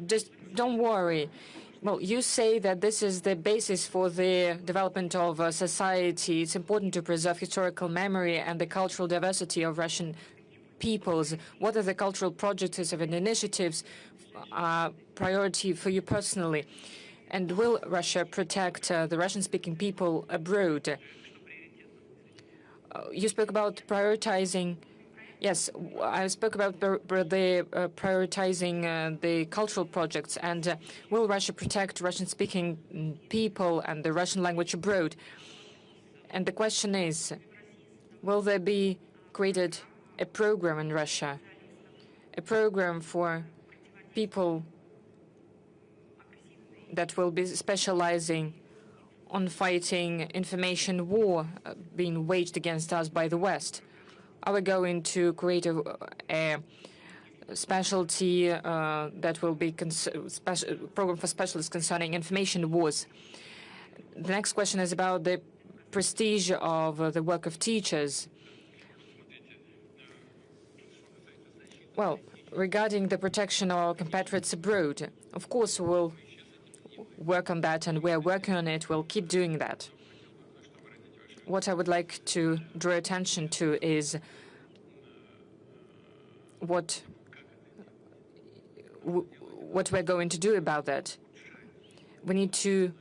Just don't worry. Well, you say that this is the basis for the development of society. It's important to preserve historical memory and the cultural diversity of Russian peoples. What are the cultural projects and initiatives priority for you personally? And will Russia protect the Russian-speaking people abroad? You spoke about prioritizing. Yes, I spoke about prioritizing the cultural projects, and will Russia protect Russian-speaking people and the Russian language abroad? And the question is, will there be created a program in Russia, a program for people that will be specializing on fighting information war being waged against us by the West? Are we going to create a specialty that will be program for specialists concerning information wars? The next question is about the prestige of the work of teachers. Well, regarding the protection of our compatriots abroad, of course we'll work on that, and we're working on it. We'll keep doing that. What I would like to draw attention to is what we're going to do about that. We need to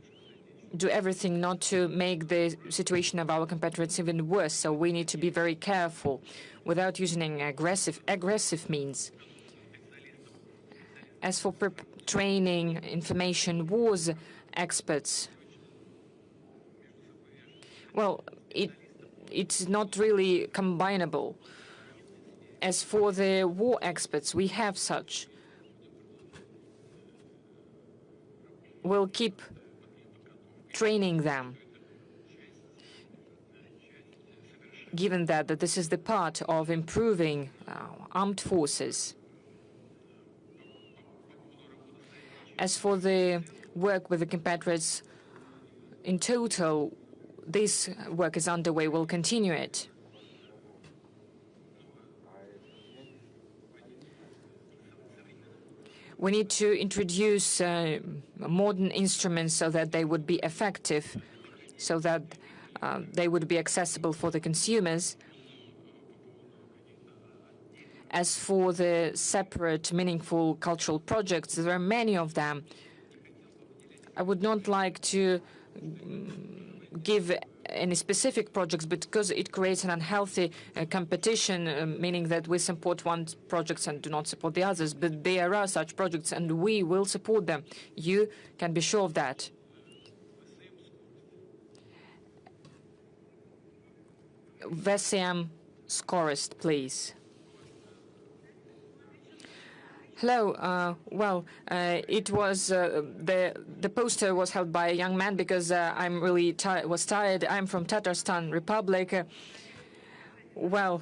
do everything not to make the situation of our compatriots even worse, so we need to be very careful without using aggressive means. As for training information wars experts, well, it's not really combinable. As for the war experts, we have such. We'll keep training them, given that this is the part of improving armed forces. As for the work with the compatriots in total, this work is underway. We'll continue it. We need to introduce modern instruments so that they would be effective, so that they would be accessible for the consumers. As for the separate, meaningful cultural projects, there are many of them. I would not like to give any specific projects because it creates an unhealthy competition, meaning that we support one projects and do not support the others. But there are such projects, and we will support them. You can be sure of that. VSM Scorist, please. Hello. It was the poster was held by a young man because I'm really was tired. I'm from Tatarstan Republic. Well,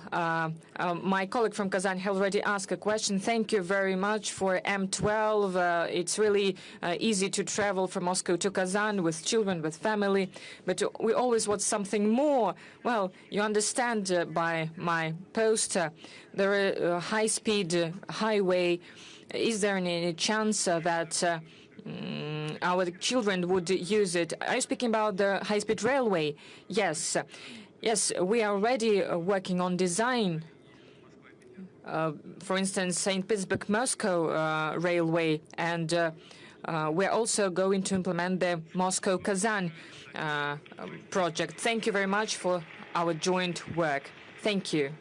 my colleague from Kazan has already asked a question. Thank you very much for M12. It's really easy to travel from Moscow to Kazan with children, with family, but we always want something more. Well, you understand by my poster, there is a high-speed highway. Is there any chance that our children would use it? Are you speaking about the high-speed railway? Yes. Yes, we are already working on design. For instance, St. Petersburg-Moscow railway, and we're also going to implement the Moscow-Kazan project. Thank you very much for our joint work. Thank you.